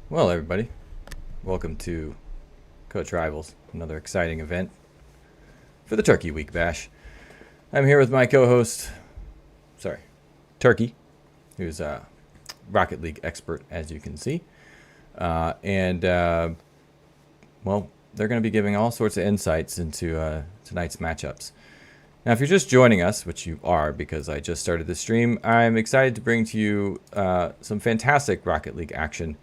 Well, everybody, welcome to Coach Rivals, another exciting event for the Turkey Week Bash. I'm here with my co-host, Turkey, who's a Rocket League expert, as you can see. And well, they're going to be giving all sorts of insights into tonight's matchups. Now, if you're just joining us, which you are because I just started the stream, I'm excited to bring to you some fantastic Rocket League action.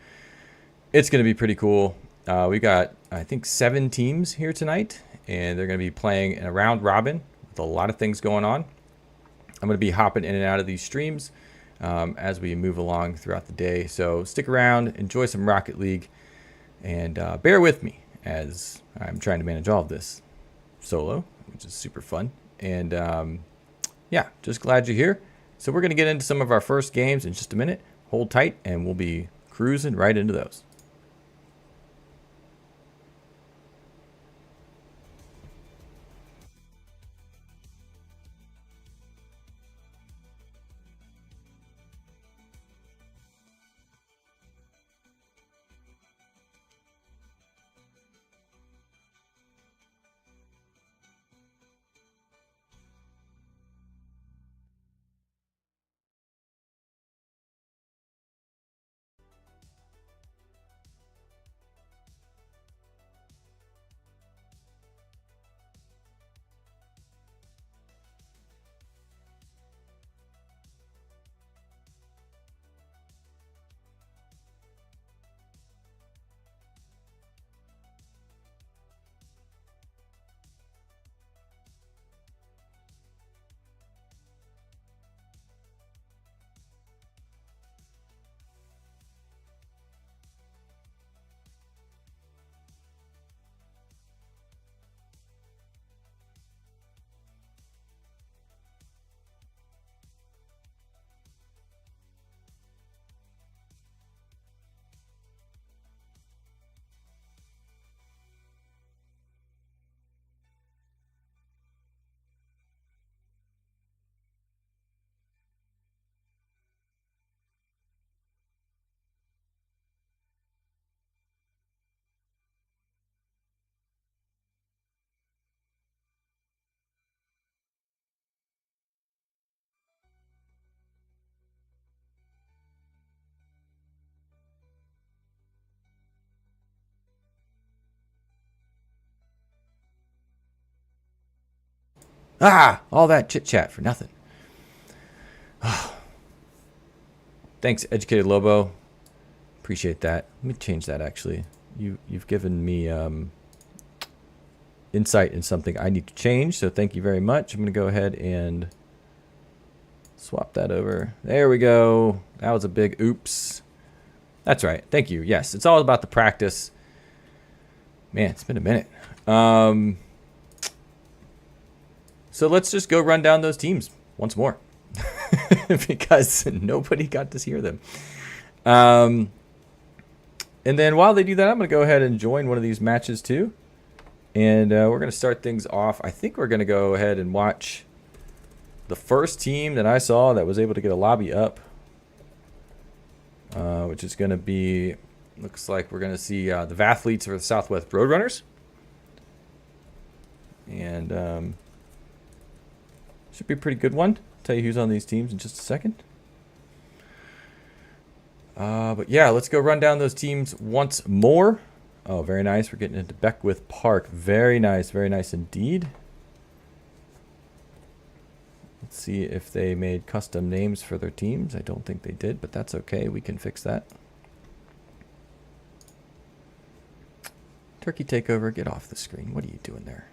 It's going to be pretty cool. We got, I think, 7 teams here tonight, and they're going to be playing in a round robin with a lot of things going on. I'm going to be hopping in and out of these streams as we move along throughout the day. So stick around, enjoy some Rocket League, and bear with me as I'm trying to manage all of this solo, which is super fun. And yeah, just glad you're here. So we're going to get into some of our first games in just a minute. Hold tight, and we'll be cruising right into those. All that chit chat for nothing. Thanks, Educated Lobo. Appreciate that. Let me change that actually. You've given me insight in something I need to change, so thank you very much. I'm going to go ahead and swap that over. There we go. That was a big oops. That's right. Thank you. Yes, it's all about the practice. Man, it's been a minute. So let's just go run down those teams once more because nobody got to hear them. And then while they do that, I'm going to go ahead and join one of these matches too. And we're going to start things off. I think we're going to go ahead and watch the first team that I saw that was able to get a lobby up, which is going to be, looks like we're going to see the Vathletes or the Southwest Roadrunners. And should be a pretty good one. I'll tell you who's on these teams in just a second. But yeah, let's go run down those teams once more. Oh, very nice. We're getting into Beckwith Park. Very nice indeed. Let's see if they made custom names for their teams. I don't think they did, but that's okay. We can fix that. Turkey Takeover, get off the screen. What are you doing there?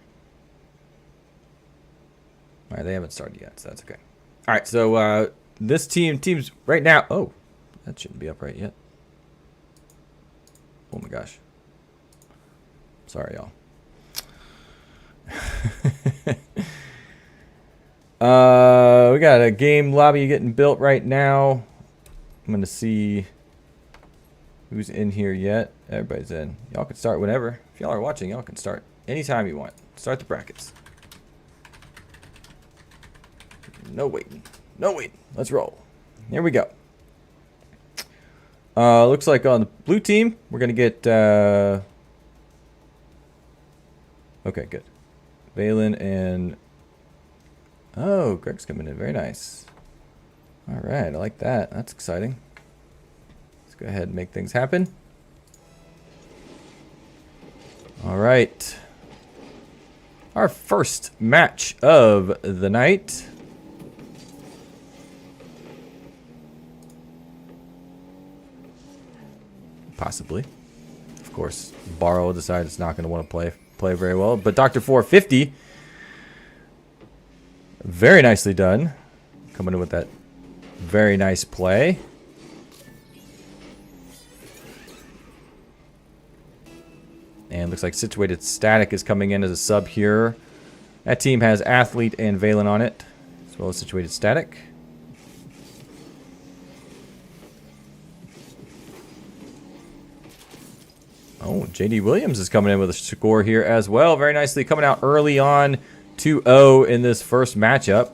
All right, they haven't started yet, so that's okay. All right, so this team's right now. Oh, that shouldn't be up right yet. Oh my gosh. Sorry, y'all. We got a game lobby getting built right now. I'm gonna see who's in here yet. Everybody's in. Y'all can start whenever. If y'all are watching, y'all can start anytime you want. Start the brackets. No waiting. No waiting. Let's roll. Here we go. Looks like on the blue team, we're going to get... Okay, good. Valen and... Oh, Greg's coming in. Very nice. All right, I like that. That's exciting. Let's go ahead and make things happen. All right. Our first match of the night. Possibly. Of course, Borrow decided it's not going to want to play very well. But Dr. 450, very nicely done. Coming in with that very nice play. And looks like Situated Static is coming in as a sub here. That team has Athlete and Valen on it, as well as Situated Static. Oh, JD Williams is coming in with a score here as well. Very nicely coming out early on 2-0 in this first matchup.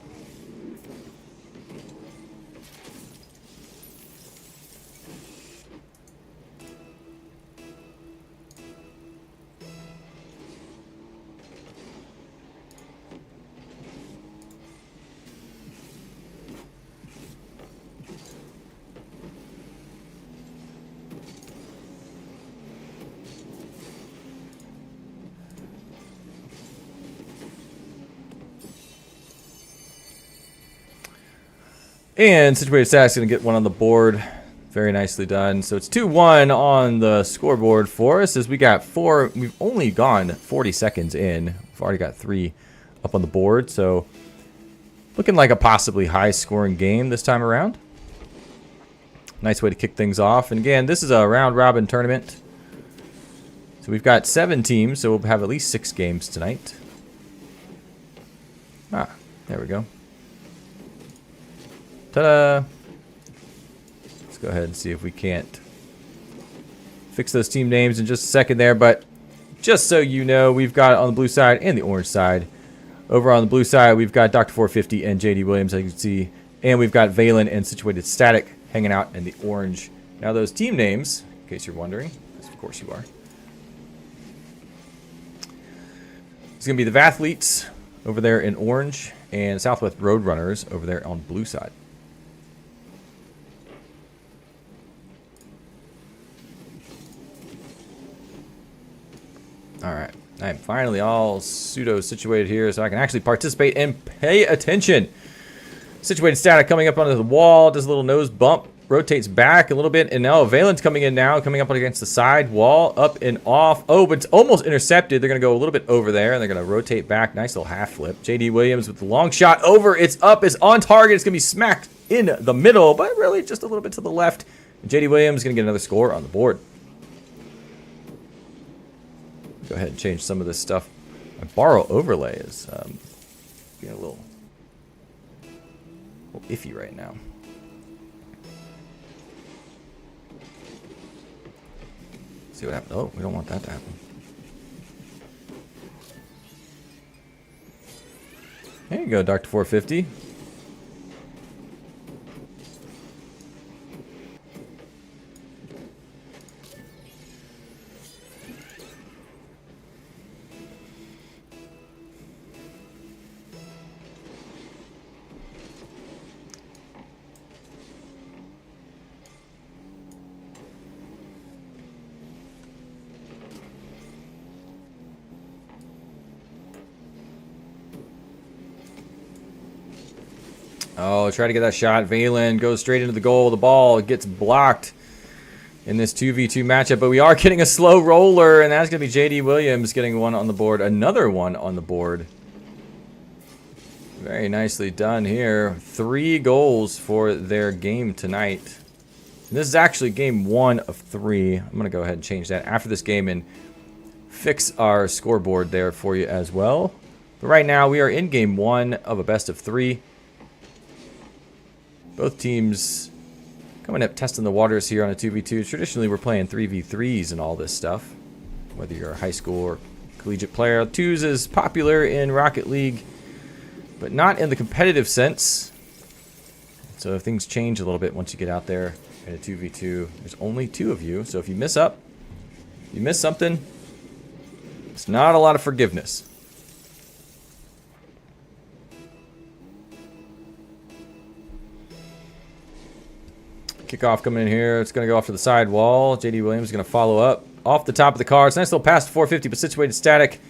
And Situated Static's going to get one on the board. Very nicely done. So it's 2-1 on the scoreboard for us as we got 4. We've only gone 40 seconds in. We've already got 3 up on the board. So looking like a possibly high-scoring game this time around. Nice way to kick things off. And again, this is a round-robin tournament. So we've got 7 teams, so we'll have at least 6 games tonight. Ah, there we go. Ta-da! Let's go ahead and see if we can't fix those team names in just a second there. But just so you know, we've got it on the blue side and the orange side. Over on the blue side, we've got Dr. 450 and JD Williams, as you can see. And we've got Valen and Situated Static hanging out in the orange. Now those team names, in case you're wondering, because of course you are. It's going to be the Vathletes over there in orange and Southwest Roadrunners over there on blue side. Alright, I'm finally all pseudo-situated here so I can actually participate and pay attention. Situated Static coming up onto the wall, does a little nose bump, rotates back a little bit, and now Valen's coming in now, coming up against the side wall, up and off. Oh, but it's almost intercepted. They're going to go a little bit over there, and they're going to rotate back. Nice little half flip. JD Williams with the long shot over. It's up, it's on target. It's going to be smacked in the middle, but really just a little bit to the left. And JD Williams is going to get another score on the board. Go ahead and change some of this stuff. My Borrow overlay is being a little iffy right now. See what happens. Oh, we don't want that to happen. There you go, Dr. 450. Oh, try to get that shot. Valen goes straight into the goal. The ball gets blocked in this 2v2 matchup, but we are getting a slow roller, and that's going to be JD Williams getting one on the board. Another one on the board. Very nicely done here. 3 goals for their game tonight. And this is actually game 1 of 3. I'm going to go ahead and change that after this game and fix our scoreboard there for you as well. But right now, we are in game 1 of a best of 3. Both teams coming up testing the waters here on a 2v2. Traditionally, we're playing 3v3s and all this stuff. Whether you're a high school or collegiate player. 2s is popular in Rocket League, but not in the competitive sense. So things change a little bit once you get out there in a 2v2. There's only 2 of you, so if you miss up, you miss something, it's not a lot of forgiveness. Kickoff coming in here. It's going to go off to the side wall. JD Williams is going to follow up off the top of the car. It's a nice little pass to 450, but situated static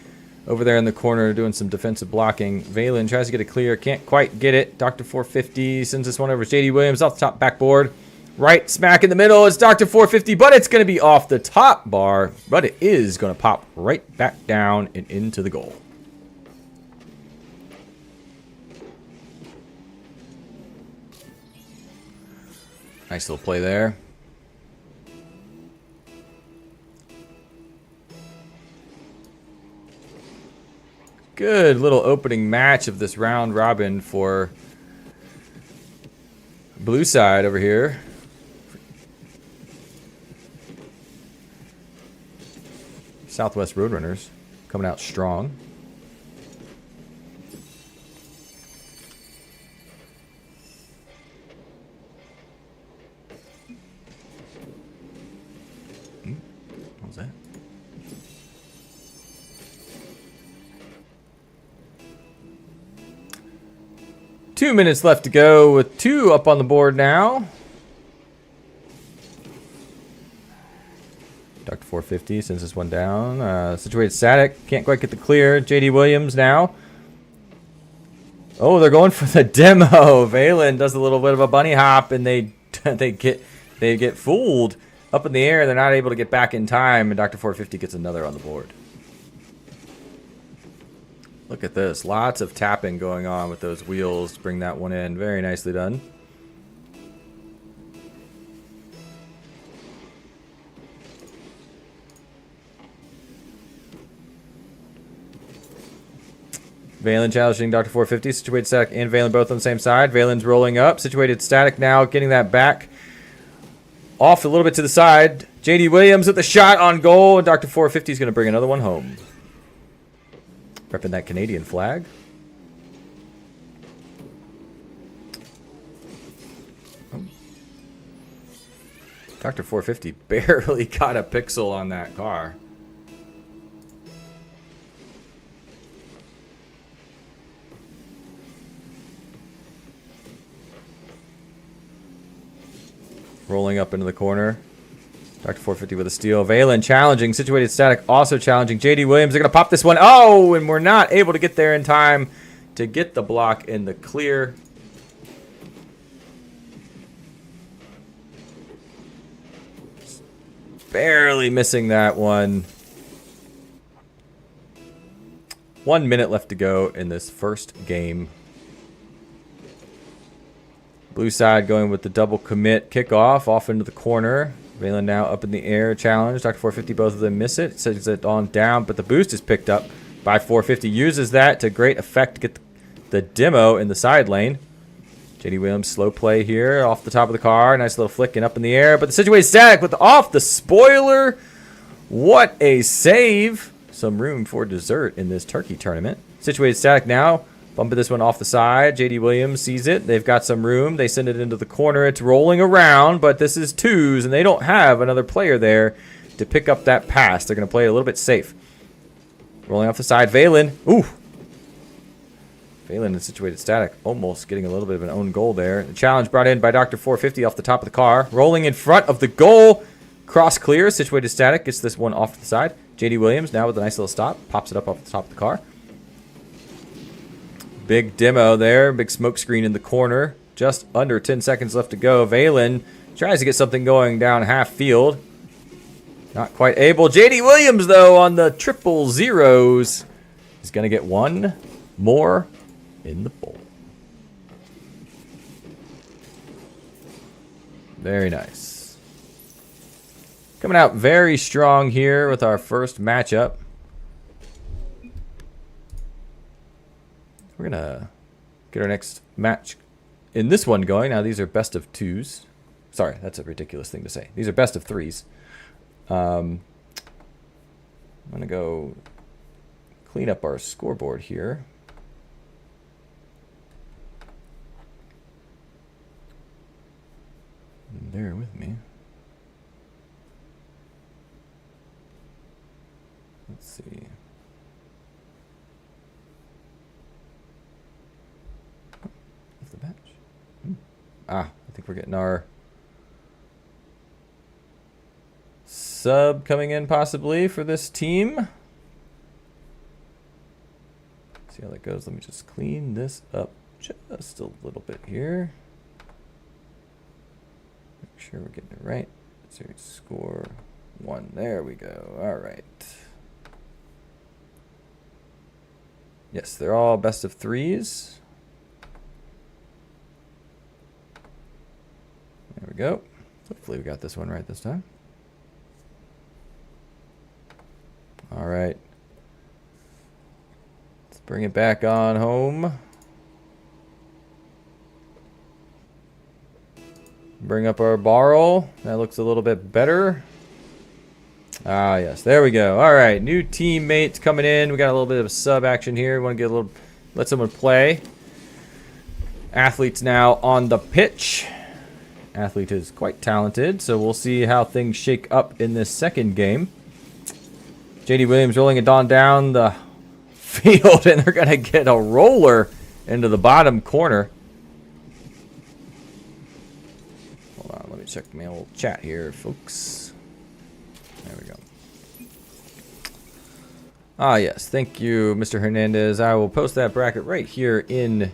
over there in the corner doing some defensive blocking. Valen tries to get it clear. Can't quite get it. Dr. 450 sends this one over to JD Williams off the top backboard. Right smack in the middle. It's Dr. 450, but it's going to be off the top bar. But it is going to pop right back down and into the goal. Nice little play there. Good little opening match of this round robin for blue side over here. Southwest Roadrunners coming out strong. What was that? Two minutes left to go with 2 up on the board now. Dr. 450 sends this one down. Situated static. Can't quite get the clear. JD Williams now. Oh, they're going for the demo. Valen does a little bit of a bunny hop, and they get fooled up in the air. They're not able to get back in time, and Dr. 450 gets another on the board. Look at this. Lots of tapping going on with those wheels to bring that one in. Very nicely done. Valen challenging Dr. 450. Situated static and Valen both on the same side. Valen's rolling up. Situated static now, getting that back off a little bit to the side. JD Williams with the shot on goal, and Dr. 450 is going to bring another one home. Repping that Canadian flag. Oh. Dr. 450 barely got a pixel on that car. Rolling up into the corner. Dr. 450 with a steal. Valen challenging. Situated static also challenging. JD Williams, they're going to pop this one. Oh, and we're not able to get there in time to get the block in the clear. Barely missing that one. 1 minute left to go in this first game. Blue side going with the double commit kickoff off into the corner. Valen now up in the air, challenge. Dr. 450, both of them miss it. Sends it on down, but the boost is picked up by 450. Uses that to great effect to get the demo in the side lane. JD Williams, slow play here off the top of the car. Nice little flick and up in the air, but the situated static with off the spoiler. What a save. Some room for dessert in this turkey tournament. Situated static now. Bumping this one off the side. JD Williams sees it. They've got some room. They send it into the corner. It's rolling around, but this is twos, and they don't have another player there to pick up that pass. They're going to play it a little bit safe. Rolling off the side. Valen. Ooh. Valen in situated static. Almost getting a little bit of an own goal there. The challenge brought in by Dr. 450 off the top of the car. Rolling in front of the goal. Cross clear. Situated static. Gets this one off to the side. JD Williams now with a nice little stop. Pops it up off the top of the car. Big demo there. Big smoke screen in the corner. Just under 10 seconds left to go. Valen tries to get something going down half field. Not quite able. JD Williams, though, on the triple zeros, is going to get one more in the bowl. Very nice. Coming out very strong here with our first matchup. We're going to get our next match in this one going. Now, these are best of twos. Sorry, that's a ridiculous thing to say. These are best of threes. I'm going to go clean up our scoreboard here. bear with me. Let's see. Off the bench. I think we're getting our sub coming in possibly for this team. See how that goes. Let me just clean this up just a little bit here. Make sure we're getting it right. Series score 1. There we go. All right. Yes, they're all best of 3s. There we go. Hopefully we got this one right this time. All right. Let's bring it back on home. Bring up our barrel. That looks a little bit better. Ah, yes. There we go. All right. New teammates coming in. We got a little bit of a sub action here. We want to get a little, let someone play. Athletes now on the pitch. Athlete is quite talented, so we'll see how things shake up in this second game. JD Williams rolling it on down the field, and they're going to get a roller into the bottom corner. Hold on, let me check my old chat here, folks. There we go. Ah, yes. Thank you, Mr. Hernandez. I will post that bracket right here in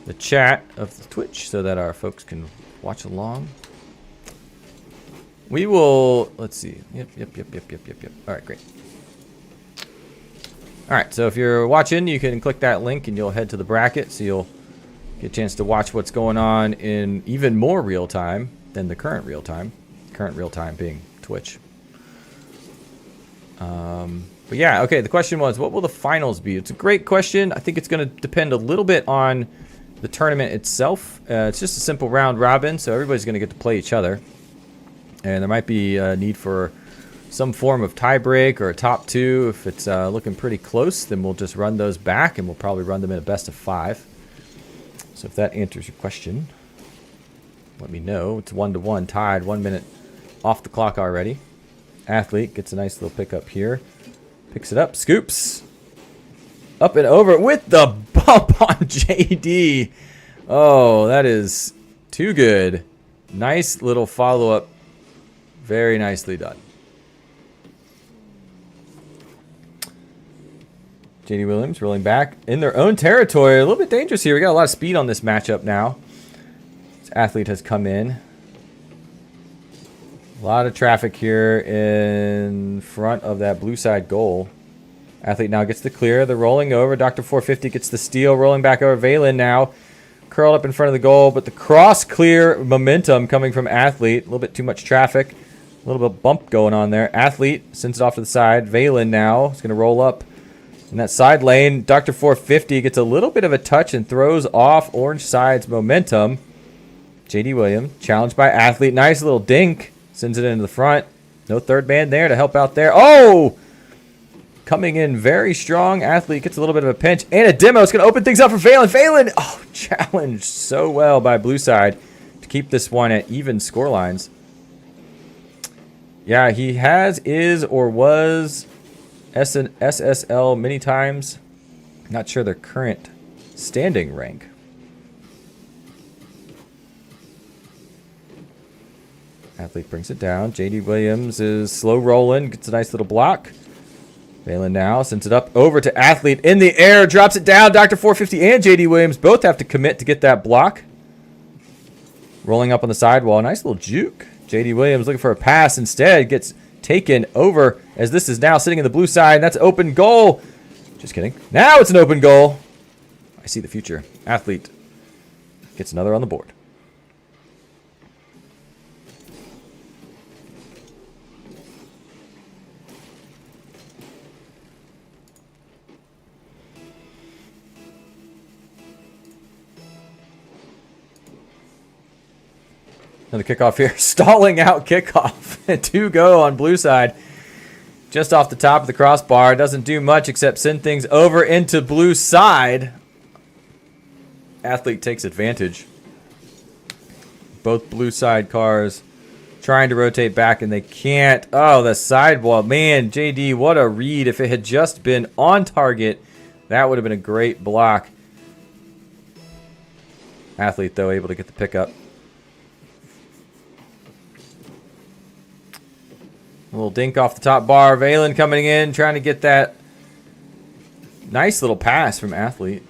the chat of the Twitch so that our folks can watch along. We will, let's see. Yep. All right, great. All right, so if you're watching, you can click that link and you'll head to the bracket, so you'll get a chance to watch what's going on in even more real time than the current real time. Current real time being Twitch. But yeah, okay, the question was, what will the finals be? It's a great question. I think it's going to depend a little bit on the tournament itself. It's just a simple round robin, so everybody's going to get to play each other. And there might be a need for some form of tiebreak or a top 2. If it's looking pretty close, then we'll just run those back, and we'll probably run them in a best of 5. So if that answers your question, let me know. It's 1-1 tied, 1 minute off the clock already. Athlete gets a nice little pickup here. Picks it up, scoops. Up and over with the bump on JD. Oh, that is too good. Nice little follow-up. Very nicely done. JD Williams rolling back in their own territory. A little bit dangerous here. We got a lot of speed on this matchup now. This athlete has come in. A lot of traffic here in front of that blue side goal. Athlete now gets the clear. They're rolling over. Dr. 450 gets the steal. Rolling back over. Valen now curled up in front of the goal. But the cross clear momentum coming from Athlete. A little bit too much traffic. A little bit of bump going on there. Athlete sends it off to the side. Valen now is going to roll up in that side lane. Dr. 450 gets a little bit of a touch and throws off Orange Side's momentum. JD Williams challenged by Athlete. Nice little dink. Sends it into the front. No third man there to help out there. Oh! Coming in very strong. Athlete gets a little bit of a pinch. And a demo. It's going to open things up for Valen. Valen! Oh, challenged so well by Blue Side to keep this one at even score lines. Yeah, he is or was SSL many times. Not sure their current standing rank. Athlete brings it down. JD Williams is slow rolling. Gets a nice little block. Valen now sends it up over to Athlete in the air. Drops it down. Dr. 450 and JD Williams both have to commit to get that block. Rolling up on the sidewall. Nice little juke. JD Williams looking for a pass. Instead gets taken over as this is now sitting in the blue side. That's open goal. Just kidding. Now it's an open goal. I see the future. Athlete gets another on the board. Another kickoff here. Stalling out kickoff. 2 go on blue side. Just off the top of the crossbar. Doesn't do much except send things over into blue side. Athlete takes advantage. Both blue side cars trying to rotate back and they can't. Oh, the sidewall. Man, JD, what a read. If it had just been on target, that would have been a great block. Athlete, though, able to get the pickup. A little dink off the top bar. Valen coming in, trying to get that nice little pass from Athlete.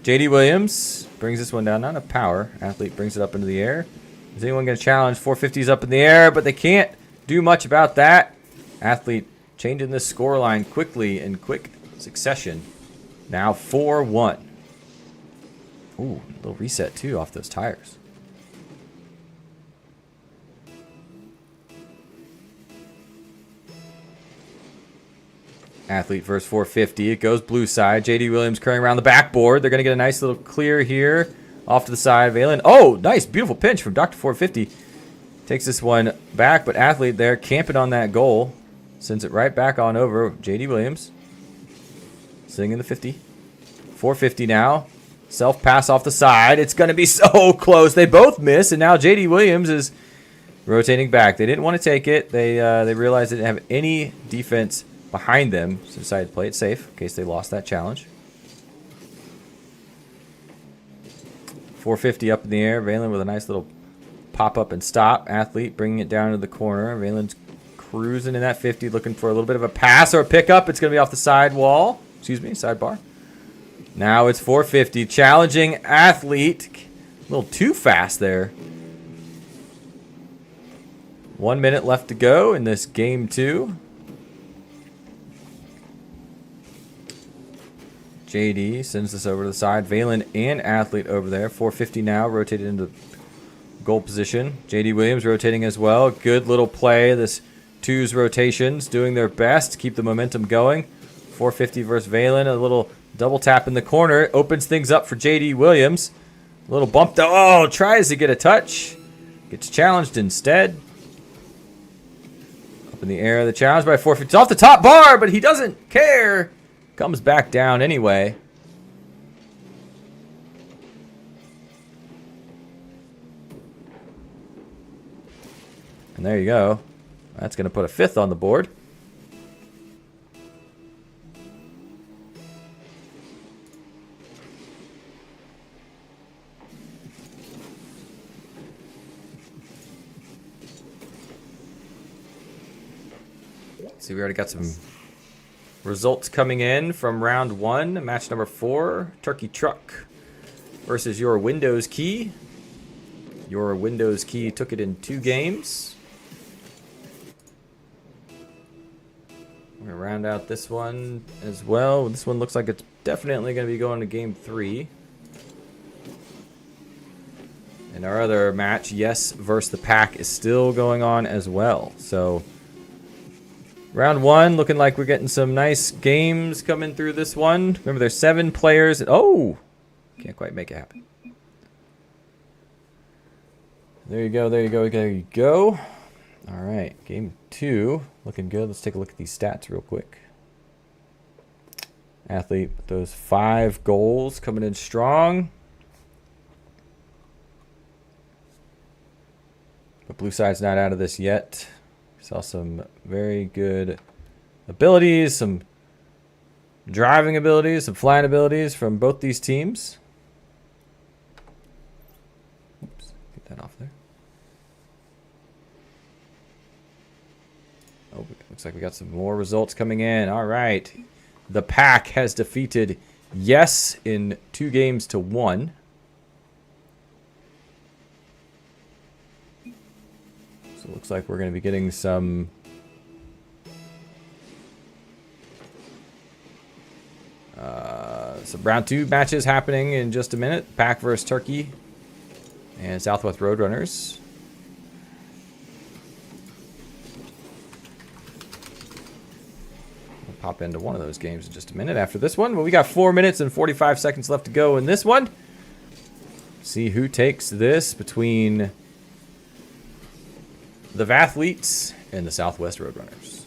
JD Williams brings this one down. Not enough power. Athlete brings it up into the air. Is anyone going to challenge? 450's up in the air, but they can't do much about that. Athlete changing this score line quickly in quick succession. Now 4-1. Ooh, a little reset too off those tires. Athlete versus 450. It goes blue side. JD Williams curling around the backboard. They're going to get a nice little clear here. Off to the side. Valen. Oh, nice. Beautiful pinch from Dr. 450. Takes this one back, but Athlete there camping on that goal. Sends it right back on over. JD Williams. Sitting in the 50. 450 now. Self pass off the side. It's going to be so close. They both miss, and now JD Williams is rotating back. They didn't want to take it. They realized they didn't have any defense behind them, so decided to play it safe in case they lost that challenge. 450 up in the air. Valen with a nice little pop up and stop. Athlete bringing it down to the corner. Valen's cruising in that 50, looking for a little bit of a pass or a pickup. It's going to be off the side wall. Excuse me, sidebar. Now it's 450. Challenging Athlete. A little too fast there. 1 minute left to go in this game 2. JD sends this over to the side. Valen and Athlete over there. 450 now, rotated into goal position. JD Williams rotating as well. Good little play. This two's rotations doing their best to keep the momentum going. 450 versus Valen. A little double tap in the corner. Opens things up for JD Williams. A little bump though. Oh, tries to get a touch. Gets challenged instead. Up in the air. The challenge by 450. It's off the top bar, but he doesn't care. Comes back down anyway. And there you go. That's going to put a 5th on the board. See, we already got some results coming in from round 1, match number 4. Turkey Truck versus Your Windows Key. Your Windows Key took it in 2 games. We're going to round out this one as well. This one looks like it's definitely going to be going to game 3. And our other match, Yes versus the Pack, is still going on as well. So round 1, looking like we're getting some nice games coming through this one. Remember, there's 7 players. Oh! Can't quite make it happen. There you go, there you go, there you go. All right, game 2. Looking good. Let's take a look at these stats real quick. Athlete with those 5 goals coming in strong. But blue side's not out of this yet. Saw some very good abilities, some driving abilities, some flying abilities from both these teams. Oops, get that off there. Oh, looks like we got some more results coming in. All right. The Pack has defeated Yes in 2 games to 1. So it looks like we're going to be getting some round 2 matches happening in just a minute. Pack versus Turkey and Southwest Roadrunners. We'll pop into one of those games in just a minute after this one. But we got 4 minutes and 45 seconds left to go in this one. See who takes this between the Vathletes and the Southwest Roadrunners.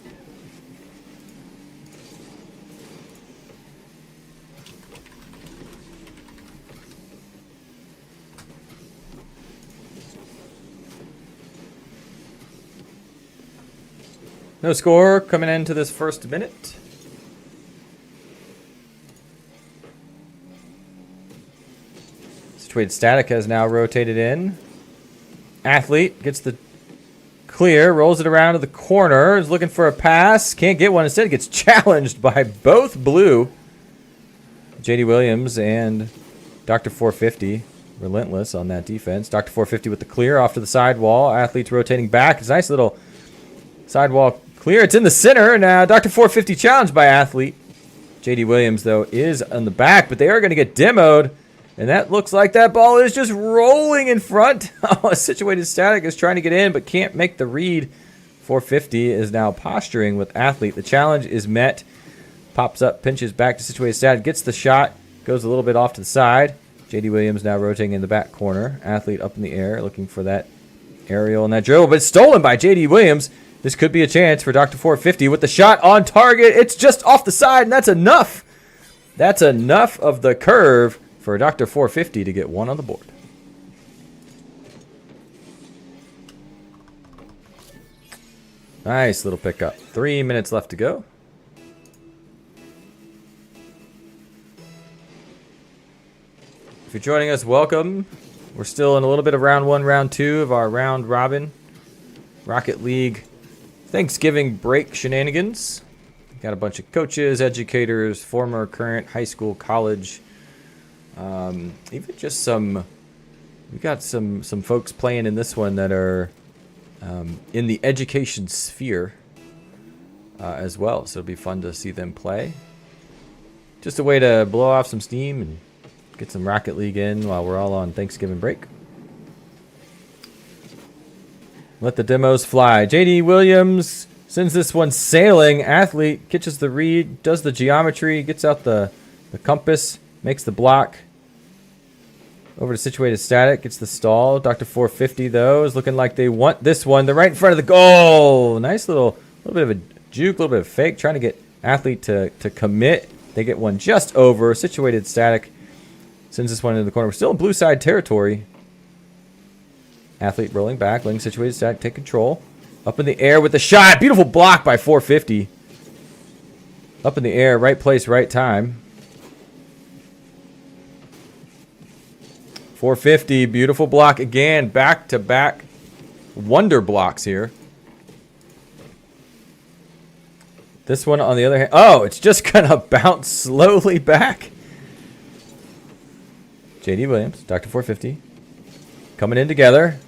No score coming into this first minute. Situated Static has now rotated in. Athlete gets the clear, rolls it around to the corner, is looking for a pass, can't get one, instead gets challenged by both blue. JD Williams and Dr. 450, relentless on that defense. Dr. 450 with the clear off to the sidewall. Athletes rotating back. It's a nice little sidewall clear. It's in the center. Now Dr. 450 challenged by Athlete. JD Williams, though, is on the back, but they are going to get demoed. And that looks like that ball is just rolling in front. Situated Static is trying to get in, but can't make the read. 450 is now posturing with Athlete. The challenge is met. Pops up, pinches back to Situated Static, gets the shot, goes a little bit off to the side. JD Williams now rotating in the back corner. Athlete up in the air, looking for that aerial and that dribble, but it's stolen by JD Williams. This could be a chance for Dr. 450 with the shot on target. It's just off the side, and that's enough. That's enough of the curve for Dr. 450 to get one on the board. Nice little pickup. 3 minutes left to go. If you're joining us, welcome. We're still in a little bit of round one, round two of our round robin Rocket League Thanksgiving break shenanigans. Got a bunch of coaches, educators, former, current, high school, college. Even just some, we got some folks playing in this one that are in the education sphere as well. So it'll be fun to see them play. Just a way to blow off some steam and get some Rocket League in while we're all on Thanksgiving break. Let the demos fly. JD Williams sends this one sailing. Athlete catches the read, does the geometry, gets out the compass, makes the block. Over to Situated Static, gets the stall. Dr. 450, though, is looking like they want this one. They're right in front of the goal. Nice little bit of a juke, a little bit of fake, trying to get Athlete to commit. They get one just over. Situated Static sends this one into the corner. We're still in blue side territory. Athlete rolling back, letting Situated Static take control. Up in the air with the shot. Beautiful block by 450. Up in the air, right place, right time. 450, beautiful block again. Back-to-back wonder blocks here. This one, on the other hand, oh, it's just going to bounce slowly back. JD Williams, Dr. 450, coming in together.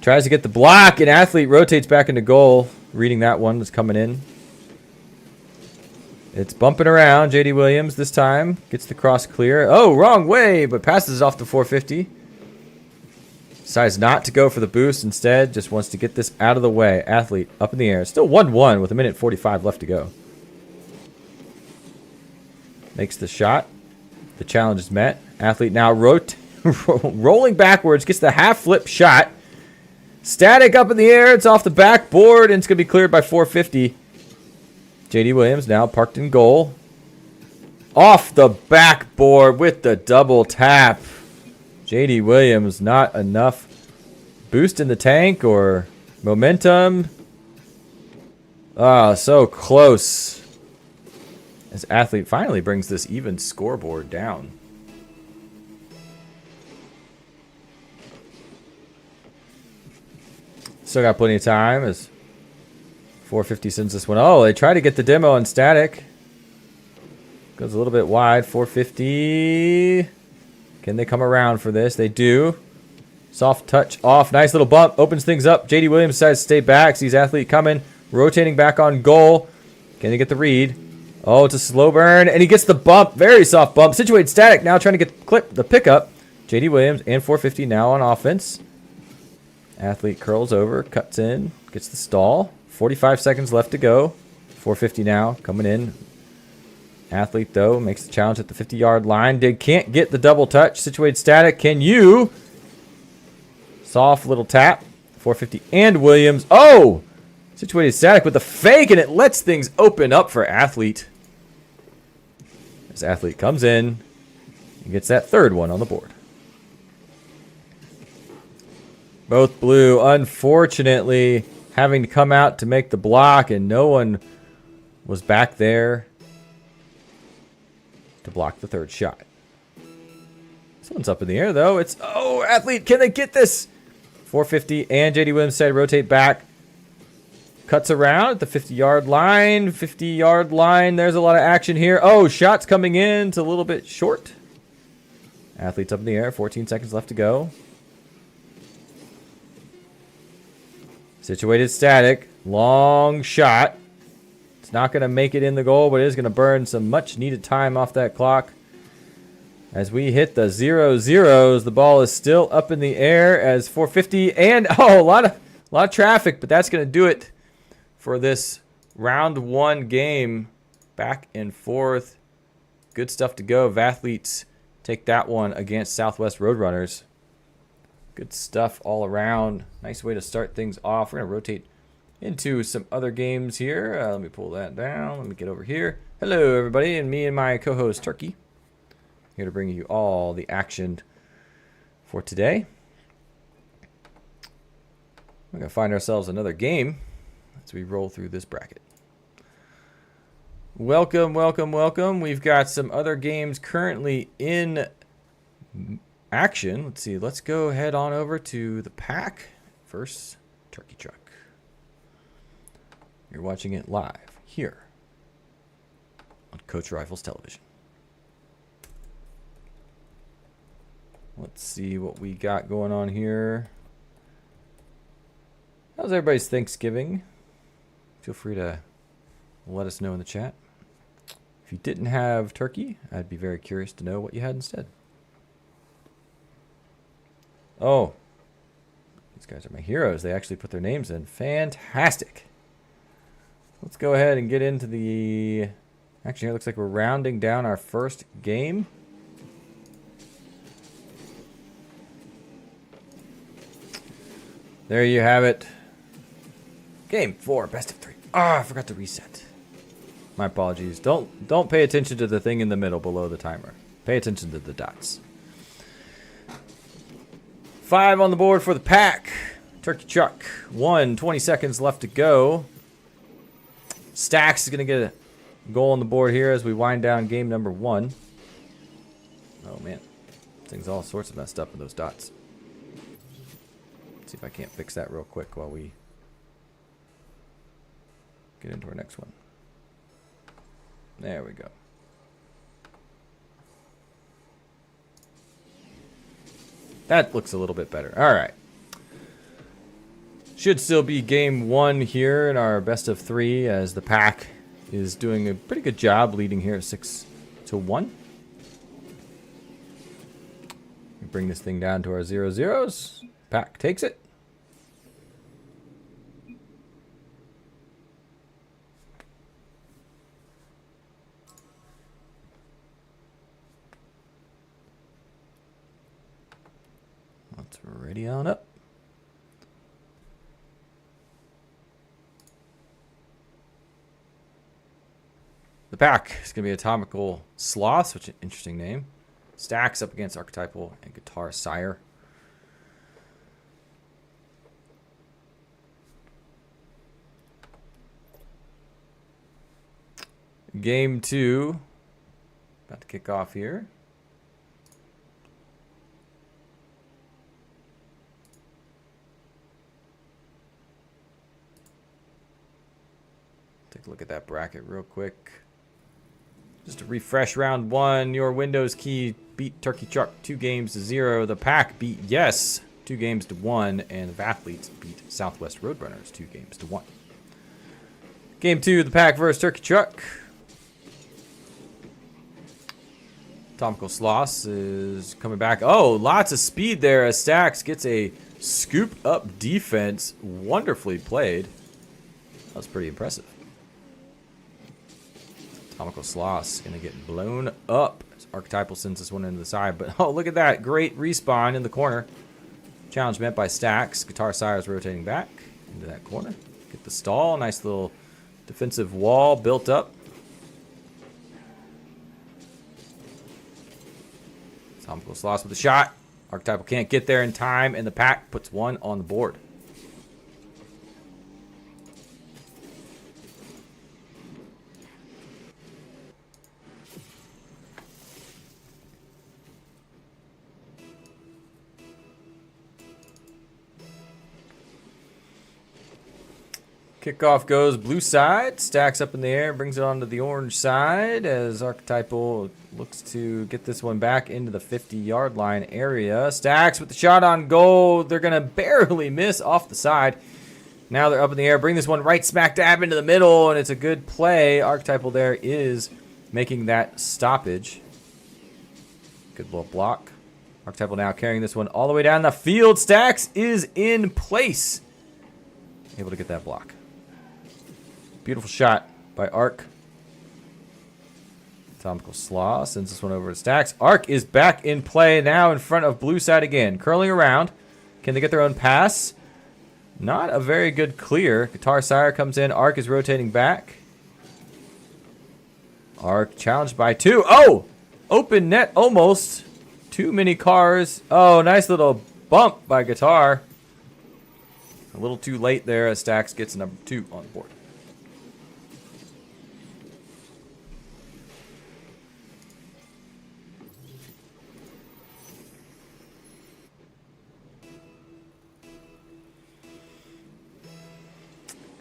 Tries to get the block, and Athlete rotates back into goal. Reading that one was coming in. It's bumping around. JD Williams this time gets the cross clear. Oh, wrong way, but passes off to 450. Decides not to go for the boost. Instead, just wants to get this out of the way. Athlete up in the air. Still 1-1 with 1:45 left to go. Makes the shot. The challenge is met. Athlete now rolling backwards. Gets the half flip shot. Static up in the air. It's off the backboard, and it's going to be cleared by 450. JD Williams now parked in goal. Off the backboard with the double tap. JD Williams, not enough boost in the tank or momentum. Ah, so close. As Athlete finally brings this even scoreboard down. Still got plenty of time as 450 sends this one. Oh, they try to get the demo on Static. Goes a little bit wide. 450. Can they come around for this? They do. Soft touch off. Nice little bump. Opens things up. JD Williams decides to stay back. Sees Athlete coming. Rotating back on goal. Can they get the read? Oh, it's a slow burn. And he gets the bump. Very soft bump. Situated Static now trying to get the pickup. JD Williams and 450 now on offense. Athlete curls over. Cuts in. Gets the stall. 45 seconds left to go. 450 now coming in. Athlete, though, makes the challenge at the 50-yard line. They can't get the double touch. Situated Static. Can you? Soft little tap. 450 and Williams. Oh! Situated Static with the fake, and it lets things open up for Athlete. As Athlete comes in and gets that third one on the board. Both blue, unfortunately, having to come out to make the block, and no one was back there to block the third shot. Someone's up in the air, though. It's, oh, Athlete, can they get this? 450, and J.D. Williams said rotate back. Cuts around at the 50-yard line. 50-yard line. There's a lot of action here. Oh, shots coming in. It's a little bit short. Athletes up in the air. 14 seconds left to go. Situated static. Long shot. It's not going to make it in the goal, but it is going to burn some much-needed time off that clock. As we hit the 0-0s, the ball is still up in the air as 450. And, oh, a lot of traffic, but that's going to do it for this round one game. Back and forth. Good stuff to go. Vathletes take that one against Southwest Roadrunners. Good stuff all around. Nice way to start things off. We're going to rotate into some other games here. Let me pull that down. Let me get over here. Hello, everybody, and me and my co-host, Turkey. Here to bring you all the action for today. We're going to find ourselves another game as we roll through this bracket. Welcome, welcome, welcome. We've got some other games currently in action. Let's see. Let's go head on over to the Pack versus Turkey Truck. You're watching it live here on Coach Rifles Television. Let's see what we got going on here. How's everybody's Thanksgiving? Feel free to let us know in the chat. If you didn't have turkey, I'd be very curious to know what you had instead. Oh, these guys are my heroes. They actually put their names in. Fantastic. Let's go ahead and get into the... Actually, it looks like we're rounding down our first game. There you have it. Game 4, best of 3. Ah, I forgot to reset. My apologies. Don't pay attention to the thing in the middle below the timer. Pay attention to the dots. 5 on the board for the Pack. Turkey Truck. 20 seconds left to go. Stacks is going to get a goal on the board here as we wind down game number 1. Oh, man. Things all sorts of messed up with those dots. See if I can't fix that real quick while we get into our next one. There we go. That looks a little bit better. All right. Should still be game 1 here in our best of 3 as the Pack is doing a pretty good job leading here at 6-1. We bring this thing down to our 0-0s. Pack takes it. Let's ready on up. The Pack is going to be Atomical Sloths, which is an interesting name. Stacks up against Archetypal and Guitar Sire. Game 2, about to kick off here. Take a look at that bracket real quick. Just to refresh round 1, your Windows key beat Turkey Truck 2-0. The Pack beat Yes 2-1, and the Vathletes beat Southwest Roadrunners 2-1. Game 2, the Pack versus Turkey Truck. Atomical Sloths is coming back. Oh, lots of speed there as Stacks gets a scoop up defense. Wonderfully played. That was pretty impressive. Atomical Sloths going to get blown up. Archetypal sends this one into the side. But, oh, look at that. Great respawn in the corner. Challenge met by Stacks. Guitar Sire is rotating back into that corner. Get the stall. Nice little defensive wall built up. Atomical Sloths with a shot. Archetypal can't get there in time, and the Pack puts one on the board. Kickoff goes blue side. Stacks up in the air. Brings it onto the orange side as Archetypal looks to get this one back into the 50-yard line area. Stacks with the shot on goal. They're going to barely miss off the side. Now they're up in the air. Bring this one right smack dab into the middle, and it's a good play. Archetypal there is making that stoppage. Good little block. Archetypal now carrying this one all the way down the field. Stacks is in place. Able to get that block. Beautiful shot by Arc. Atomical Slaw sends this one over to Stacks. Arc is back in play now in front of blue side again. Curling around. Can they get their own pass? Not a very good clear. Guitar Sire comes in. Arc is rotating back. Arc challenged by 2. Oh! Open net almost. Too many cars. Oh, nice little bump by Guitar. A little too late there as Stacks gets number 2 on the board.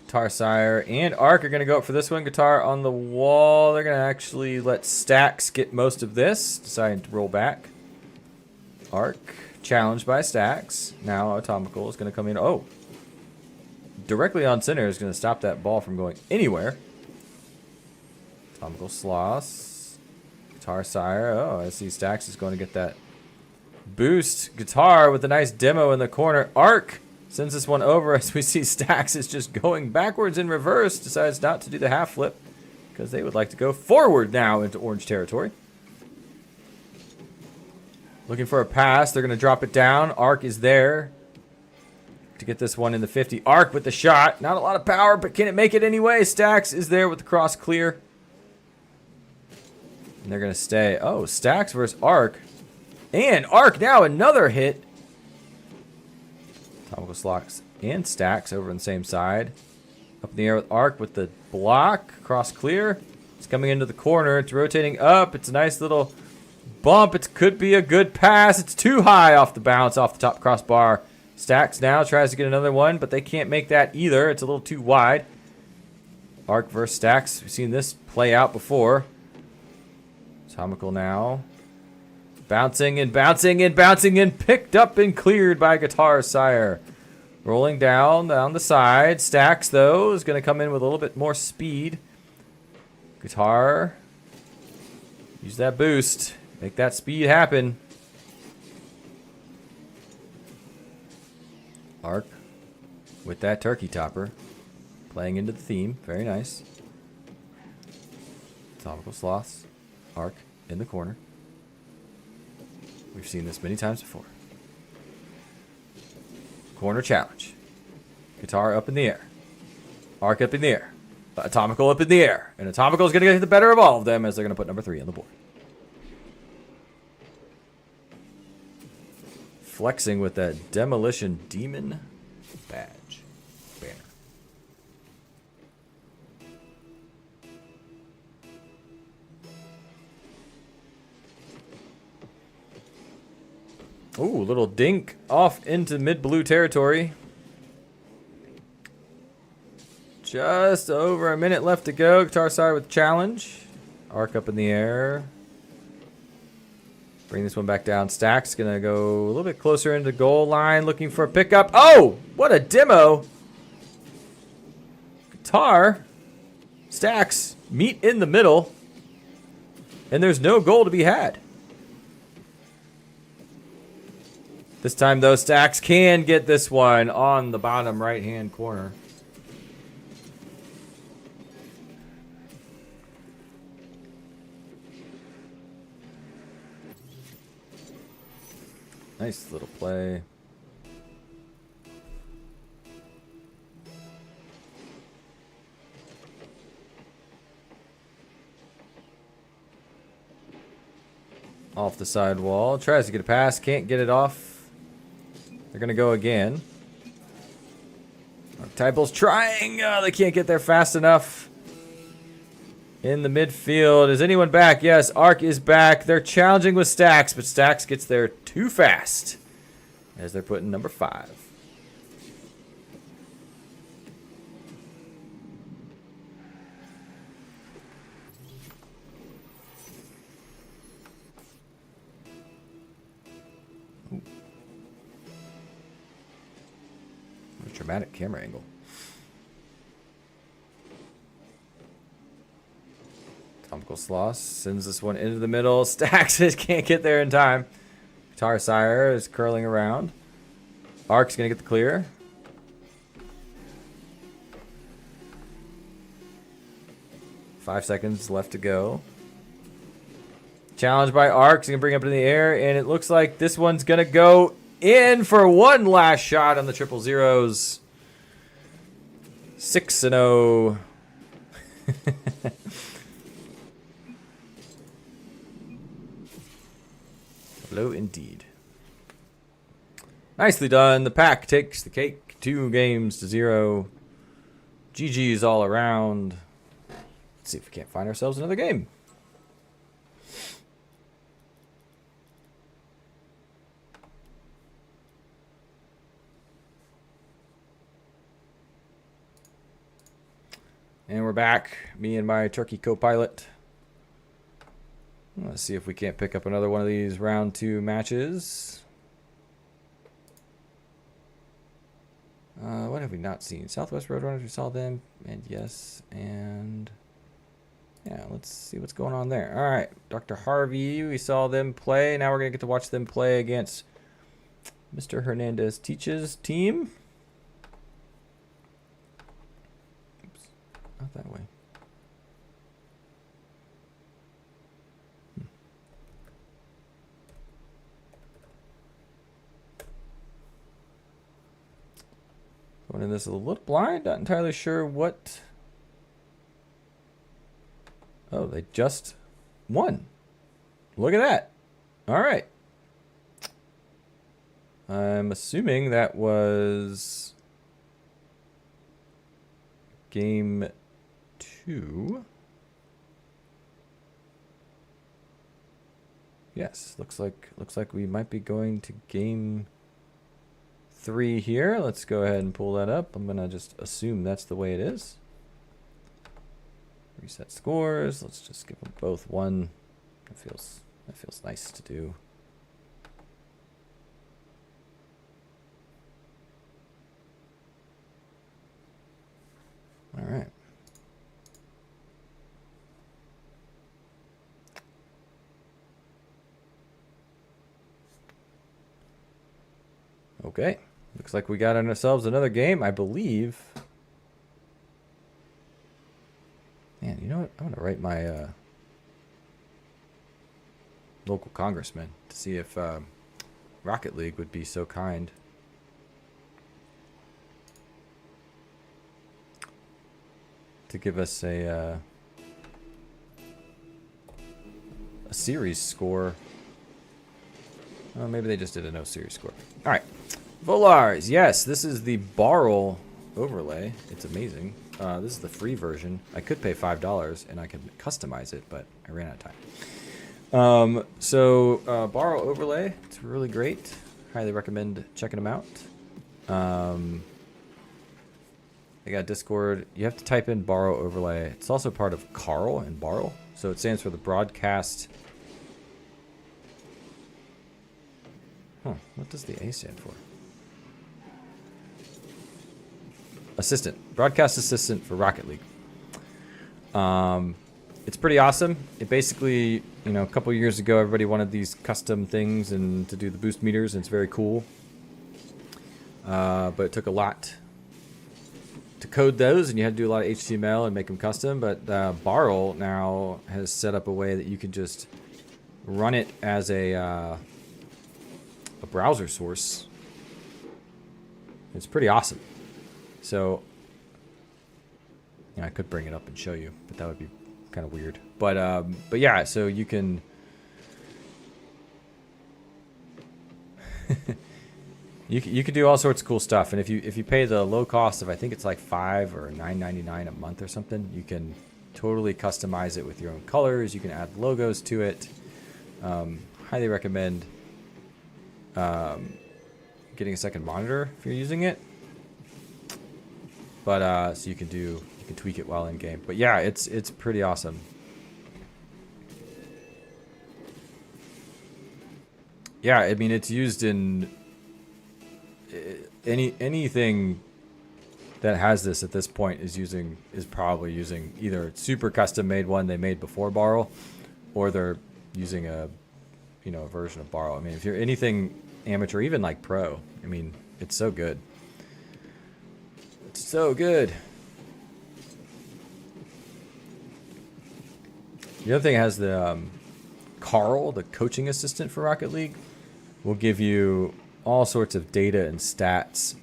Guitar Sire and Arc are going to go up for this one. Guitar on the wall. They're going to actually let Stacks get most of this. Deciding to roll back. Arc challenged by Stacks. Now Atomical is going to come in. Oh. Directly on center is going to stop that ball from going anywhere. Atomical Sloss. Guitar Sire. Oh, I see Stacks is going to get that boost. Guitar with a nice demo in the corner. Arc sends this one over as we see Stacks is just going backwards in reverse. Decides not to do the half flip because they would like to go forward now into orange territory. Looking for a pass. They're going to drop it down. Arc is there to get this one in the 50. Arc with the shot. Not a lot of power, but can it make it anyway? Stacks is there with the cross clear. And they're going to stay. Oh, Stacks versus Arc. And Arc now another hit. Atomical Slots and Stacks over on the same side. Up in the air with Arc with the block. Cross clear. It's coming into the corner. It's rotating up. It's a nice little bump. It could be a good pass. It's too high off the bounce, off the top crossbar. Stacks now tries to get another one, but they can't make that either. It's a little too wide. Arc versus Stacks. We've seen this play out before. Atomical now. Bouncing and bouncing and bouncing and picked up and cleared by Guitar Sire. Rolling down the side. Stacks, though, is going to come in with a little bit more speed. Guitar. Use that boost. Make that speed happen. Arc with that turkey topper. Playing into the theme. Very nice. Atomical Sloths. Arc in the corner. We've seen this many times before. Corner challenge. Guitar up in the air. Arc up in the air. Atomical up in the air. And Atomical is going to get the better of all of them as they're going to put number 3 on the board. Flexing with that Demolition Demon badge. Banner. Ooh, little dink off into mid-blue territory. Just over a minute left to go. Guitar Sire with challenge. Arc up in the air. Bring this one back down. Stacks going to go a little bit closer into goal line. Looking for a pickup. Oh, what a demo. Guitar. Stacks meet in the middle. And there's no goal to be had. This time, though, Stacks can get this one on the bottom right-hand corner. Nice little play. Off the side wall. Tries to get a pass. Can't get it off. They're going to go again. Archetypal's trying. They can't get there fast enough. In the midfield. Is anyone back? Yes, Arc is back. They're challenging with Stacks, but Stacks gets there too fast as they're putting number 5. dramatic camera angle. Comical Sloss sends this one into the middle. Stacks it, can't get there in time. Guitar Sire is curling around. Ark's gonna get the clear. Five seconds left to go. Challenged by Ark. He's going to bring it up in the air, and it looks like this one's going to go in for one last shot on the triple zeros. 6-0. Hello, indeed. Nicely done. The pack takes the cake. 2-0. GG's all around. Let's see if we can't find ourselves another game. And we're back, me and my turkey co-pilot. Let's see if we can't pick up another one of these round 2 matches. What have we not seen? Southwest Roadrunners, we saw them, and yes, and yeah, let's see what's going on there. All right, Dr. Harvey, we saw them play. Now we're gonna get to watch them play against Mr. Hernandez Teaches team. Not that way. Going in this a little blind, not entirely sure what. Oh, they just won. Look at that. All right. I'm assuming that was game 2. Yes, looks like we might be going to game 3 here. Let's go ahead and pull that up. I'm gonna just assume that's the way it is. Reset scores. Let's just give them both 1. That feels nice to do. All right. Okay. Looks like we got ourselves another game, I believe. Man, you know what? I'm going to write my local congressman to see if Rocket League would be so kind to give us a series score. Oh, maybe they just did a no series score. All right. Volars. Yes, this is the Barrel overlay. It's amazing. This is the free version. I could pay $5 and I could customize it, but I ran out of time. Barrel overlay. It's really great. Highly recommend checking them out. They got Discord. You have to type in Barrel overlay. It's also part of Carl and Barrel. So it stands for the broadcast. Huh, what does the A stand for? Assistant. Broadcast assistant for Rocket League. It's pretty awesome. It basically, you know, a couple years ago, everybody wanted these custom things and to do the boost meters, and it's very cool. But it took a lot to code those, and you had to do a lot of HTML and make them custom. But Barrel now has set up a way that you can just run it as a browser source. It's pretty awesome. So, yeah, I could bring it up and show you, but that would be kind of weird. But yeah, so you can you can do all sorts of cool stuff. And if you pay the low cost of, I think it's like $5 or $9.99 a month or something, you can totally customize it with your own colors. You can add logos to it. Highly recommend getting a second monitor if you're using it. But so you can tweak it while in game. But yeah, it's pretty awesome. Yeah, I mean, it's used in anything that has this at this point is probably using either super custom made one they made before Borrel, or they're using a version of Borrel. I mean, if you're anything amateur, even like pro, I mean, it's so good. It's so good. The other thing has the Carl, the coaching assistant for Rocket League, will give you all sorts of data and stats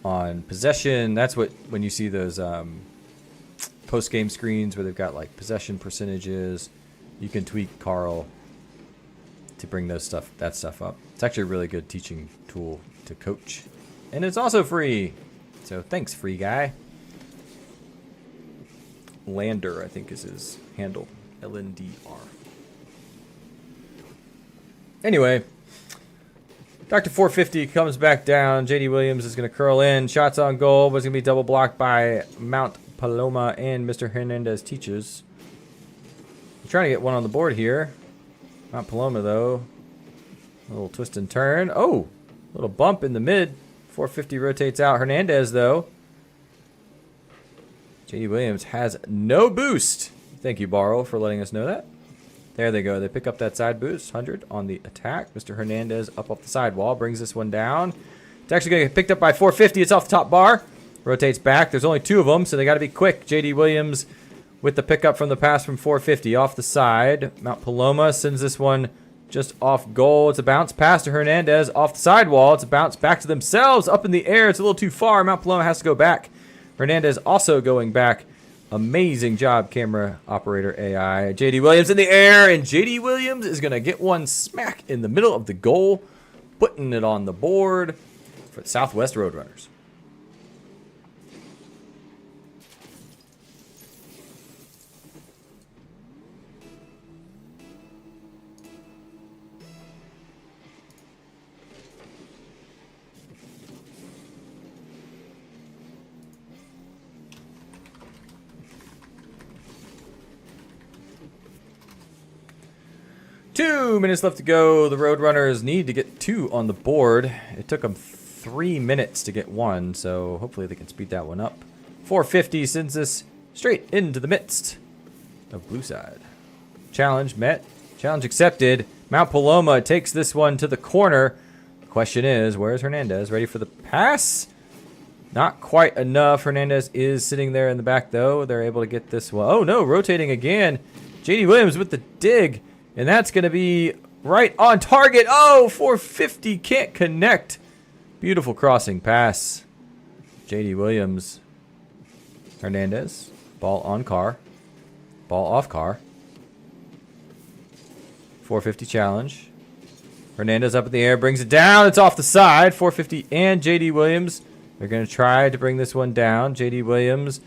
on possession. That's what, when you see those post-game screens where they've got like possession percentages, you can tweak Carl to bring that stuff up. It's actually a really good teaching tool to coach. And it's also free. So thanks, free guy. Lander, I think is his handle. LNDR. Anyway, Dr. 450 comes back down. JD Williams is going to curl in. Shots on goal, but it's going to be double blocked by Mount Paloma and Mr. Hernandez teaches. I'm trying to get one on the board here. Mount Paloma, though. A little twist and turn. Oh, a little bump in the mid. 450 rotates out. Hernandez, though. JD Williams has no boost. Thank you, Borrel, for letting us know that. There they go. They pick up that side boost. 100 on the attack. Mr. Hernandez up off the sidewall. Brings this one down. It's actually going to get picked up by 450. It's off the top bar. Rotates back. There's only two of them, so they got to be quick. JD Williams with the pickup from the pass from 450 off the side. Mount Paloma sends this one just off goal. It's a bounce pass to Hernandez off the sidewall. It's a bounce back to themselves up in the air. It's a little too far. Mount Paloma has to go back. Hernandez also going back. Amazing job, camera operator AI. JD Williams in the air, and JD Williams is going to get one smack in the middle of the goal, putting it on the board for the Southwest Roadrunners. Two minutes left to go. The Roadrunners need to get two on the board. It took them 3 minutes to get one, so hopefully they can speed that one up. 450 sends this straight into the midst of blue side. Challenge met. Challenge accepted. Mount Paloma takes this one to the corner. The question is, where's Hernandez? Ready for the pass? Not quite enough. Hernandez is sitting there in the back, though. They're able to get this one. Oh, no, rotating again. JD Williams with the dig. And that's going to be right on target. Oh, 450 can't connect. Beautiful crossing pass. JD Williams. Hernandez. Ball on car. Ball off car. 450 challenge. Hernandez up in the air. Brings it down. It's off the side. 450 and JD Williams. They're going to try to bring this one down. JD Williams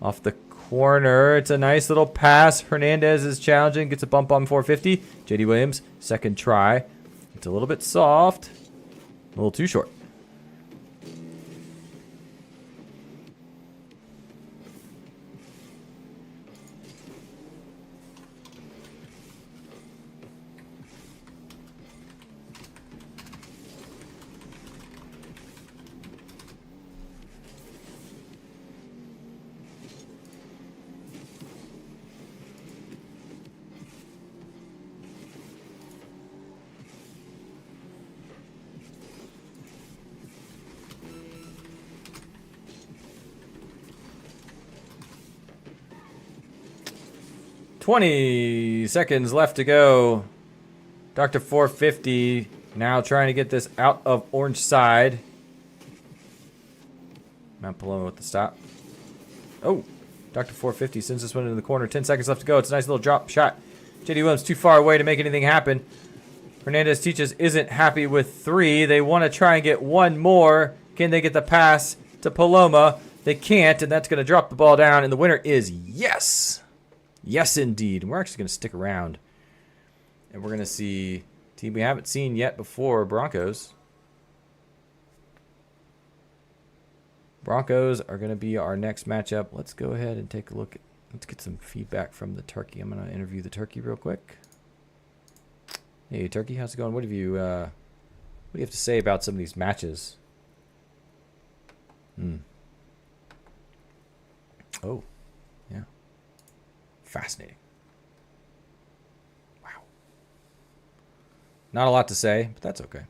off the corner. It's a nice little pass. Hernandez is challenging. Gets a bump on 450. JD Williams, second try. It's a little bit soft. A little too short. $20 seconds left to go. Dr. 450 now trying to get this out of orange side. Mount Paloma with the stop. Oh, Dr. 450 sends this one into the corner. 10 seconds left to go. It's a nice little drop shot. JD Williams too far away to make anything happen. Hernandez teaches isn't happy with 3. They want to try and get one more. Can they get the pass to Paloma? They can't, and that's going to drop the ball down, and the winner is yes. Yes, indeed. And we're actually going to stick around. And we're going to see a team we haven't seen yet before, Broncos. Broncos are going to be our next matchup. Let's go ahead and take a look. Let's get some feedback from the turkey. I'm going to interview the turkey real quick. Hey, turkey, how's it going? What do you have to say about some of these matches? Oh, yeah. Fascinating. Wow. Not a lot to say, but that's okay.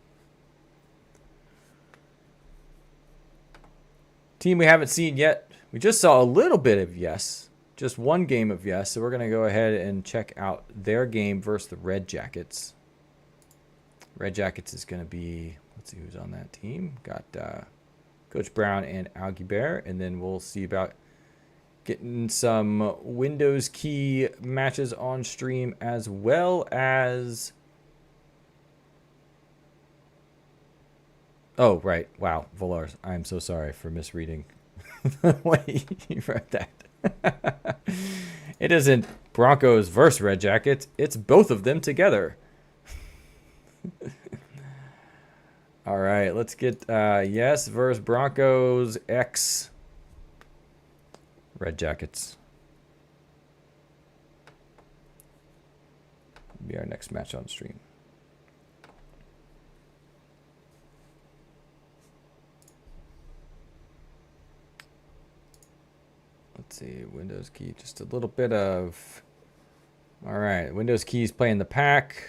Team we haven't seen yet. We just saw a little bit of Yes. Just one game of Yes. So we're going to go ahead and check out their game versus the Red Jackets. Red Jackets is going to be, let's see who's on that team. Got Coach Brown and Augie Bear. And then we'll see about getting some Windows Key matches on stream, as well as... Oh, right. Wow. Volars, I'm so sorry for misreading the way you wrote that. It isn't Broncos versus Red Jackets. It's both of them together. All right. Let's get Yes versus Broncos X Red Jackets. Be our next match on stream. Let's see, Windows Key, just a little bit of... All right, Windows Key's playing the Pack.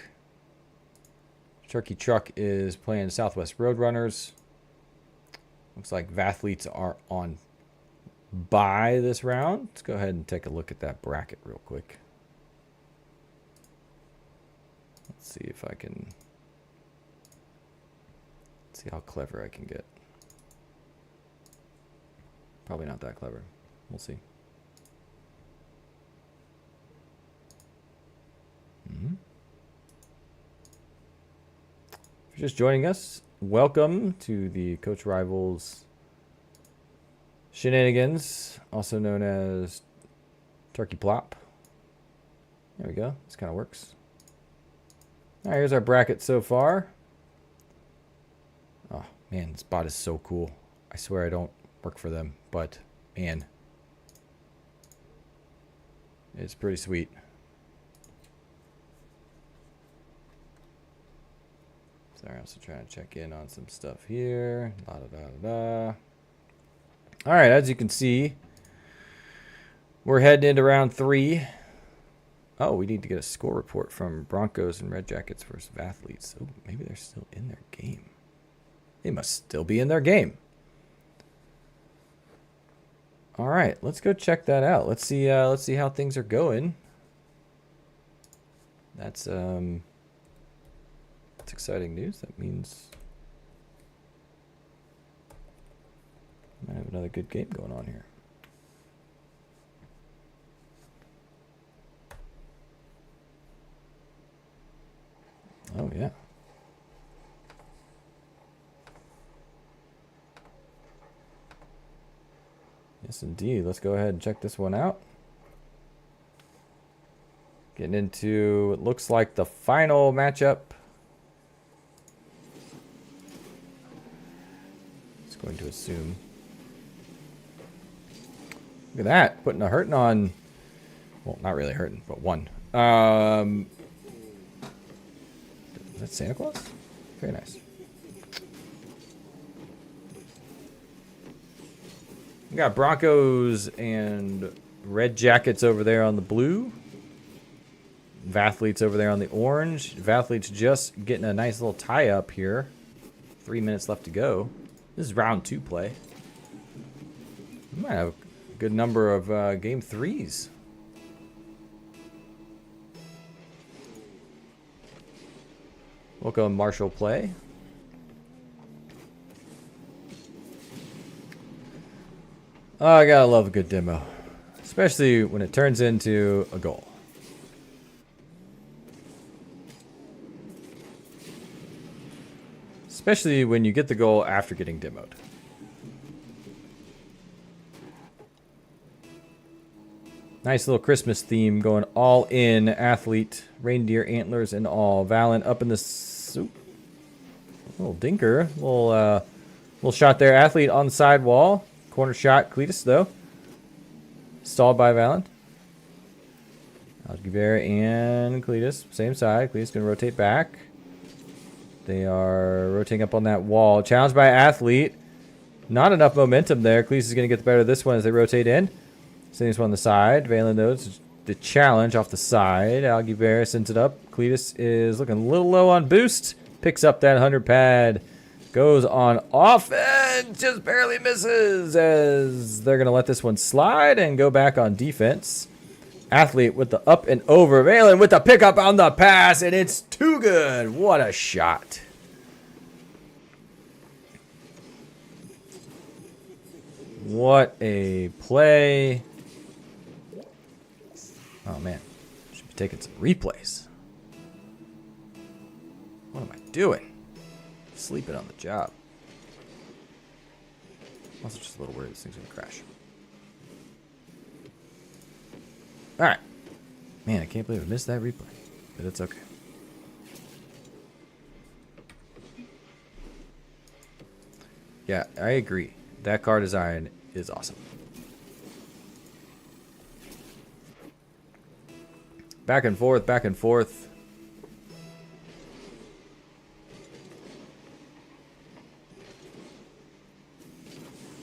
Turkey Truck is playing Southwest Roadrunners. Looks like Vathletes are on bye this round. Let's go ahead and take a look at that bracket real quick. Let's see if I can... see how clever I can get. Probably not that clever. We'll see. If you're just joining us, welcome to the Coach Rivals Shenanigans, also known as Turkey Plop. There we go. This kind of works. All right, here's our bracket so far. Oh, man, this bot is so cool. I swear I don't work for them, but, man, it's pretty sweet. Sorry, I'm also trying to check in on some stuff here. La da da da. All right, as you can see, we're heading into round 3. Oh, we need to get a score report from Broncos and Red Jackets versus Vathletes. Oh, maybe they're still in their game. They must still be in their game. All right, let's go check that out. Let's see how things are going. That's exciting news. That means I might have another good game going on here. Oh yeah. Yes, indeed. Let's go ahead and check this one out. Getting into, it looks like the final matchup. Just going to assume. Look at that. Putting a hurting on, well, not really hurting, but one. Is that Santa Claus? Very nice. We got Broncos and Red Jackets over there on the blue. Vathletes over there on the orange. Vathletes just getting a nice little tie up here. 3 minutes left to go. This is round 2 play. We might have a good number of game 3s. Welcome, Marshall Play. Oh, I gotta love a good demo. Especially when it turns into a goal. Especially when you get the goal after getting demoed. Nice little Christmas theme going all in. Athlete, reindeer antlers and all. Valen up in the soup. Little dinker. Little shot there. Athlete on the side wall. Corner shot. Cletus though. Stalled by Valen. Augie Bear and Cletus. Same side. Cletus going to rotate back. They are rotating up on that wall. Challenged by Athlete. Not enough momentum there. Cletus is going to get the better of this one as they rotate in. Sending this one on the side. Valen knows the challenge off the side. Algie Bear sends it up. Cletus is looking a little low on boost. Picks up that 100 pad. Goes on offense. Just barely misses as they're going to let this one slide and go back on defense. Athlete with the up and over. Valen with the pickup on the pass, and it's too good. What a shot. What a play. Oh, man. Should be taking some replays. What am I doing? Sleeping on the job. Also just a little worried this thing's going to crash. Alright. Man, I can't believe I missed that replay. But it's okay. Yeah, I agree. That car design is awesome. Back and forth, back and forth.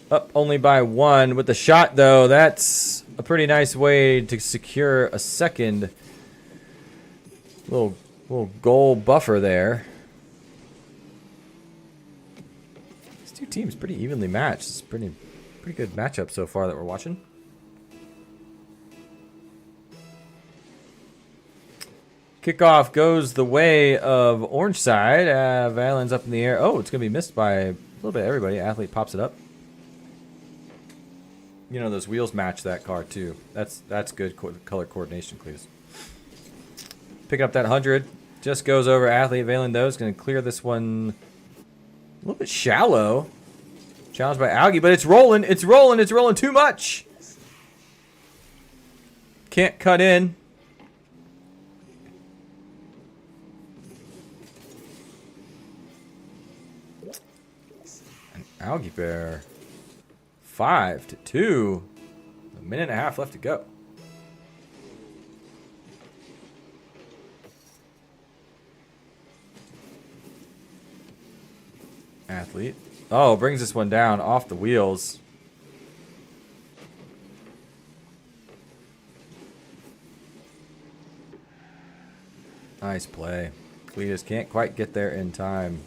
Up only by one with the shot, though. That's a pretty nice way to secure a second little goal buffer there. These two teams pretty evenly matched. It's pretty good matchup so far that we're watching. Kickoff goes the way of Orange side. Valen's up in the air. Oh, it's going to be missed by a little bit of everybody. Athlete pops it up. You know, those wheels match that car, too. That's good color coordination, Cletus. Picking up that 100. Just goes over Athlete. Valen, though, is going to clear this one a little bit shallow. Challenged by Algie, but it's rolling. It's rolling. It's rolling too much. Can't cut in. An Algie Bear. 5-2. A minute and a half left to go. Athlete. Oh, brings this one down off the wheels. Nice play. Cletus can't quite get there in time.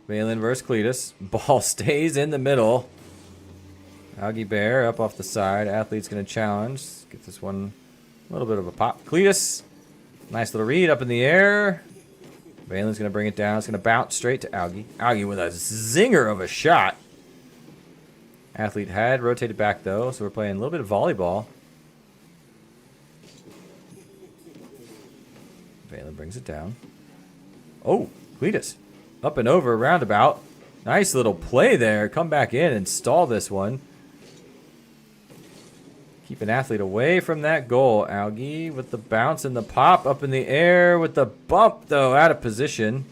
Valen versus Cletus. Ball stays in the middle. Algie Bear up off the side. Athlete's going to challenge. Get this one a little bit of a pop. Cletus. Nice little read up in the air. Valen's going to bring it down. It's going to bounce straight to Algie. Algie with a zinger of a shot. Athlete had rotated back, though, so we're playing a little bit of volleyball. Valen brings it down. Oh, Cletus. Up and over, roundabout. Nice little play there. Come back in and stall this one. Keep an Athlete away from that goal. Algie with the bounce and the pop up in the air with the bump, though, out of position.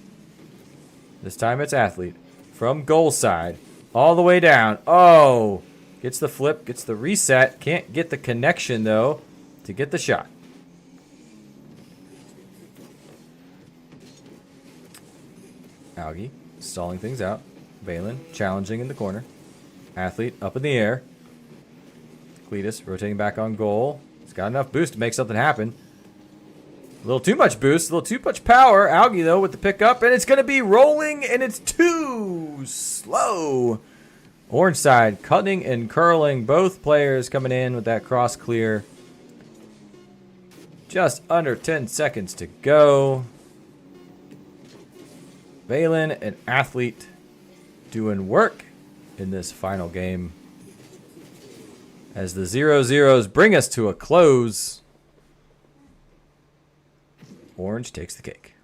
This time it's Athlete. From goal side. All the way down. Oh! Gets the flip, gets the reset. Can't get the connection, though, to get the shot. Algie stalling things out. Valen challenging in the corner. Athlete up in the air. Cletus rotating back on goal. He's got enough boost to make something happen. A little too much boost, a little too much power. Algie, though, with the pickup, and it's going to be rolling, and it's too slow. Orange side cutting and curling. Both players coming in with that cross clear. Just under 10 seconds to go. Valen and Athlete doing work in this final game. As the 0-0s bring us to a close, Orange takes the cake.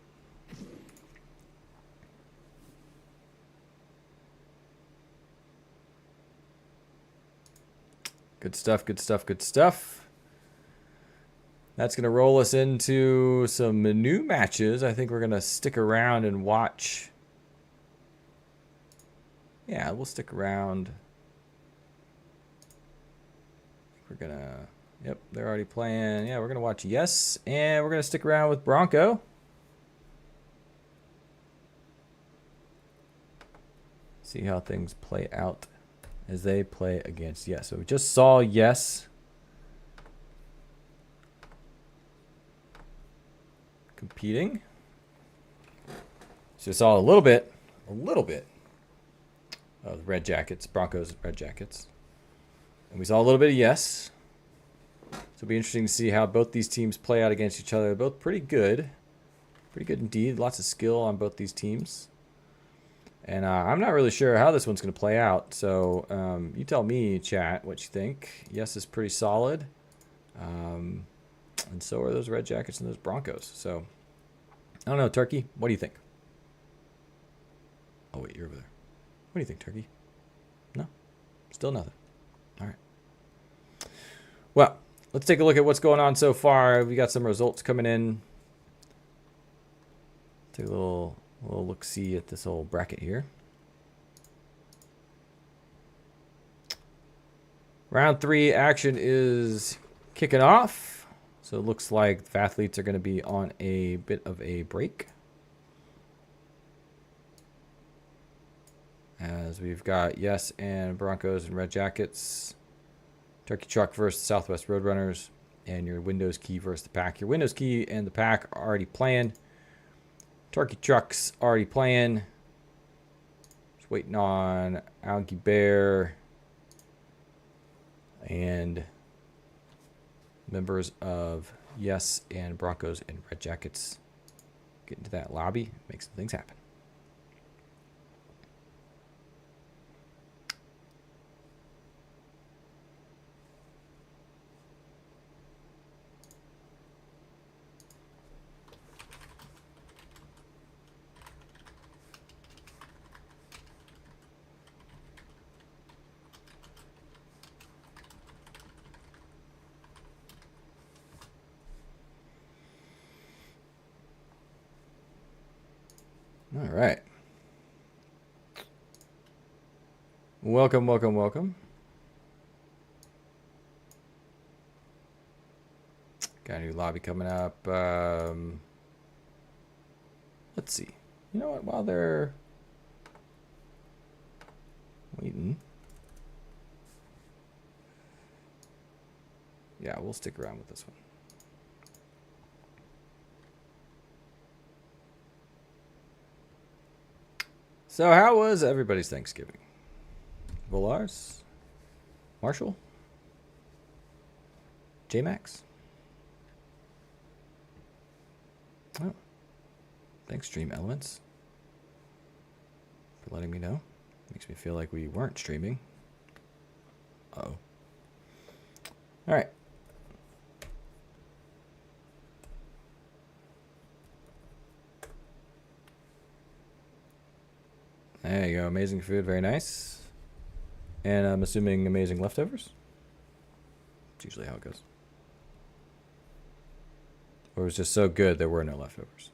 Good stuff, good stuff, good stuff. That's going to roll us into some new matches. I think we're going to stick around and watch. Yeah, we'll stick around. We're going to... Yep, they're already playing. Yeah, we're going to watch Yes, and we're going to stick around with Bronco. See how things play out as they play against Yes. So we just saw Yes competing. So we saw a little bit of Red Jackets, Broncos Red Jackets. And we saw a little bit of Yes. So it'll be interesting to see how both these teams play out against each other. They're both pretty good. Pretty good indeed. Lots of skill on both these teams. And I'm not really sure how this one's going to play out. So you tell me, chat, what you think. Yes is pretty solid. And so are those Red Jackets and those Broncos. So, I don't know, Turkey. What do you think? Oh, wait, you're over there. What do you think, Turkey? No? Still nothing. All right. Well, let's take a look at what's going on so far. We got some results coming in. Take a little look-see at this old bracket here. Round 3 action is kicking off. So it looks like the athletes are going to be on a bit of a break. As we've got Yes and Broncos and Red Jackets. Turkey Truck versus Southwest Roadrunners. And your Windows Key versus the Pack. Your Windows Key and the Pack are already playing. Turkey Truck's already playing. Just waiting on Algie Bear and members of Yes and Broncos and Red Jackets get into that lobby, make some things happen. All right. Welcome, welcome, welcome. Got a new lobby coming up. Let's see. You know what? While they're waiting. Yeah, we'll stick around with this one. So how was everybody's Thanksgiving? Volars? Marshall? J-Max? Oh. Thanks, Stream Elements, for letting me know. Makes me feel like we weren't streaming. Uh-oh. All right. There you go. Amazing food. Very nice. And I'm assuming amazing leftovers. It's usually how it goes. Or it was just so good there were no leftovers.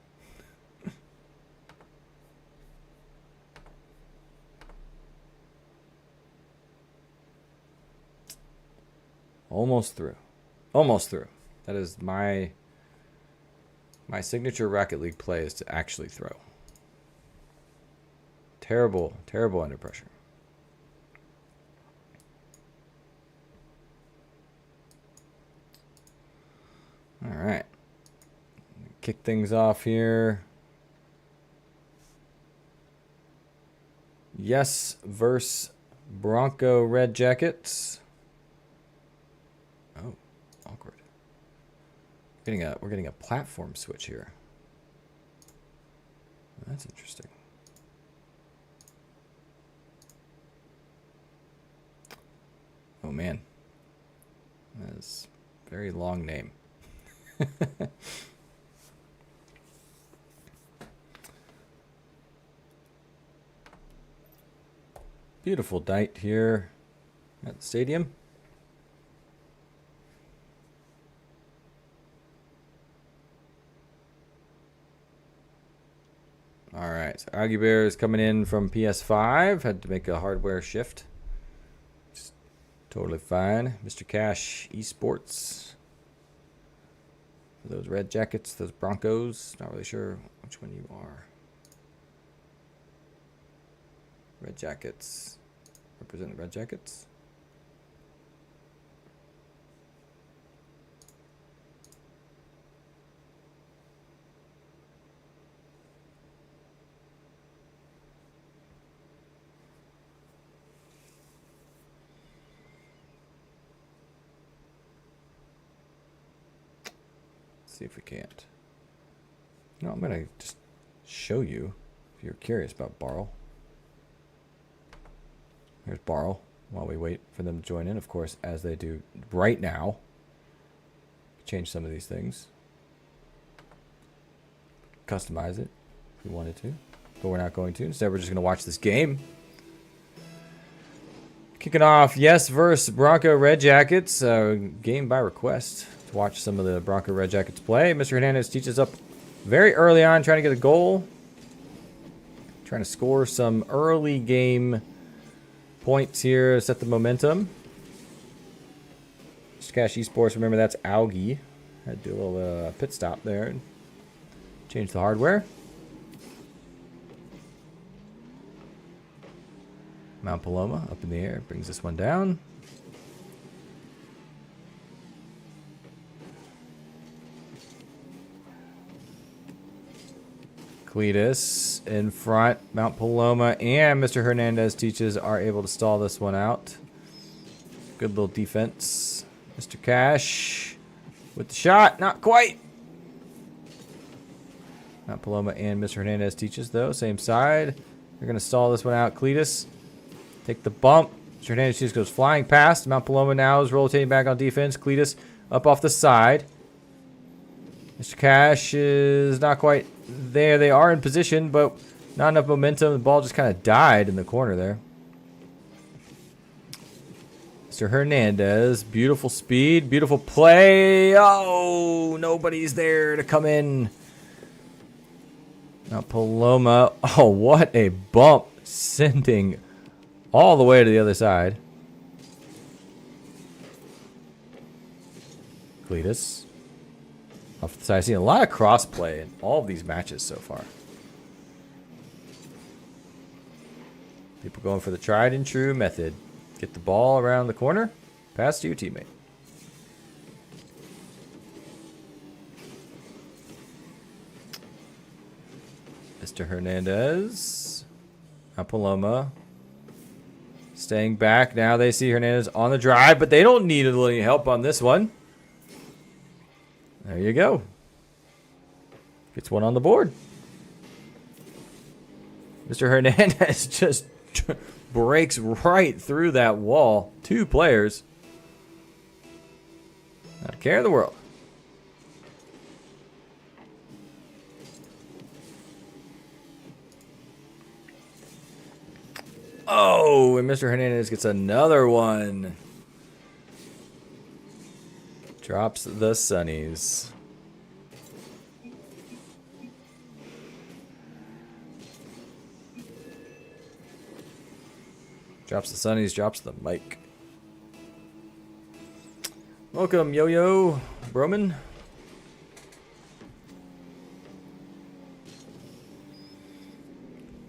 Almost through. Almost through. That is my signature Rocket League play is to actually throw. Terrible, terrible under pressure. All right. Kick things off here. Yes versus Bronco Red Jackets. Oh, awkward. We're getting a platform switch here. That's interesting. Oh man. That is a very long name. Beautiful night here at the stadium. All right, so Aggie Bear is coming in from PS5. Had to make a hardware shift. Just totally fine. Mr. Cash Esports. For those Red Jackets, those Broncos. Not really sure which one you are. Red Jackets. Represent the Red Jackets. See if we can't. No, I'm gonna just show you if you're curious about Barl. Here's Barl while we wait for them to join in, of course, as they do right now. Change some of these things. Customize it if we wanted to, but we're not going to. Instead, we're just gonna watch this game. Kicking off, Yes versus Bronco Red Jackets. Game by request. To watch some of the Bronco Red Jackets play. Mr. Hernandez teaches up very early on, trying to get a goal. Trying to score some early game points here, set the momentum. Mr. Cash Esports, remember that's Augie. Had to do a little pit stop there and change the hardware. Mount Paloma up in the air, brings this one down. Cletus in front. Mount Paloma and Mr. Hernandez teaches are able to stall this one out. Good little defense. Mr. Cash with the shot. Not quite. Mount Paloma and Mr. Hernandez teaches, though. Same side. They're going to stall this one out. Cletus take the bump. Mr. Hernandez just goes flying past. Mount Paloma now is rotating back on defense. Cletus up off the side. Mr. Cash is not quite there. They are in position, but not enough momentum. The ball just kind of died in the corner there. Mr. Hernandez, beautiful speed, beautiful play. Oh, nobody's there to come in. Now Paloma. Oh, what a bump. Sending all the way to the other side. Cletus. Off the side. I've seen a lot of cross-play in all of these matches so far. People going for the tried and true method. Get the ball around the corner. Pass to your teammate. Mr. Hernandez. Paloma. Staying back. Now they see Hernandez on the drive, but they don't need any help on this one. There you go. Gets one on the board. Mr. Hernandez just breaks right through that wall. Two players. Not a care in the world. Oh, and Mr. Hernandez gets another one. Drops the Sunnies. Drops the Sunnies, drops the mic. Welcome, Yo-Yo Broman.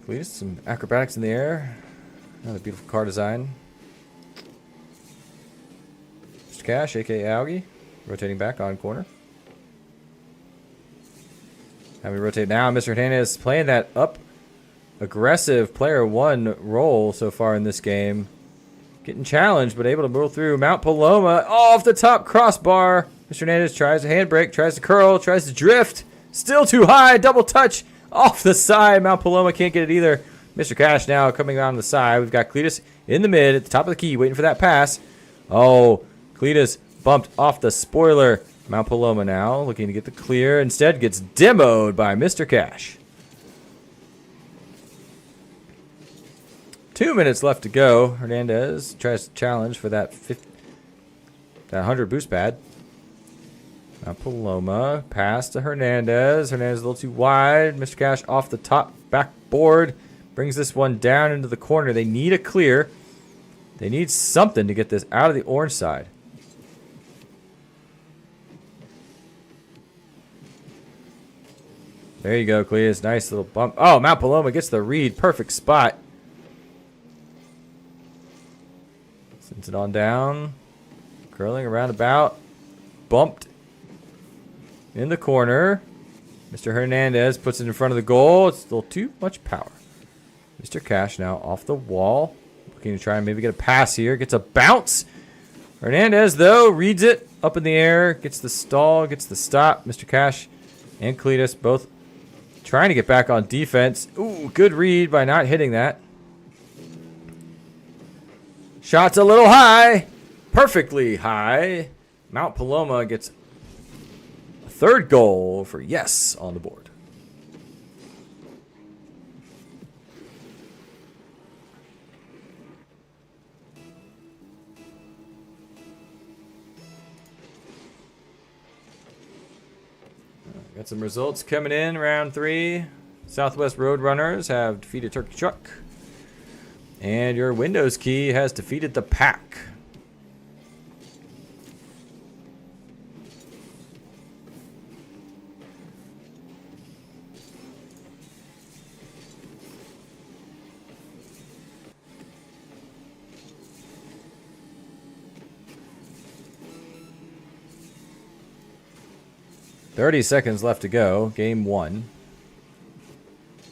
Cletus, some acrobatics in the air. Another beautiful car design. Mr. Cash, aka Augie. Rotating back on corner. How we rotate now. Mr. Hernandez playing that up aggressive player one role so far in this game. Getting challenged, but able to roll through. Mount Paloma off the top crossbar. Mr. Hernandez tries a handbrake, tries to curl, tries to drift. Still too high. Double touch off the side. Mount Paloma can't get it either. Mr. Cash now coming around the side. We've got Cletus in the mid at the top of the key waiting for that pass. Oh, Cletus bumped off the spoiler. Mount Paloma now looking to get the clear. Instead gets demoed by Mr. Cash. 2 minutes left to go. Hernandez tries to challenge for that 100 boost pad. Mount Paloma pass to Hernandez. Hernandez a little too wide. Mr. Cash off the top backboard. Brings this one down into the corner. They need a clear. They need something to get this out of the orange side. There you go, Cletus. Nice little bump. Oh, Mount Paloma gets the read. Perfect spot. Gets it on down. Curling around about. Bumped in the corner. Mr. Hernandez puts it in front of the goal. It's a little too much power. Mr. Cash now off the wall. Looking to try and maybe get a pass here. Gets a bounce. Hernandez, though, reads it up in the air. Gets the stall. Gets the stop. Mr. Cash and Cletus both trying to get back on defense. Ooh, good read by not hitting that. Shot's a little high. Perfectly high. Mount Paloma gets a third goal for yes on the board. Got some results coming in round 3. Southwest Roadrunners have defeated Turkey Truck. And your Windows Key has defeated the Pack. .30 seconds left to go. Game 1.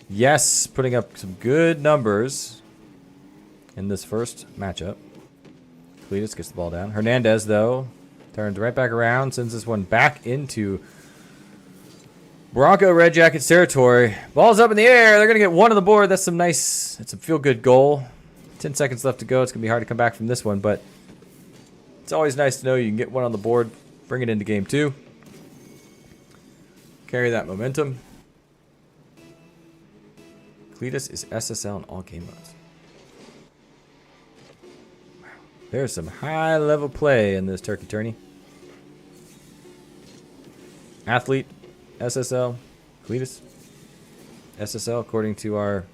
Yes, putting up some good numbers in this first matchup. Cletus gets the ball down. Hernandez, though, turns right back around, sends this one back into Bronco Red Jackets territory. Ball's up in the air. They're going to get one on the board. That's a feel-good goal. 10 seconds left to go. It's going to be hard to come back from this one, but it's always nice to know you can get one on the board. Bring it into game 2. Carry that momentum. Cletus is SSL in all game modes. Wow. There's some high-level play in this turkey tourney. Athlete, SSL, Cletus, SSL, according to our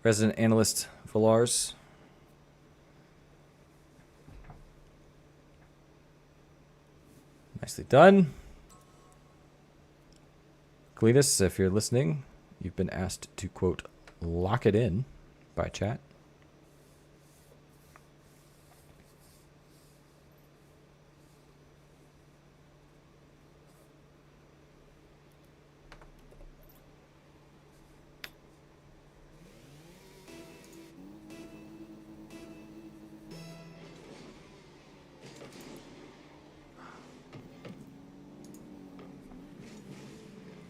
resident analyst, Valars. Nicely done. Cletus, if you're listening, you've been asked to, quote, lock it in by chat.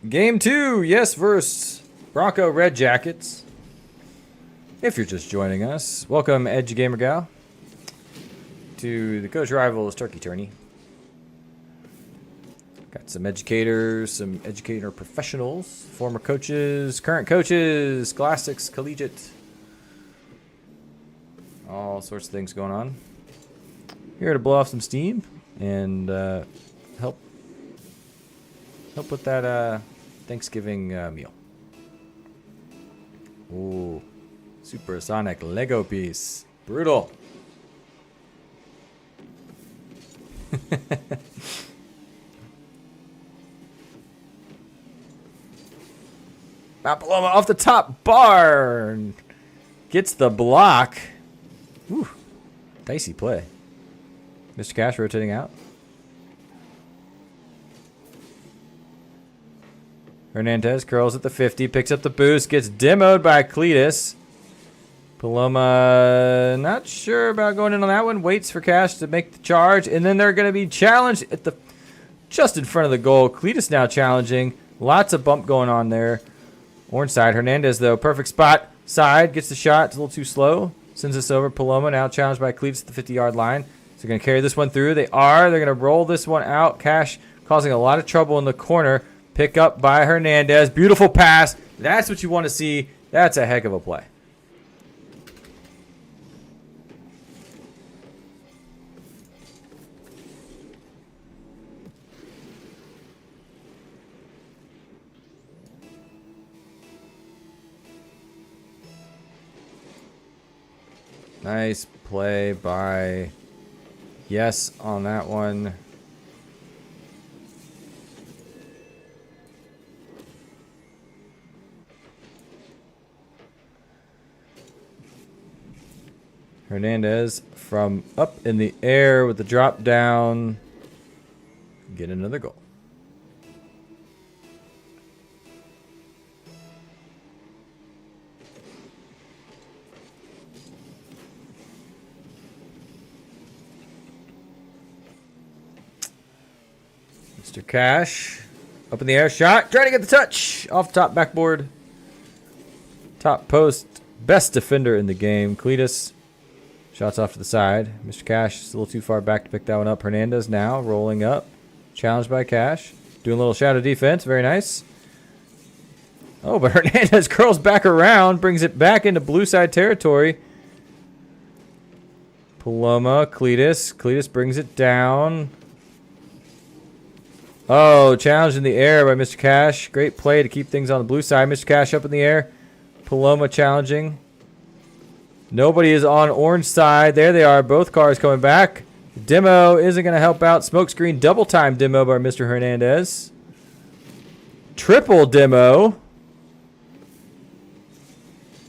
Game 2, yes, versus Bronco Red Jackets. If you're just joining us, welcome Edge Gamer Gal to the Coach Rivals Turkey Tourney. Got some educators, some educator professionals, former coaches, current coaches, classics, collegiate, all sorts of things going on. Here to blow off some steam and help with that Thanksgiving meal. Ooh, supersonic Lego piece. Brutal. Mount Paloma off the top bar. Gets the block. Ooh, dicey play. Mr. Cash rotating out. Hernandez curls at the 50, picks up the boost, gets demoed by Cletus. Paloma not sure about going in on that one, waits for Cash to make the charge, and then they're going to be challenged at the just in front of the goal. Cletus now challenging. Lots of bump going on there. Orange side. Hernandez, though, perfect spot. Side, gets the shot. It's a little too slow. Sends this over. Paloma now challenged by Cletus at the 50-yard line. So they're going to carry this one through. They are. They're going to roll this one out. Cash causing a lot of trouble in the corner. Pick up by Hernandez. Beautiful pass. That's what you want to see. That's a heck of a play. Nice play by Yes on that one. Hernandez from up in the air with the drop down. Get another goal. Mr. Cash, up in the air, shot, trying to get the touch, off top backboard. Top post, best defender in the game, Cletus. Shots off to the side. Mr. Cash is a little too far back to pick that one up. Hernandez now rolling up, challenged by Cash. Doing a little shadow defense, very nice. Oh, but Hernandez curls back around, brings it back into blue side territory. Paloma, Cletus. Cletus brings it down. Oh, challenged in the air by Mr. Cash. Great play to keep things on the blue side. Mr. Cash up in the air. Paloma challenging. Nobody is on orange side. There they are. Both cars coming back. Demo isn't going to help out. Smokescreen double time demo by Mr. Hernandez. Triple demo.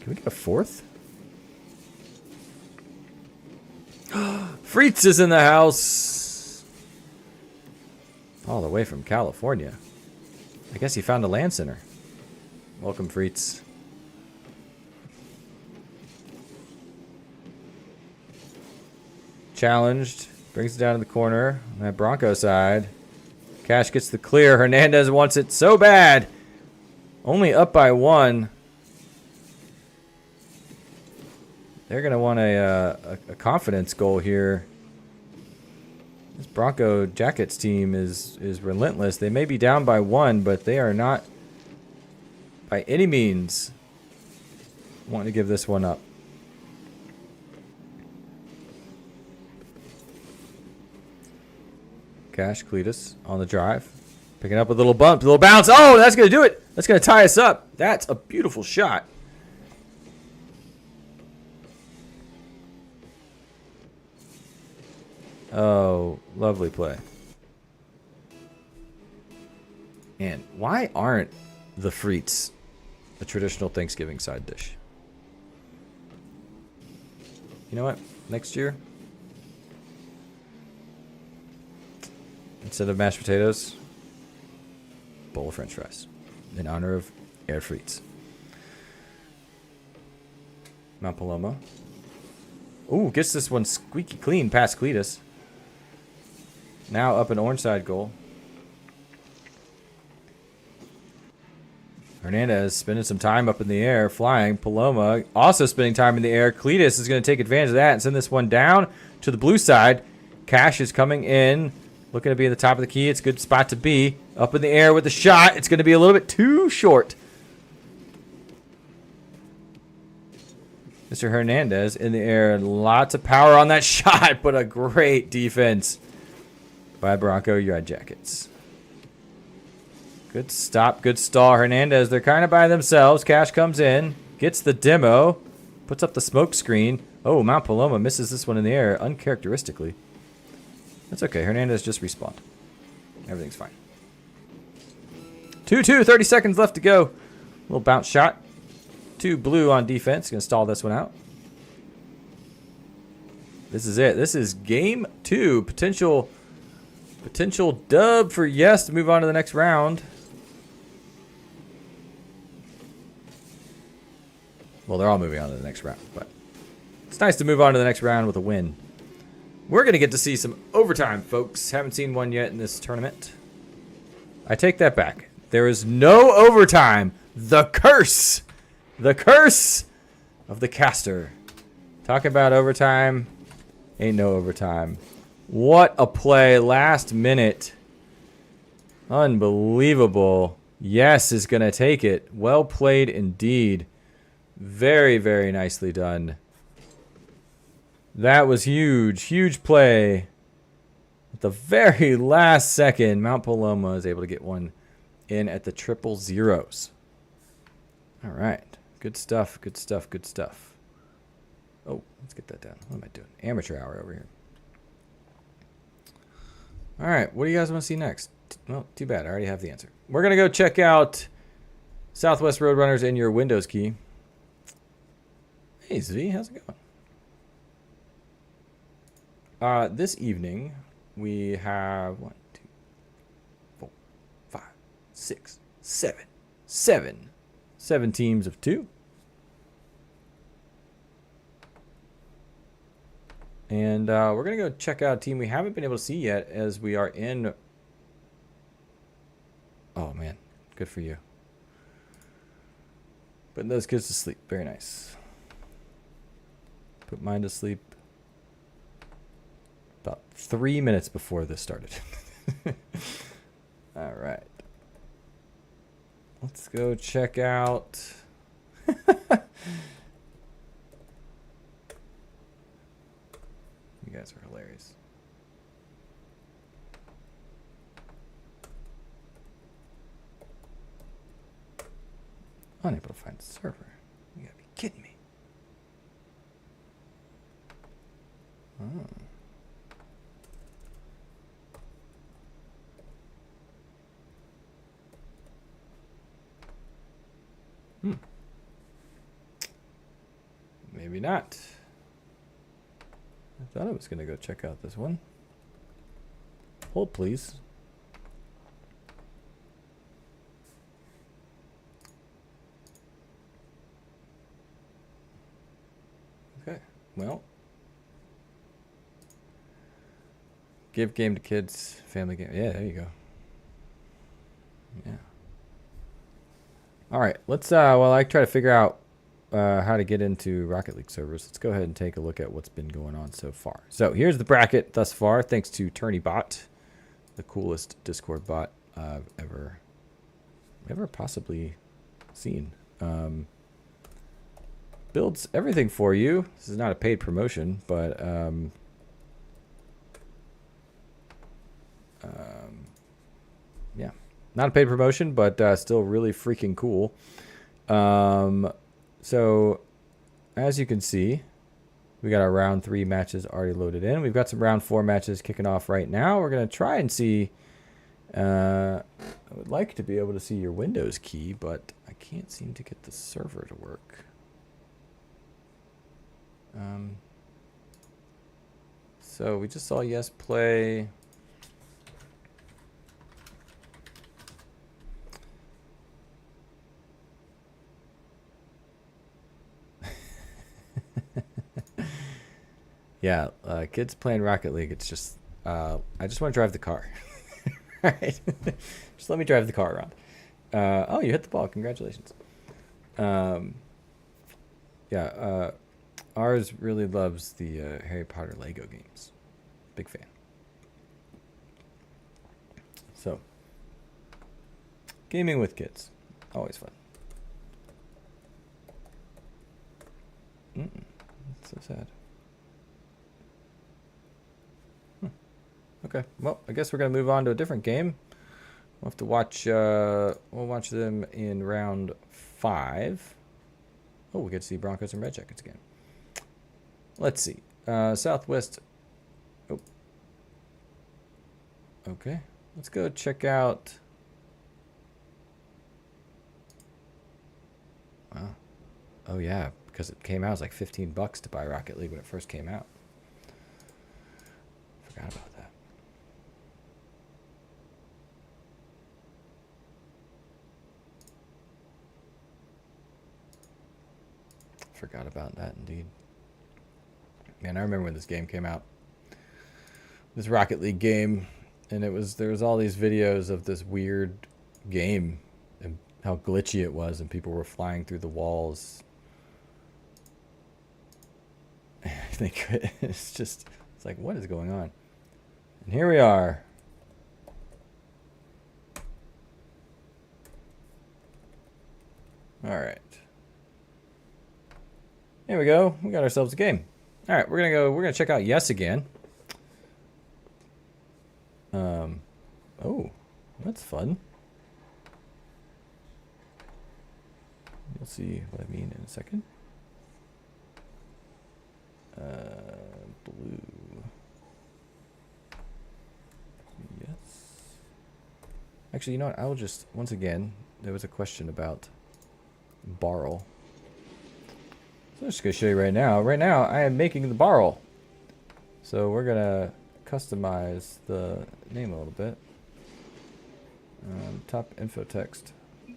Can we get a fourth? Fritz is in the house. All the way from California. I guess he found a land center. Welcome, Fritz. Challenged. Brings it down to the corner. On that Bronco side. Cash gets the clear. Hernandez wants it so bad. Only up by one. They're going to want a confidence goal here. This Bronco Jackets team is relentless. They may be down by one, but they are not by any means wanting to give this one up. Cash, Cletus on the drive. Picking up a little bump, a little bounce. Oh, that's going to do it. That's going to tie us up. That's a beautiful shot. Oh, lovely play. And why aren't the frites a traditional Thanksgiving side dish? You know what? Next year, instead of mashed potatoes, bowl of French fries in honor of Air Frites. Mount Paloma. Ooh, gets this one squeaky clean past Cletus. Now up an orange side goal. Hernandez spending some time up in the air, flying. Paloma also spending time in the air. Cletus is going to take advantage of that and send this one down to the blue side. Cash is coming in, looking to be at the top of the key. It's a good spot to be. Up in the air with the shot. It's going to be a little bit too short. Mr. Hernandez in the air. Lots of power on that shot, but a great defense by Bronco Red Jackets. Good stop, good stall. Hernandez, they're kind of by themselves. Cash comes in, gets the demo, puts up the smoke screen. Oh, Mount Paloma misses this one in the air uncharacteristically. That's okay. Hernandez just respawned. Everything's fine. 2-2, 30 seconds left to go. Little bounce shot. 2 blue on defense. Going to stall this one out. This is it. This is game 2. Potential dub for Yes to move on to the next round. Well, they're all moving on to the next round, but it's nice to move on to the next round with a win. We're going to get to see some overtime, folks. Haven't seen one yet in this tournament. I take that back. There is no overtime. The curse. The curse of the caster. Talk about overtime. Ain't no overtime. What a play. Last minute. Unbelievable. Yes is going to take it. Well played indeed. Very, very nicely done. That was huge. Huge play. At the very last second, Mount Paloma is able to get one in at the 000s. All right. Good stuff. Good stuff. Good stuff. Oh, let's get that down. What am I doing? Amateur hour over here. All right. What do you guys want to see next? Well, too bad. I already have the answer. We're going to go check out Southwest Roadrunners in your Windows key. Hey, Z. How's it going? this evening we have 1, 2, 4, 5, 6, 7 teams of 2. And we're going to go check out a team we haven't been able to see yet as we are in... Oh, man. Good for you. Putting those kids to sleep. Very nice. Put mine to sleep about 3 minutes before this started. All right. Let's go check out... You guys are hilarious. Unable to find the server. You gotta be kidding me. Oh. Maybe not. I thought I was gonna go check out this one. Hold, please. Okay, well. Give game to kids, family game. Yeah, there you go. Yeah. All right, let's, while I try to figure out how to get into Rocket League servers, let's go ahead and take a look at what's been going on so far. So here's the bracket thus far, thanks to TourneyBot, the coolest Discord bot I've ever possibly seen. Builds everything for you. This is not a paid promotion, but yeah, not a paid promotion, but still really freaking cool. So, as you can see, we got our round 3 matches already loaded in. We've got some round 4 matches kicking off right now. We're going to try and see... I would like to be able to see your Windows key, but I can't seem to get the server to work. So, we just saw Yes Play... Yeah, kids playing Rocket League, it's just, I just want to drive the car. Right? Just let me drive the car around. Oh, you hit the ball. Congratulations. Yeah, ours really loves the Harry Potter Lego games. Big fan. So, gaming with kids. Always fun. That's so sad. Okay, well, I guess we're going to move on to a different game. We'll have to watch, we'll watch them in round 5. Oh, we get to see Broncos and Red Jackets again. Let's see. Southwest. Oh. Okay, let's go check out. Wow. Oh, yeah, because it came out, it was like $15 to buy Rocket League when it first came out. Forgot about that. Forgot about that, indeed. Man, I remember when this game came out. This Rocket League game, and there was all these videos of this weird game and how glitchy it was, and people were flying through the walls. I think it's like, what is going on? And here we are. All right. There we go. We got ourselves a game. All right, we're gonna check out Yes again. Oh, that's fun. You'll see what I mean in a second. Blue. Yes. Actually, you know what? I will just, once again, there was a question about Barrel. So I'm just going to show you right now. Right now, I am making the Barrel. So we're gonna customize the name a little bit. Top info text. So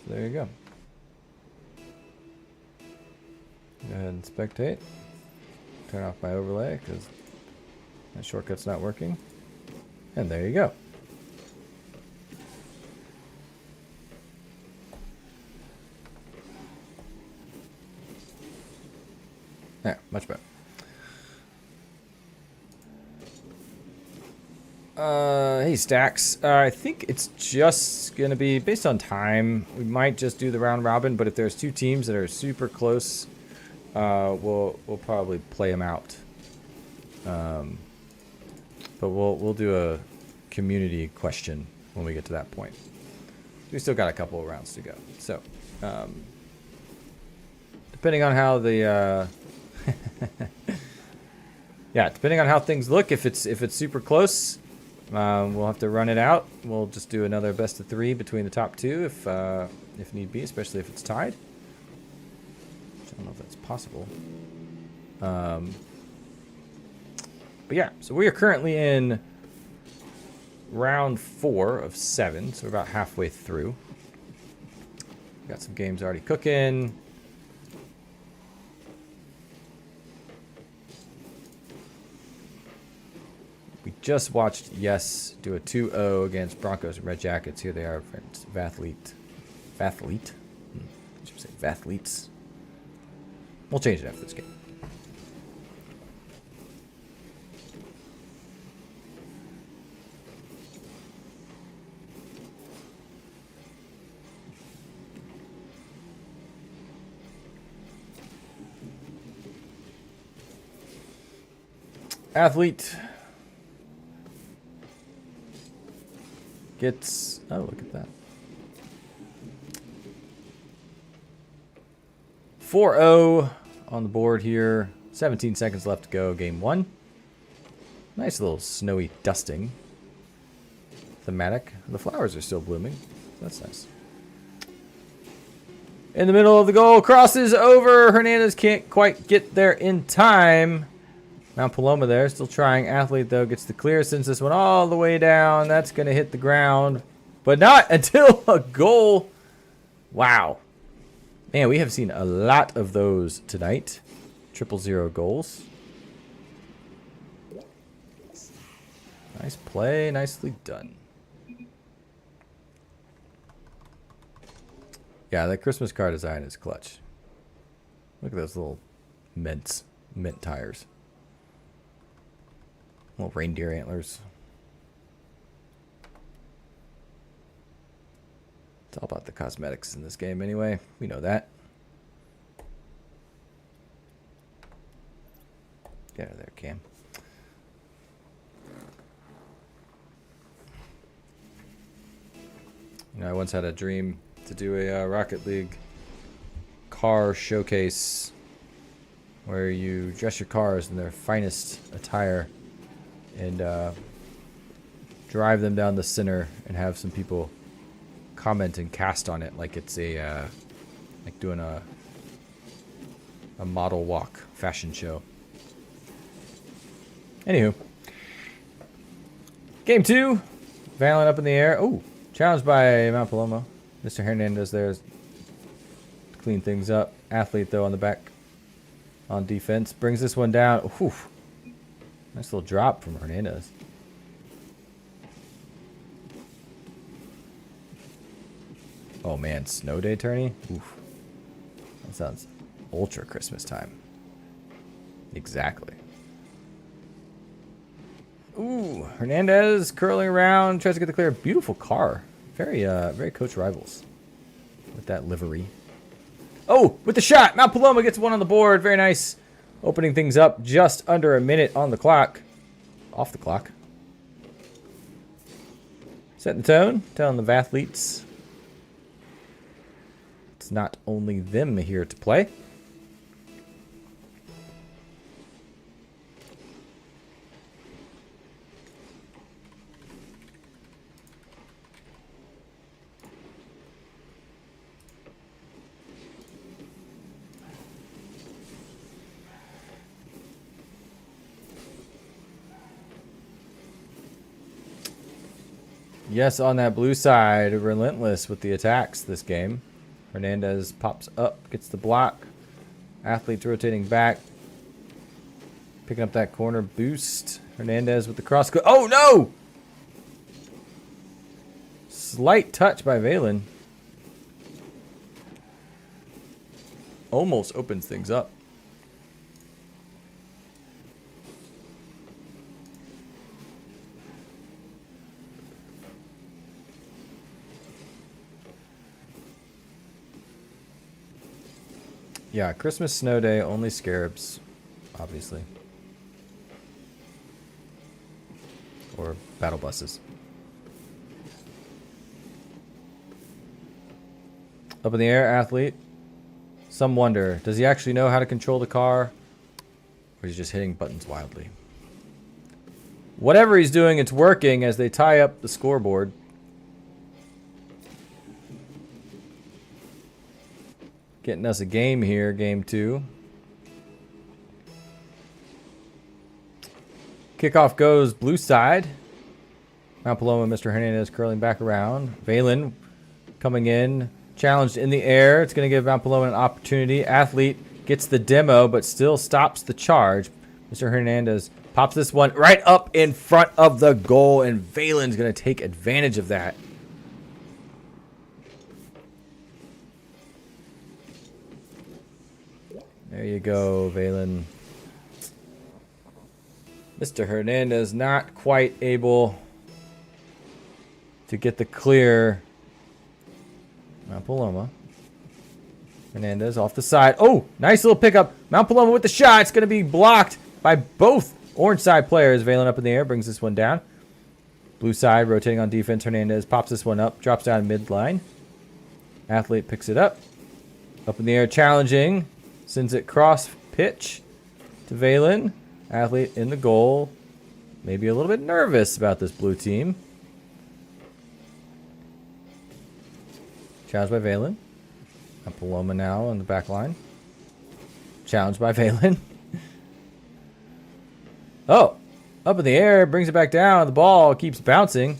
there you go. Go ahead and spectate. Turn off my overlay because that shortcut's not working. And there you go. Yeah, much better. Hey Stacks, I think it's just gonna be based on time. We might just do the round robin, but if there's two teams that are super close, we'll probably play them out. But we'll do a community question when we get to that point. We still got a couple of rounds to go, so depending on how the yeah, depending on how things look, if it's super close. We'll have to run it out. We'll just do another best of 3 between the top 2 if need be, especially if it's tied. I don't know if that's possible. But yeah, so we are currently in round 4 of 7, so we're about halfway through. Got some games already cooking. We just watched Yes do a 2-0 against Broncos and Red Jackets. Here they are, friends. Vathlete. I should say Vathletes. We'll change it after this game. Athlete gets, oh, look at that. 4-0 on the board here. 17 seconds left to go, game 1. Nice little snowy dusting. Thematic. The flowers are still blooming. That's nice. In the middle of the goal, crosses over. Hernandez can't quite get there in time. Mount Paloma there, still trying. Athlete, though, gets the clear, sends this one all the way down. That's going to hit the ground, but not until a goal. Wow. Man, we have seen a lot of those tonight. 0-0 goals. Nice play, nicely done. Yeah, that Christmas car design is clutch. Look at those little mint tires. Little reindeer antlers. It's all about the cosmetics in this game anyway. We know that. Get out of there, Cam. You know, I once had a dream to do a Rocket League car showcase where you dress your cars in their finest attire and drive them down the center and have some people comment and cast on it like it's a like doing a model walk fashion show. Anywho, game 2, Valen up in the air. Oh, challenged by Mount Paloma. Mr. Hernandez there to clean things up. Athlete though on the back on defense brings this one down. Whew. Nice little drop from Hernandez. Oh man, snow day tourney? Oof. That sounds ultra Christmas time. Exactly. Ooh, Hernandez curling around, tries to get the clear. Beautiful car. Very, very Coach Rivals with that livery. Oh, with the shot. Mount Paloma gets one on the board. Very nice. Opening things up just under a minute on the clock. Off the clock. Setting the tone. Telling the Vathletes it's not only them here to play. Yes, on that blue side, relentless with the attacks this game. Hernandez pops up, gets the block. Athletes rotating back. Picking up that corner boost. Hernandez with the cross. Oh, no! Slight touch by Valen. Almost opens things up. Yeah, Christmas snow day, only scarabs, obviously. Or battle buses. Up in the air, athlete. Some wonder, does he actually know how to control the car? Or is he just hitting buttons wildly? Whatever he's doing, it's working as they tie up the scoreboard. Getting us a game here, game 2. Kickoff goes blue side. Mount Paloma, Mr. Hernandez curling back around. Valen coming in, challenged in the air. It's going to give Mount Paloma an opportunity. Athlete gets the demo, but still stops the charge. Mr. Hernandez pops this one right up in front of the goal, and Valen's going to take advantage of that. There you go, Valen. Mr. Hernandez not quite able to get the clear. Mount Paloma. Hernandez off the side. Oh, nice little pickup. Mount Paloma with the shot. It's going to be blocked by both orange side players. Valen up in the air, brings this one down. Blue side rotating on defense. Hernandez pops this one up, drops down midline. Athlete picks it up. Up in the air, challenging. Sends it cross pitch to Valen. Athlete in the goal. Maybe a little bit nervous about this blue team. Challenged by Valen. Paloma now on the back line. Challenged by Valen. Oh, up in the air, brings it back down. The ball keeps bouncing.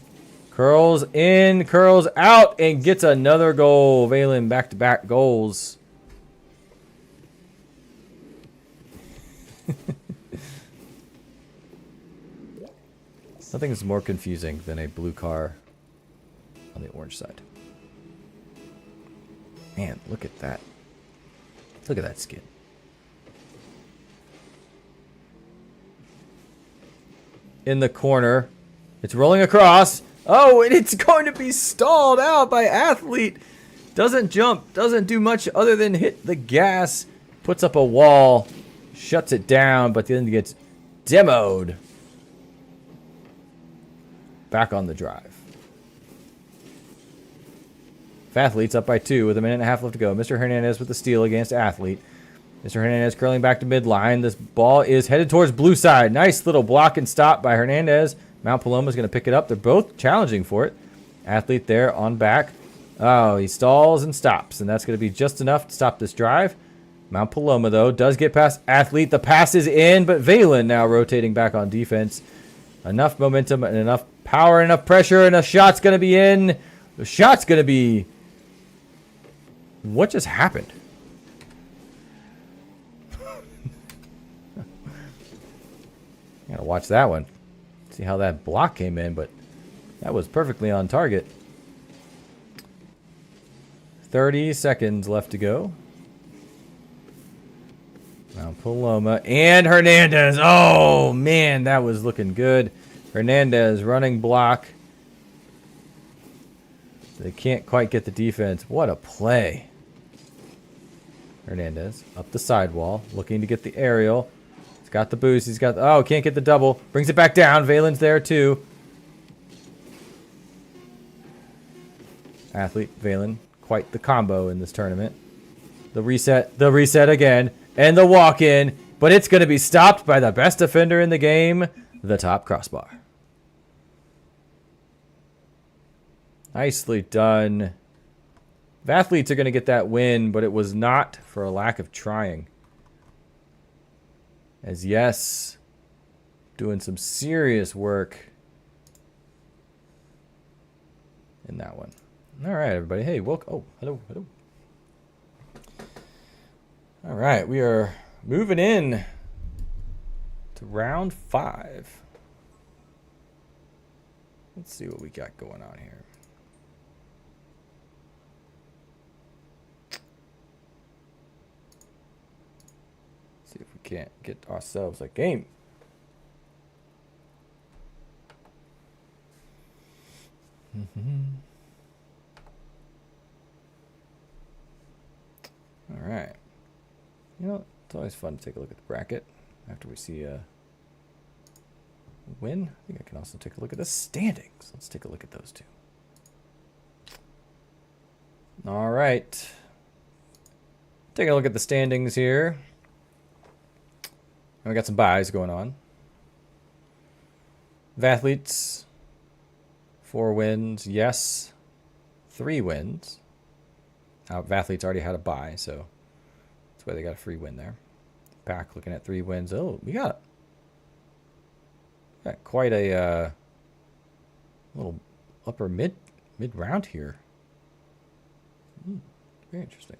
Curls in, curls out, and gets another goal. Valen back-to-back goals. Nothing is more confusing than a blue car on the orange side. Man, look at that. Look at that skin. In the corner. It's rolling across. Oh, and it's going to be stalled out by Athlete. Doesn't jump. Doesn't do much other than hit the gas. Puts up a wall. Shuts it down, but then gets demoed. Back on the drive. Athlete's up by 2 with a minute and a half left to go. Mr. Hernandez with the steal against Athlete. Mr. Hernandez curling back to midline. This ball is headed towards blue side. Nice little block and stop by Hernandez. Mount Paloma is going to pick it up. They're both challenging for it. Athlete there on back. Oh, he stalls and stops, and that's going to be just enough to stop this drive. Mount Paloma, though, does get past Athlete. The pass is in, but Valen now rotating back on defense. Enough momentum and enough power, enough pressure, and a shot's going to be in. The shot's going to be... What just happened? Gotta watch that one. See how that block came in, but that was perfectly on target. 30 seconds left to go. Now Paloma and Hernandez. Oh, man, that was looking good. Hernandez running block. They can't quite get the defense. What a play. Hernandez up the sidewall, looking to get the aerial. He's got the boost. He's got... Oh, can't get the double. Brings it back down. Valen's there, too. Athlete, Valen. Quite the combo in this tournament. The reset again. And the walk-in. But it's going to be stopped by the best defender in the game, the top crossbar. Nicely done. The athletes are going to get that win, but it was not for a lack of trying. As yes, doing some serious work. in that one. All right, everybody. Hey, welcome. Oh, hello, hello. All right, we are moving in to round 5. Let's see what we got going on here. See if we can't get ourselves a game. All right. You know, it's always fun to take a look at the bracket after we see a win. I think I can also take a look at the standings. Let's take a look at those two. All right. Taking a look at the standings here. And we got some buys going on. Vathletes, 4 wins. Yes, 3 wins. Vathletes already had a bye, so that's why they got a free win there. Back looking at 3 wins. Oh, we got quite a little upper mid round here. Very interesting.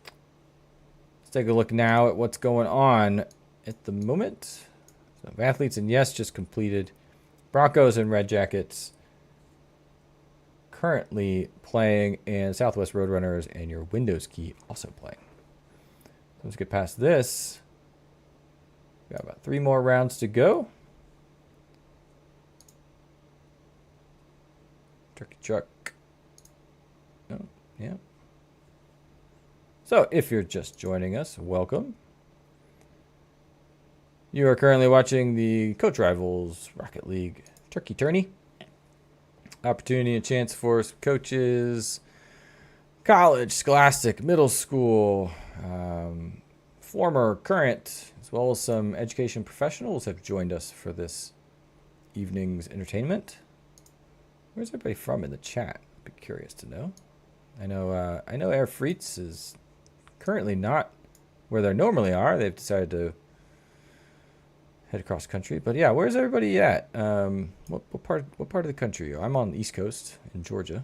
Let's take a look now at what's going on at the moment. So Vathletes and Yes just completed. Broncos and Red Jackets currently playing, and Southwest Roadrunners and your Windows Key also playing. So let's get past this. We got about 3 more rounds to go. Turkey truck. Oh, yeah. So if you're just joining us, welcome. You are currently watching the Coach Rivals Rocket League Turkey Tourney. Opportunity and chance for coaches, college, scholastic, middle school, former, current, as well as some education professionals have joined us for this evening's entertainment. Where's everybody from in the chat? I'd be curious to know. I know Air Freights is currently not where they normally are. They've decided to head across country, but yeah, where's everybody at? What part of the country? I'm on the East Coast in Georgia.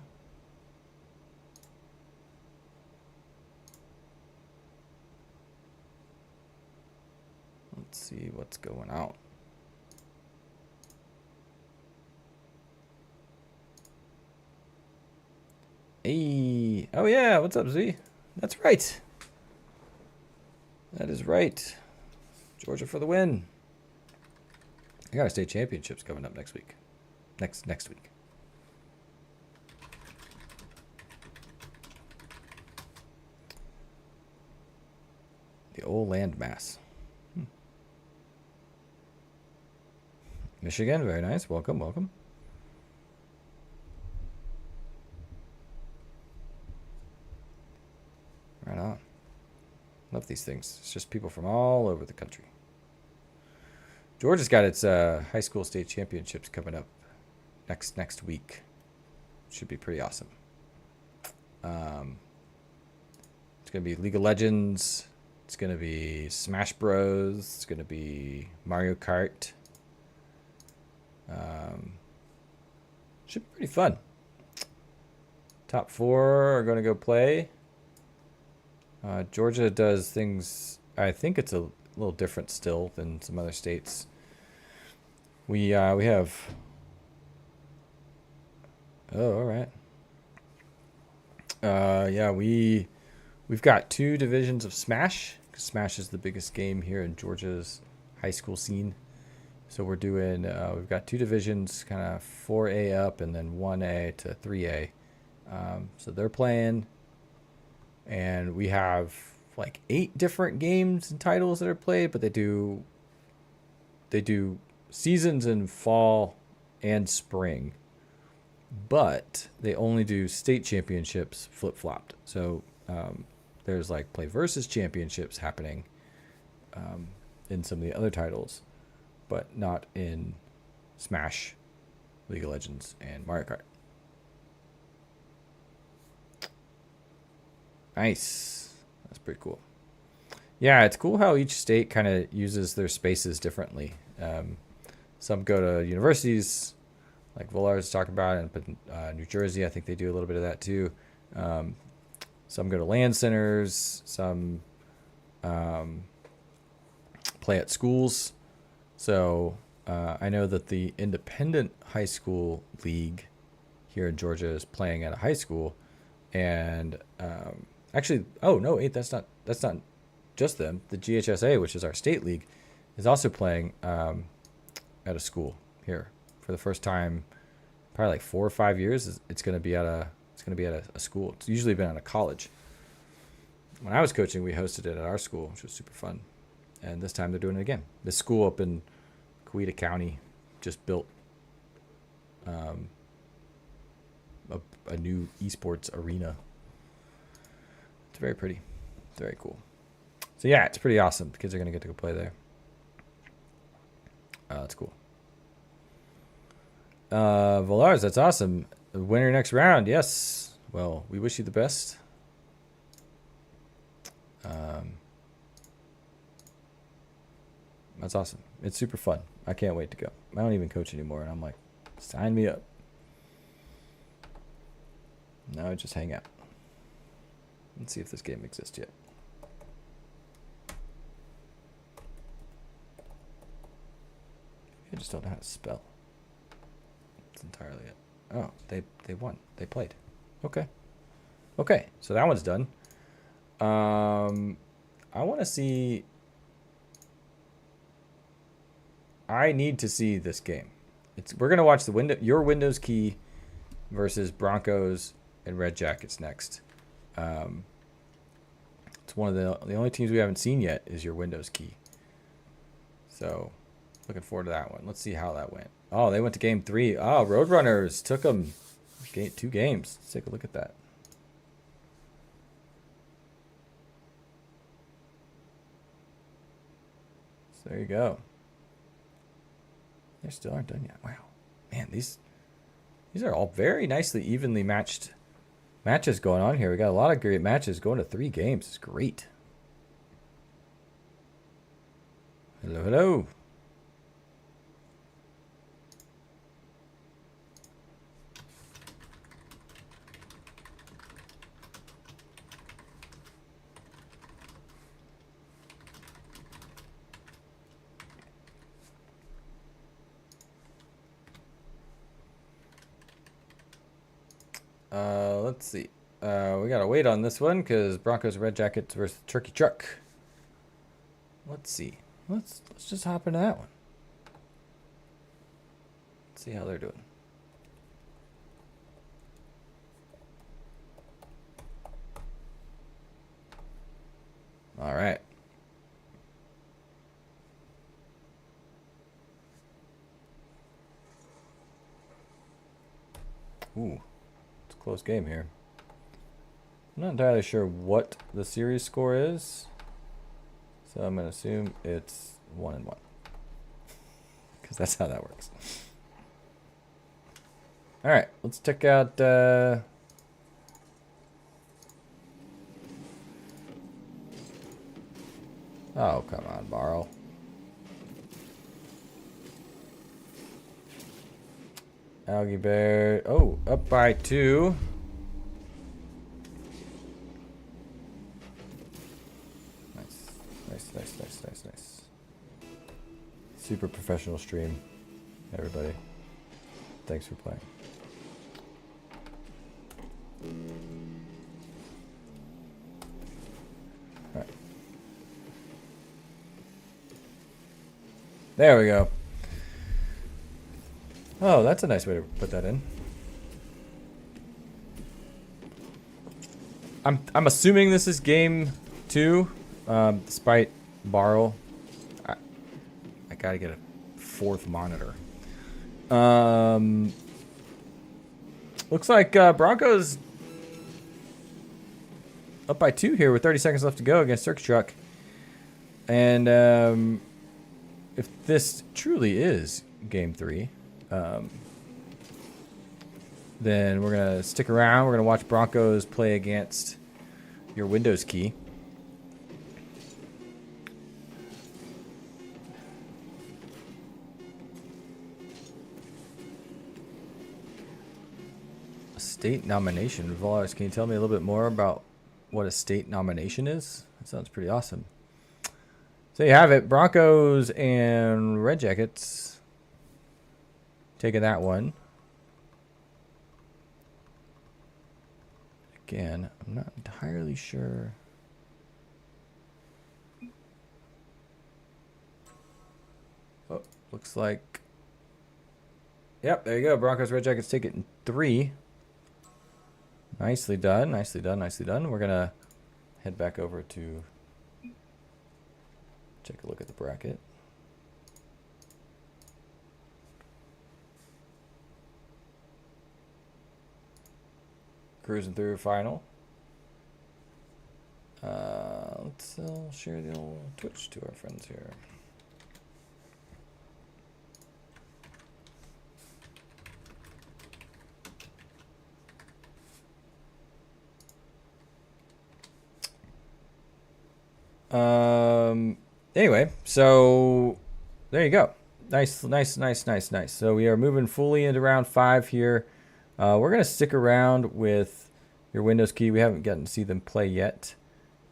Let's see what's going on. Hey, oh yeah, what's up, Z? That's right. That is right. Georgia for the win. I got a state championships coming up next week. Next week. The old landmass. Michigan, very nice. Welcome, welcome. Right on. Love these things. It's just people from all over the country. Georgia's got its high school state championships coming up next week. Should be pretty awesome. It's going to be League of Legends. It's going to be Smash Bros. It's going to be Mario Kart. Should be pretty fun. Top 4 are going to go play. Georgia does things, I think it's a little different still than some other states. We have, oh, all right. Yeah, we've got 2 divisions of Smash, because Smash is the biggest game here in Georgia's high school scene. So we're doing, we've got 2 divisions, kind of 4A up and then 1A to 3A. So they're playing, and we have like 8 different games and titles that are played, but they do seasons in fall and spring, but they only do state championships flip-flopped. So there's like play versus championships happening in some of the other titles, but not in Smash, League of Legends, and Mario Kart. Nice. That's pretty cool. Yeah, it's cool how each state kind of uses their spaces differently. Some go to universities, like Volar's talking about, and but New Jersey, I think they do a little bit of that too. Some go to land centers, some play at schools. So I know that the independent high school league here in Georgia is playing at a high school, and actually, oh no, wait, that's not just them. The GHSA, which is our state league, is also playing at a school here for the first time, probably like 4 or 5 years. It's going to be at a school. It's usually been at a college. When I was coaching, we hosted it at our school, which was super fun. And this time they're doing it again. This school up in Coweta County just built a new esports arena. It's very pretty. It's very cool. So yeah, it's pretty awesome. The kids are going to get to go play there. That's cool. Volars, that's awesome. Winner next round, yes. Well, we wish you the best. That's awesome. It's super fun. I can't wait to go. I don't even coach anymore, and I'm like, sign me up. Now I just hang out. Let's see if this game exists yet. I just don't know how to spell. That's entirely it. Oh, they won. They played. Okay. Okay, so that one's done. I want to see... I need to see this game. We're going to watch your Windows Key versus Broncos and Red Jackets next. It's one of the only teams we haven't seen yet is your Windows Key. So, looking forward to that one. Let's see how that went. Oh, they went to game 3. Oh, Roadrunners took them 2 games. Let's take a look at that. So there you go. They still aren't done yet. Wow. Man, these are all very nicely, evenly matched matches going on here. We got a lot of great matches going to 3 games. It's great. Hello, hello. Let's see. We gotta wait on this one because Broncos Red Jackets versus Turkey Truck. Let's see. Let's just hop into that one. Let's see how they're doing. All right. Ooh. Close game here. I'm not entirely sure what the series score is, so I'm going to assume it's 1-1 because that's how that works. All right, let's check out oh, come on, Barrow. Algae Bear. Oh, up by 2. Nice. Super professional stream, everybody. Thanks for playing. All right. There we go. Oh, that's a nice way to put that in. I'm assuming this is game 2, despite Barrow. I gotta get a 4th monitor. Looks like Broncos up by 2 here with 30 seconds left to go against Turkey Truck. And if this truly is game 3. Then we're going to stick around. We're going to watch Broncos play against your Windows Key. State nomination. Volars, can you tell me a little bit more about what a state nomination is? That sounds pretty awesome. So you have it. Broncos and Red Jackets. Taking that one. Again, I'm not entirely sure. Oh, looks like... Yep, there you go. Broncos, Red Jackets take it in 3. Nicely done, nicely done, nicely done. We're going to head back over to take a look at the bracket. Cruising through final. Let's share the old Twitch to our friends here. Anyway, so there you go. Nice. So we are moving fully into round 5 here. We're going to stick around with your Windows key. We haven't gotten to see them play yet.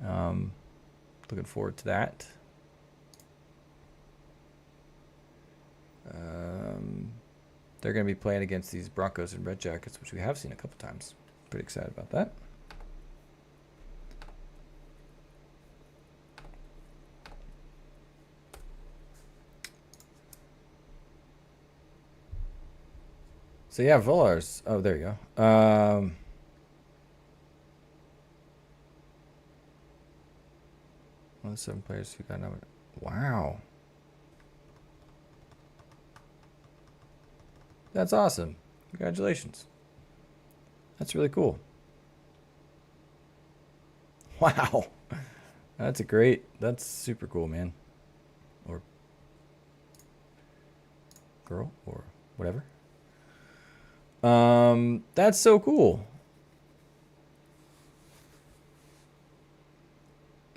Looking forward to that. They're going to be playing against these Broncos and Red Jackets, which we have seen a couple times. Pretty excited about that. So yeah, Volars. Oh, there you go. One of the 7 players who got nominated. Wow. That's awesome. Congratulations. That's really cool. Wow. That's super cool, man. Or girl, or whatever. That's so cool.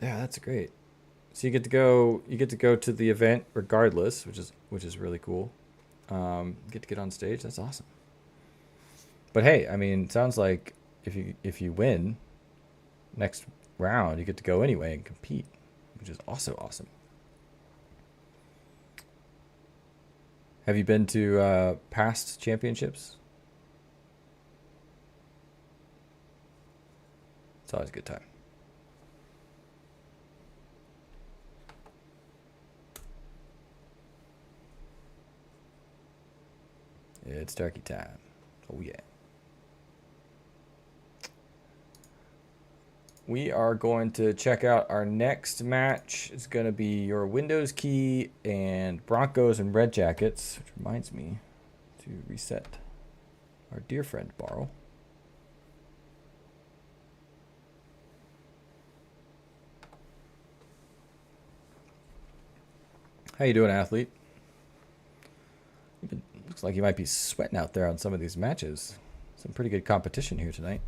Yeah, that's great. So you get to go to the event regardless, which is really cool. Get to get on stage. That's awesome. But hey, I mean, it sounds like if you win next round, you get to go anyway and compete, which is also awesome. Have you been to past championships? It's always a good time. It's turkey time. Oh yeah. We are going to check out our next match. It's going to be your Windows key and Broncos and Red Jackets, which reminds me to reset our dear friend Borrow. How you doing, athlete? Looks like you might be sweating out there on some of these matches. Some pretty good competition here tonight.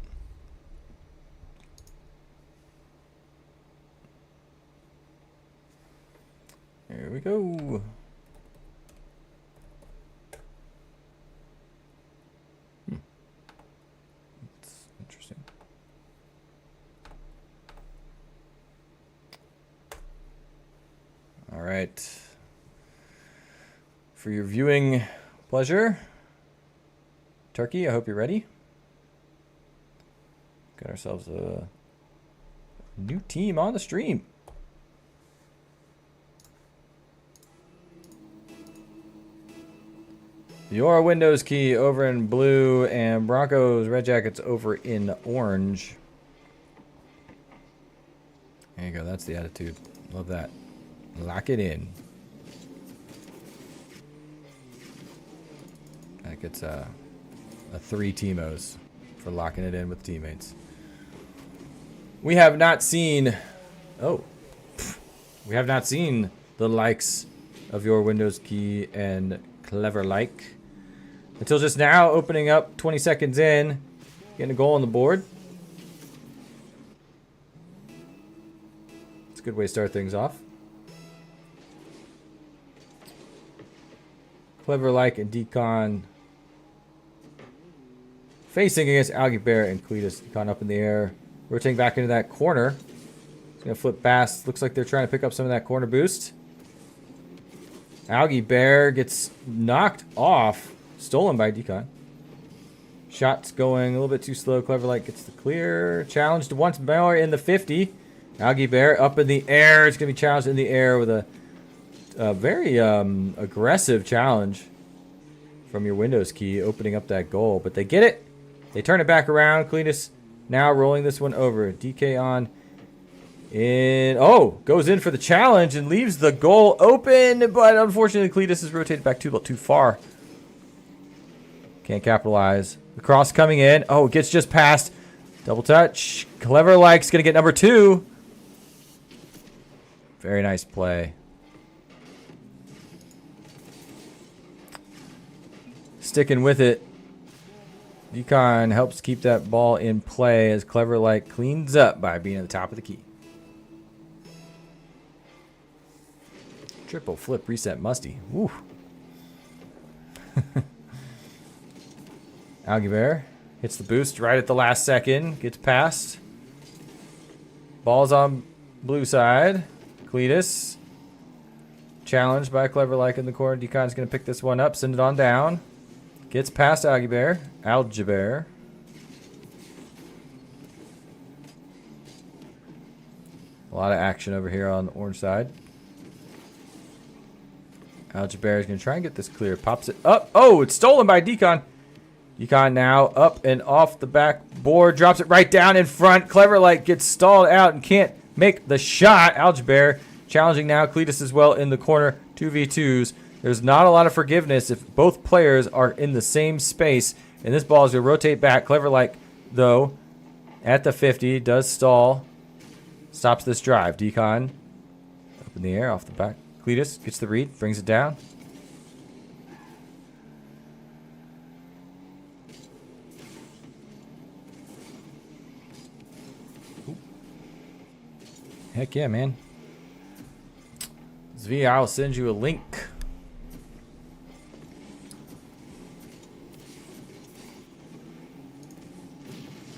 Here we go. That's interesting. All right. For your viewing pleasure, Turkey, I hope you're ready. Got ourselves a new team on the stream. Your Windows key over in blue and Broncos Red Jackets over in orange. There you go. That's the attitude. Love that. Lock it in. That gets a 3 Teemos for locking it in with teammates. We have not seen... Oh. We have not seen the likes of your Windows key and Clever Like until just now, opening up 20 seconds in, getting a goal on the board. It's a good way to start things off. Clever Like and Decon facing against Algebert and Cletus. Decon up in the air. Rotating back into that corner. He's going to flip fast. Looks like they're trying to pick up some of that corner boost. Algebert gets knocked off. Stolen by Decon. Shots going a little bit too slow. Cleverlight gets the clear. Challenged once more in the 50. Algebert up in the air. It's going to be challenged in the air with a very aggressive challenge from your Windows key, opening up that goal. But they get it. They turn it back around. Cletus now rolling this one over. DK on. Goes in for the challenge and leaves the goal open. But unfortunately, Cletus is rotated back too far. Can't capitalize. The cross coming in. Oh, gets just past. Double touch. Cleverlike's going to get number 2. Very nice play. Sticking with it. Decon helps keep that ball in play as Cleverlike cleans up by being at the top of the key. Triple flip reset Musty. Woo. Algebert hits the boost right at the last second. Gets past. Ball's on blue side. Cletus. Challenged by Cleverlike in the corner. Decon's going to pick this one up. Send it on down. Gets past Algebert. A lot of action over here on the orange side. Algebert is going to try and get this clear. Pops it up. Oh, it's stolen by Decon. Decon now up and off the backboard. Drops it right down in front. Cleverlight gets stalled out and can't make the shot. Algebert challenging now. Cletus as well in the corner. 2v2s. There's not a lot of forgiveness if both players are in the same space. And this ball is going to rotate back. Cleverlike, though, at the 50. Does stall. Stops this drive. Decon up in the air off the back. Cletus gets the read. Brings it down. Heck yeah, man. Zvi, I'll send you a link.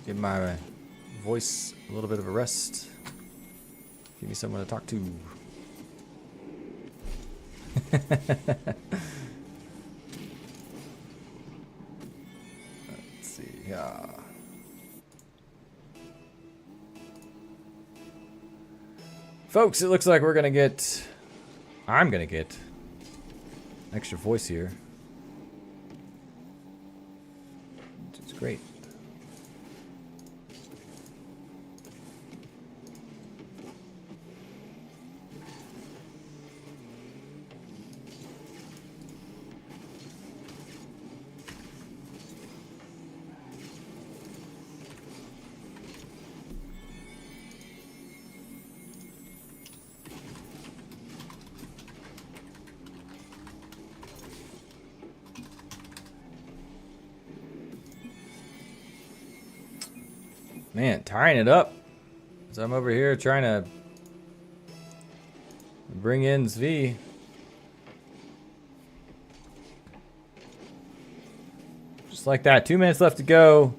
Give my voice a little bit of a rest. Give me someone to talk to. Let's see. Yeah. Folks, it looks like we're gonna get. I'm gonna get extra voice here. It's great. Man, tying it up. So I'm over here trying to bring in Zvi. Just like that. 2 minutes left to go.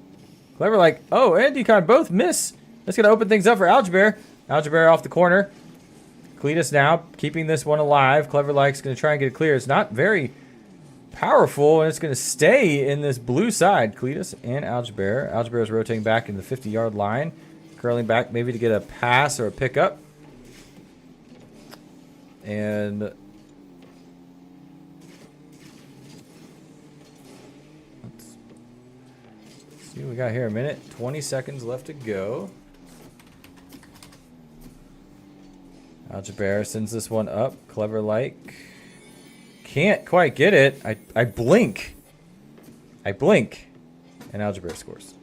Cleverlike. Oh, and Decon both miss. That's going to open things up for Algebert. Algebert off the corner. Cletus now keeping this one alive. Cleverlike's going to try and get it clear. It's not very powerful, and it's going to stay in this blue side. Cletus and Algebert. Algebert is rotating back in the 50-yard line. Curling back maybe to get a pass or a pickup. And let's see what we got here. A minute, 20 seconds left to go. Algebert sends this one up. Cleverlike can't quite get it. I blink. I blink. And Algebert scores.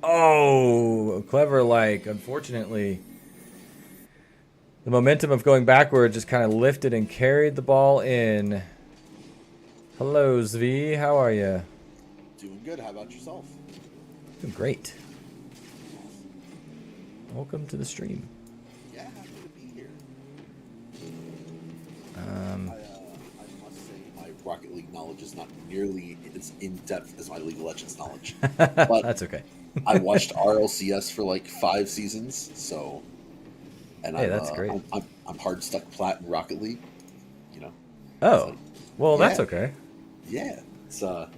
Oh, Cleverlike. Unfortunately, the momentum of going backward just kind of lifted and carried the ball in. Hello, Zvi. How are you? Doing good. How about yourself? Doing great. Welcome to the stream. Yeah, happy to be here. Um, I must say my Rocket League knowledge is not nearly as in depth as my League of Legends knowledge. But That's okay. I watched RLCS for like 5 seasons, so and Hey, that's great. I'm hard stuck plat in Rocket League. You know, it's Oh, like, well, that's yeah, okay. yeah. It's the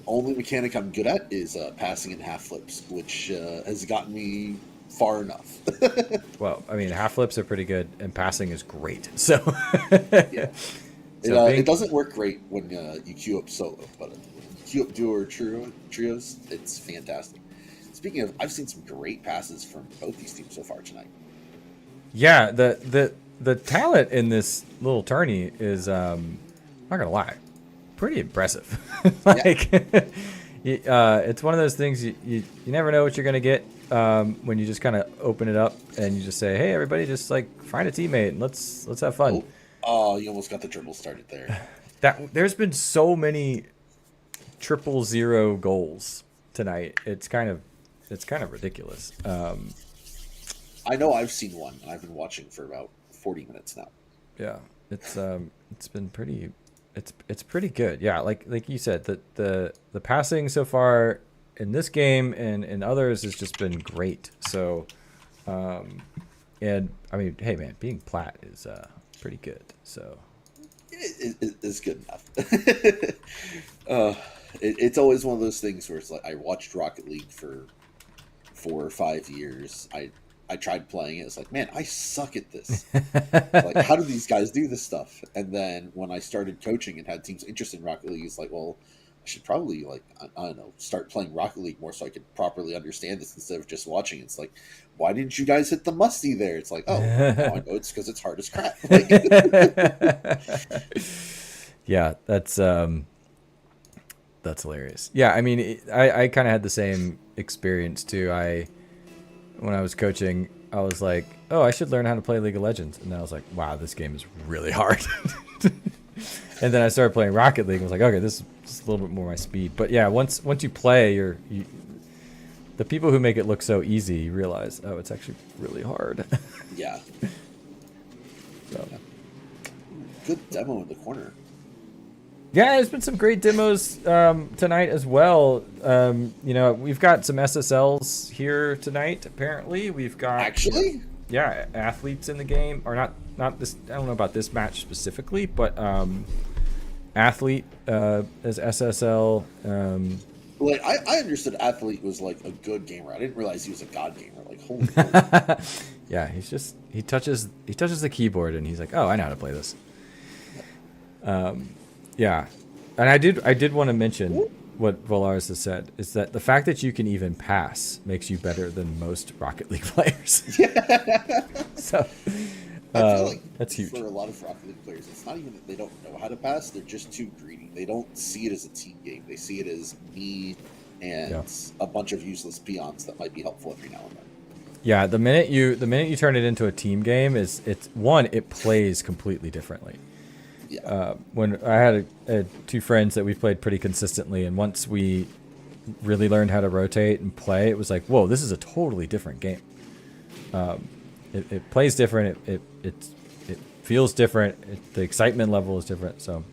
only mechanic I'm good at is passing and half flips, which has gotten me far enough. Well, I mean, half flips are pretty good, and passing is great. So, Yeah. so It being doesn't work great when you queue up solo, but when you queue up duo or trios, it's fantastic. Speaking of, I've seen some great passes from both these teams so far tonight. yeah, the talent in this little tourney is not gonna lie, pretty impressive. Like, it's one of those things you never know what you're gonna get when you just kind of open it up and you just say, hey, everybody, just like find a teammate and let's have fun. Oh, you almost got the dribble started there. That there's been so many 000 goals tonight. It's kind of ridiculous. I know I've seen one, and I've been watching for about 40 minutes now. Yeah, it's been pretty, it's pretty good. Yeah, like you said, the passing so far in this game and in others has just been great. So, and I mean, hey man, being plat is pretty good. So It's good enough. It's always one of those things where it's like I watched Rocket League for 4 or 5 years. I tried playing it. It's like, man, I suck at this. Like, how do these guys do this stuff? And then when I started coaching and had teams interested in Rocket League, it's like, well, I should probably like I don't know, start playing Rocket League more so I could properly understand this instead of just watching. It's like, why didn't you guys hit the musty there? It's like, oh, now I know it's because it's hard as crap. Like, yeah, that's hilarious. Yeah, I mean, I kind of had the same experience too. When I was coaching, I was like, oh, I should learn how to play League of Legends. And then I was like, wow, this game is really hard. And then I started playing Rocket League and was like, okay, this is a little bit more my speed. But yeah, once you play, the people who make it look so easy, you realize, oh, it's actually really hard. yeah, So. good demo in the corner. Yeah, there's been some great demos tonight as well. You know, we've got some SSLs here tonight. Apparently, we've got Actually, yeah, athletes in the game, or not this. I don't know about this match specifically, but athlete as SSL. like I understood Athlete was like a good gamer. I didn't realize he was a god gamer. Like, holy moly. Yeah, he touches the keyboard and he's like, oh, I know how to play this. Yeah, and I did want to mention what Volaris has said is that the fact that you can even pass makes you better than most Rocket League players. So I feel like that's huge. for a lot of Rocket League players. It's not even that they don't know how to pass; they're just too greedy. They don't see it as a team game. They see it as me and a bunch of useless peons that might be helpful every now and then. Yeah, the minute you turn it into a team game, it plays completely differently. Yeah. When I had two friends that we played pretty consistently, and once we really learned how to rotate and play, it was like, whoa, this is a totally different game. It plays different. It feels different. The excitement level is different. So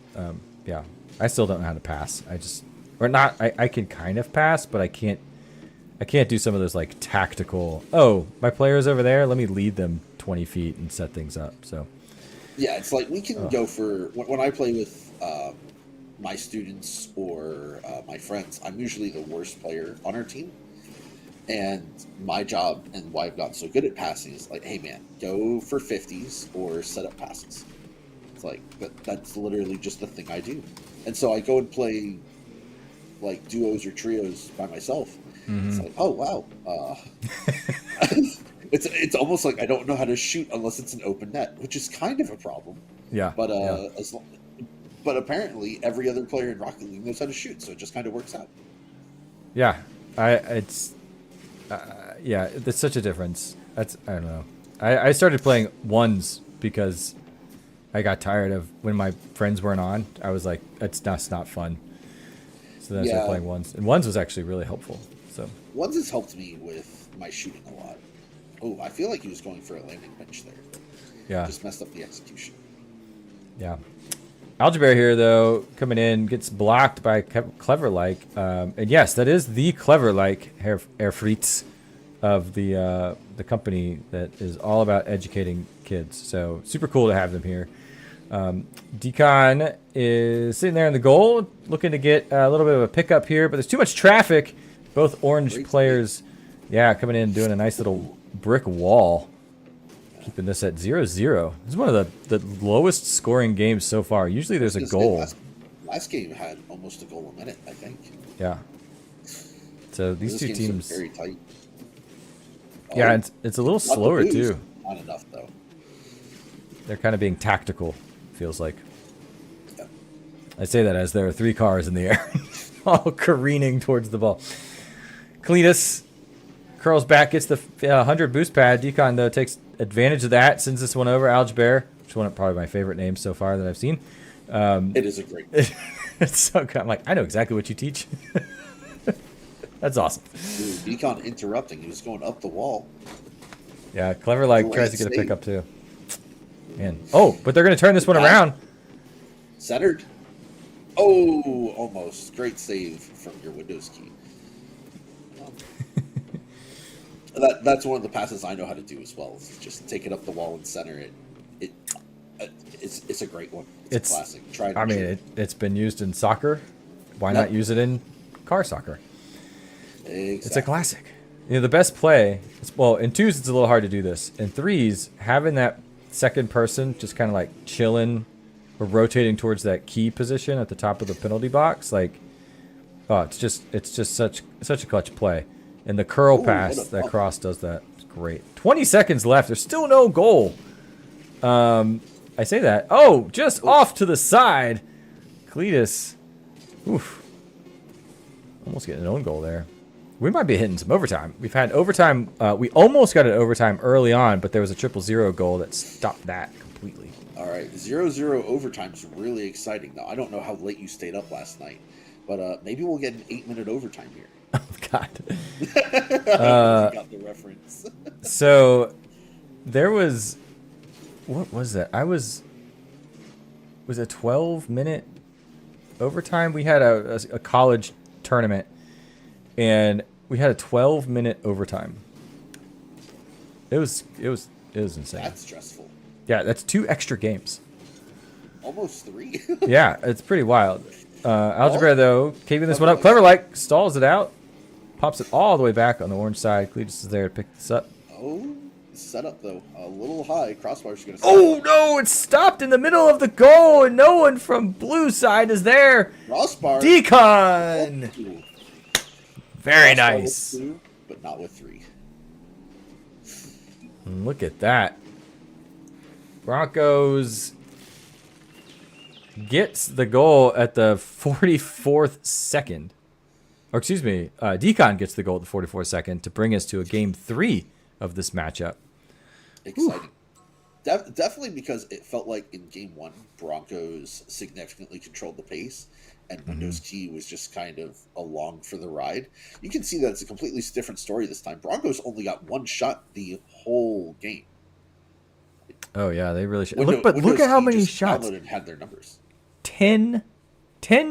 yeah, I still don't know how to pass. I can kind of pass, but I can't do some of those like tactical. Oh, my player's over there. Let me lead them 20 feet and set things up. So. Yeah, it's like we can go for when I play with my students or my friends. I'm usually the worst player on our team, and my job and why I've gotten so good at passing is like, hey man, go for 50s or set up passes. It's like that's literally just the thing I do, and so I go and play like duos or trios by myself. Mm-hmm. It's like, oh wow. It's almost like I don't know how to shoot unless it's an open net, which is kind of a problem. Yeah. But but apparently every other player in Rocket League knows how to shoot, so it just kind of works out. Yeah, it's such a difference. I don't know. I started playing ones because I got tired of when my friends weren't on. I was like, that's not fun. So then I started playing ones, and ones was actually really helpful. So ones has helped me with my shooting a lot. Oh, I feel like he was going for a landing bench there. Yeah. Just messed up the execution. Yeah. Algebra here, though, coming in, gets blocked by Clever Like. And yes, that is the Clever Like, Herr Fritz, of the company that is all about educating kids. So super cool to have them here. Decon is sitting there in the goal, looking to get a little bit of a pickup here, but there's too much traffic. Both orange players, yeah, coming in, doing a nice little brick wall. Keeping this at 0-0. This is one of the lowest scoring games so far. Usually there's a goal. Last game had almost a goal a minute, I think. Yeah. So these two teams, very tight. Yeah, it's a little slower too. Not enough though. They're kind of being tactical, feels like. Yeah. I say that as there are 3 cars in the air, all careening towards the ball. Cletus curls back, gets the 100 boost pad. Decon, though, takes advantage of that, sends this one over. Algebear, which is one of probably my favorite names so far that I've seen. It is a great name. It's so good. I'm like, I know exactly what you teach. That's awesome. Dude, Decon interrupting. He was going up the wall. Yeah, Clever Like tries to get a pickup too. Man. Oh, but they're going to turn this one around. Centered. Oh, almost. Great save from your Windows key. That's one of the passes I know how to do as well. Is just take it up the wall and center it. It's a great one. It's a classic. It's been used in soccer. Why not use it in car soccer? Exactly. It's a classic. You know, the best play, in 2s it's a little hard to do this. In 3s, having that second person just kind of like chilling or rotating towards that key position at the top of the penalty box, it's just such a clutch play. And the curl pass, that cross does that. It's great. 20 seconds left. There's still no goal. I say that. Oh, just off to the side. Cletus. Oof. Almost getting an own goal there. We might be hitting some overtime. We've had overtime. We almost got an overtime early on, but there was a 0-0 goal that stopped that completely. All right. 0-0 overtime is really exciting. Now, I don't know how late you stayed up last night, but maybe we'll get an 8-minute overtime here. Oh, God. Got the reference. So there was, what was that? Was a 12-minute overtime? We had a college tournament, and we had a 12-minute overtime. It was insane. That's stressful. Yeah, that's 2 extra games. Almost 3. Yeah, it's pretty wild. Algebra, though, keeping this one up. Clever Like stalls it out. Pops it all the way back on the orange side. Cletus is there to pick this up. Oh, set up, though. A little high. Crossbar's going to Oh, no. It's stopped in the middle of the goal, and no one from blue side is there. Crossbar. Decon. Oh. Very Crossbar nice. With 2, but not with 3. Look at that. Broncos gets the goal at the 44th second. Or excuse me, Decon gets the goal at the 44th second to bring us to a game 3 of this matchup. Exciting. Definitely because it felt like in game 1, Broncos significantly controlled the pace, and Windows Key was just kind of along for the ride. You can see that it's a completely different story this time. Broncos only got 1 shot the whole game. Oh, yeah, they really should. Windows Look at how Key many just shots. And had their numbers. 10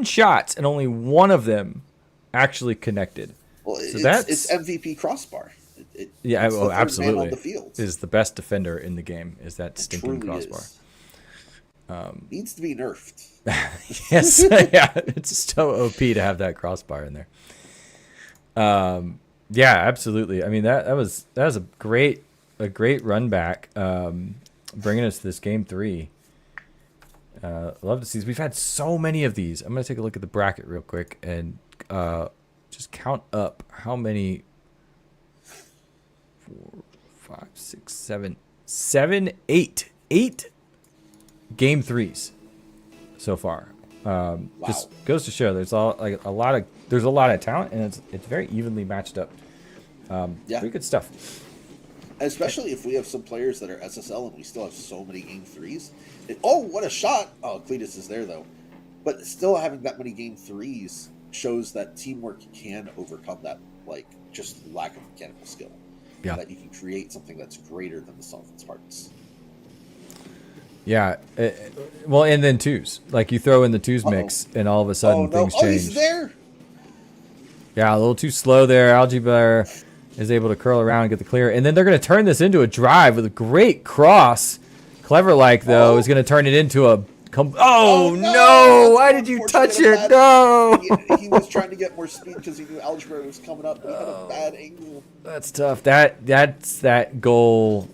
shots, and only 1 of them actually connected. Well, so it's MVP Crossbar. Absolutely. On the field. Is the best defender in the game. Is that stinking Crossbar? Needs to be nerfed. Yes, yeah, it's so OP to have that crossbar in there. Yeah, absolutely. I mean that was a great run back, bringing us to this game 3. Love to see this. We've had so many of these. I'm gonna take a look at the bracket real quick and just count up how many. 4, 5, 6, 7, 8 game 3s so far. Wow. Just goes to show there's a lot of talent, and it's very evenly matched up. Pretty good stuff. Especially if we have some players that are SSL and we still have so many game 3s. Oh, what a shot! Oh, Cletus is there though, but still having that many game 3s shows that teamwork can overcome that just lack of mechanical skill. Yeah. That you can create something that's greater than the sum of its parts. Yeah. Well, and then twos. Like you throw in the twos mix, and all of a sudden Oh no! things Oh, change. he's there. Yeah, a little too slow there. Algae Bear is able to curl around and get the clear. And then they're going to turn this into a drive with a great cross. Clever like, though, is going to turn it into a... Oh, no! Why did you touch it? No! He was trying to get more speed because he knew Algebra was coming up, but he had a bad angle. That's tough. That's that goal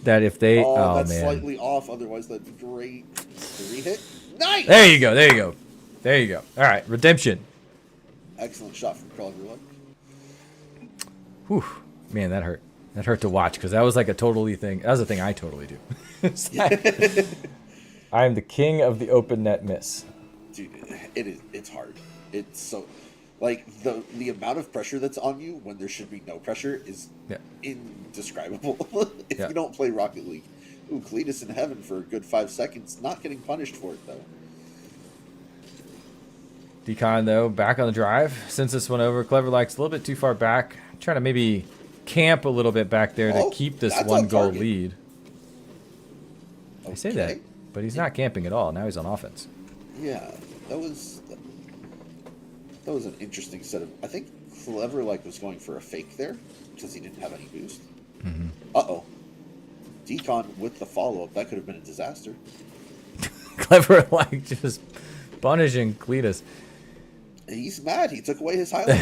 that if they... Oh, Oh, that's man. slightly off. Otherwise, that'd be great. Three hit. Nice! There you go. There you go. There you go. All right, redemption. Excellent shot from Clever Like. Whew. Man, that hurt. That hurt to watch because that was like a totally thing. That was a thing I totally do. It's like- I am the king of the open net miss. Dude, it's hard. It's so... Like, the amount of pressure that's on you when there should be no pressure is indescribable. If you don't play Rocket League. Ooh, Cletus in heaven for a good 5 seconds. Not getting punished for it, though. Decon, though, back on the drive. Since this one over, Clever Like's a little bit too far back. Trying to maybe camp a little bit back there to keep this one-goal lead. I say that, but he's not camping at all. Now he's on offense. Yeah, that was an interesting set of... I think Clever Like was going for a fake there because he didn't have any boost. Mm-hmm. Uh-oh. Decon with the follow-up. That could have been a disaster. Clever Like just punishing Cletus. He's mad. He took away his highlight.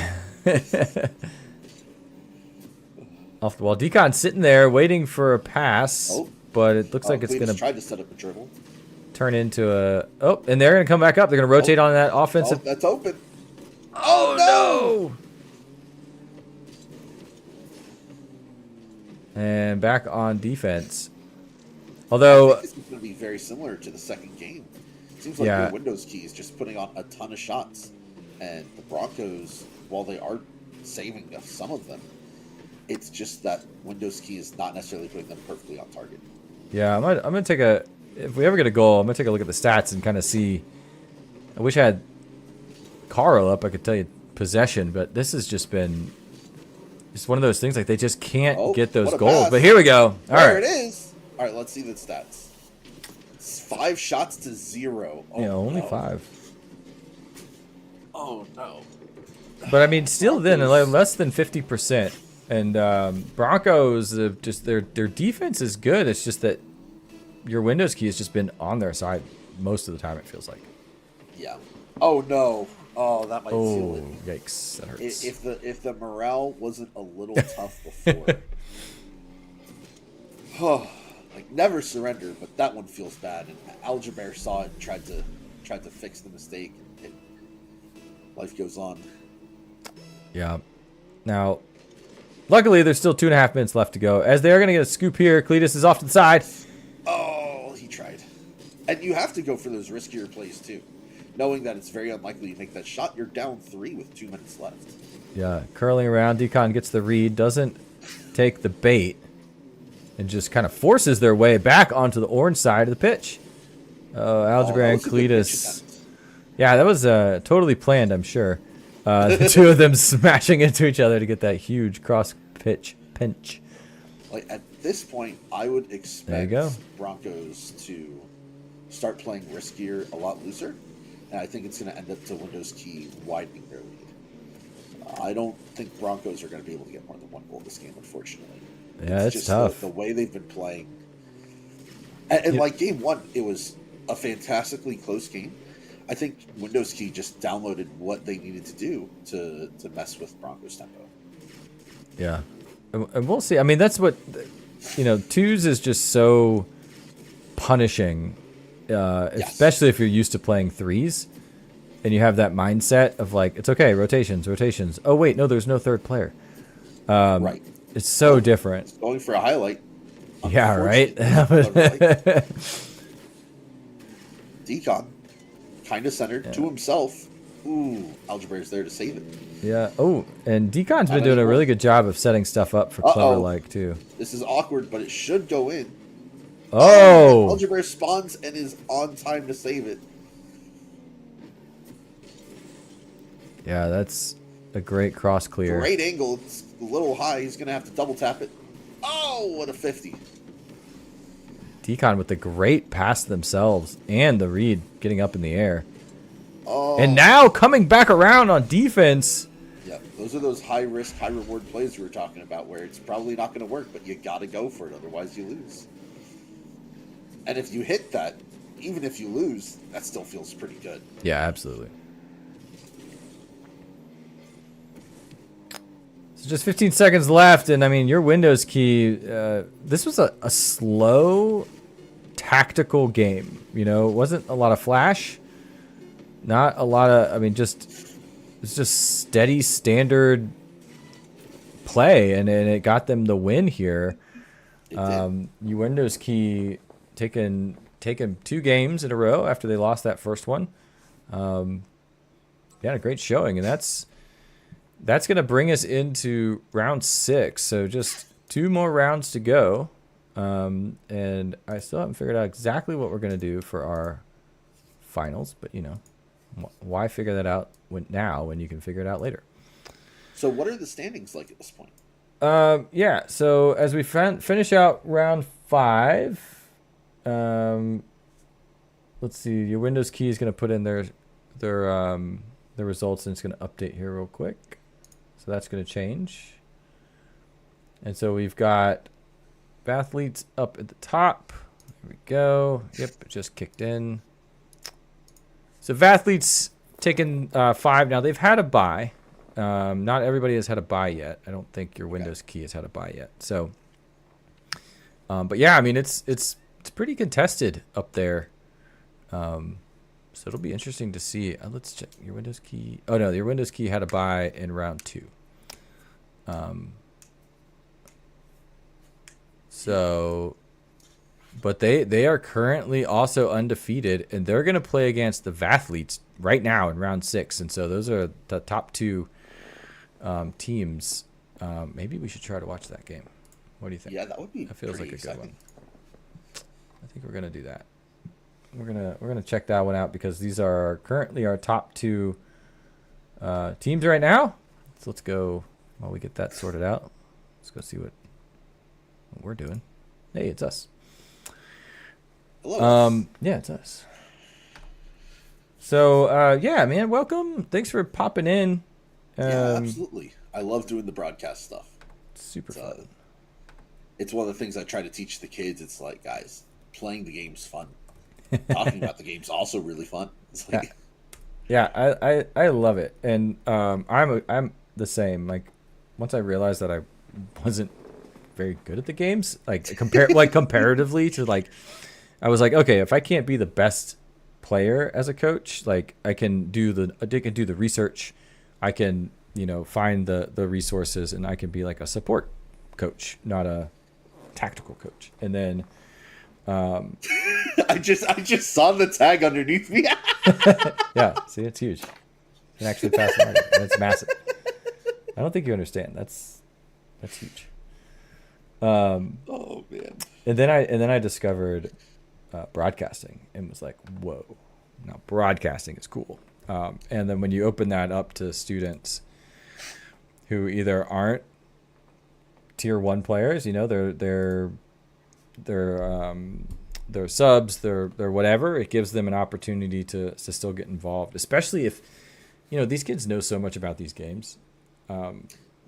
Off the wall. Decon's sitting there waiting for a pass, but it looks like it's going to try to set up a dribble. Turn into a... Oh, and they're going to come back up. They're going to rotate on that offensive... Oh, that's open. Oh, no! And back on defense. Although... I think this is going to be very similar to the second game. It seems like your Windows key is just putting on a ton of shots. And the Broncos, while they are saving some of them, it's just that Windows key is not necessarily putting them perfectly on target. Yeah, I'm gonna take a... If we ever get a goal, I'm gonna take a look at the stats and kind of see... I wish I had Carl up. I could tell you possession, but this has just been... It's one of those things, like they just can't get those goals. Pass. But here we go. All right. There it is. All right, let's see the stats. It's 5 shots to 0. Oh, yeah, only 5. Oh, no. But, I mean, still then, less than 50%. And Broncos, just their defense is good. It's just that your Windows key has just been on their side most of the time, it feels like. Yeah. Oh, no. Oh, that might seal it. Yikes. That hurts. If the morale wasn't a little tough before. Oh, like, never surrender, but that one feels bad. And Algebra saw it and tried to fix the mistake. And life goes on. Yeah. Now, luckily, there's still 2.5 minutes left to go. As they are going to get a scoop here, Cletus is off to the side. Oh, he tried. And you have to go for those riskier plays, too. Knowing that it's very unlikely you make that shot, you're down 3 with 2 minutes left. Yeah, curling around. Decon gets the read, doesn't take the bait, and just kind of forces their way back onto the orange side of the pitch. Algebra and Cletus. Yeah, that was totally planned, I'm sure. The two of them smashing into each other to get that huge cross-pitch pinch. Like, at this point, I would expect Broncos to start playing riskier, a lot looser. And I think it's going to end up to Windows key widening their lead. I don't think Broncos are going to be able to get more than 1 goal this game, unfortunately. Yeah, it's just tough. The way they've been playing. And like game 1, it was a fantastically close game. I think Windows key just downloaded what they needed to do to mess with Broncos tempo. Yeah. And we'll see. I mean, that's what, twos is just so punishing. Especially if you're used to playing threes and you have that mindset of like, it's okay, rotations. Oh, wait, no, there's no third player. Right. It's so different. It's going for a highlight. Yeah, right? Decon, kind of centered to himself. Ooh, Algebra's there to save it. Yeah. Oh, and Decon's been doing a really good job of setting stuff up for Clever Like, too. This is awkward, but it should go in. Oh! Algebra spawns and is on time to save it. Yeah, that's a great cross clear. Great angle. It's a little high. He's going to have to double tap it. Oh, what a 50. Decon with the great pass themselves and the read getting up in the air. Oh, And now coming back around on defense. yeah, those are those high risk, high reward plays we were talking about, where it's probably not going to work, but you got to go for it, otherwise you lose. And if you hit that, even if you lose, that still feels pretty good. Yeah, absolutely. So just 15 seconds left, and I mean, your Windows key. This was a slow, tactical game. You know, it wasn't a lot of flash. Not a lot of. I mean, it's just steady, standard play, and it got them the win here. Your Windows key taken 2 games in a row after they lost that first one. Yeah, a great showing, and that's going to bring us into round 6. So just 2 more rounds to go, and I still haven't figured out exactly what we're going to do for our finals. But you know, why figure that out when you can figure it out later? So what are the standings like at this point? Yeah. So as we finish out round 5, let's see. Your Windows key is going to put in their results, and it's going to update here real quick. So that's going to change. And so we've got Bathletes up at the top. There we go. Yep, it just kicked in. So Bathletes taking 5 now. They've had a bye. Not everybody has had a bye yet. I don't think your Windows key has had a bye yet. So, but yeah, I mean it's pretty contested up there. So it'll be interesting to see. Let's check your Windows key. Oh no, your Windows key had a bye in round 2. So, but they are currently also undefeated, and they're going to play against the Vathletes right now in round 6. And so those are the top 2 teams. Maybe we should try to watch that game. What do you think? Yeah, that would be. That feels like a exciting. good one. I think we're gonna do that. We're gonna check that one out because these are currently our top 2 teams right now. So let's go while we get that sorted out. Let's go see what we're doing. Hey, it's us. Hello. Yeah, it's us. So yeah, man, welcome. Thanks for popping in. Yeah, absolutely. I love doing the broadcast stuff. Super fun. It's one of the things I try to teach the kids. It's like, guys, playing the game's fun. Talking about the game's also really fun. It's like, yeah, I love it, and I'm the same. Like, once I realized that I wasn't very good at the games, comparatively to like, I was like, okay, if I can't be the best player as a coach, like I can do the research, I can find the resources, and I can be like a support coach, not a tactical coach. And then I just saw the tag underneath me. yeah, see, it's huge. You can actually pass it, and it's massive. I don't think you understand. That's huge. Oh man. And then I discovered broadcasting and was like, whoa, now broadcasting is cool. And then when you open that up to students who either aren't tier 1 players, they're subs, they're whatever, it gives them an opportunity to still get involved, especially if these kids know so much about these games.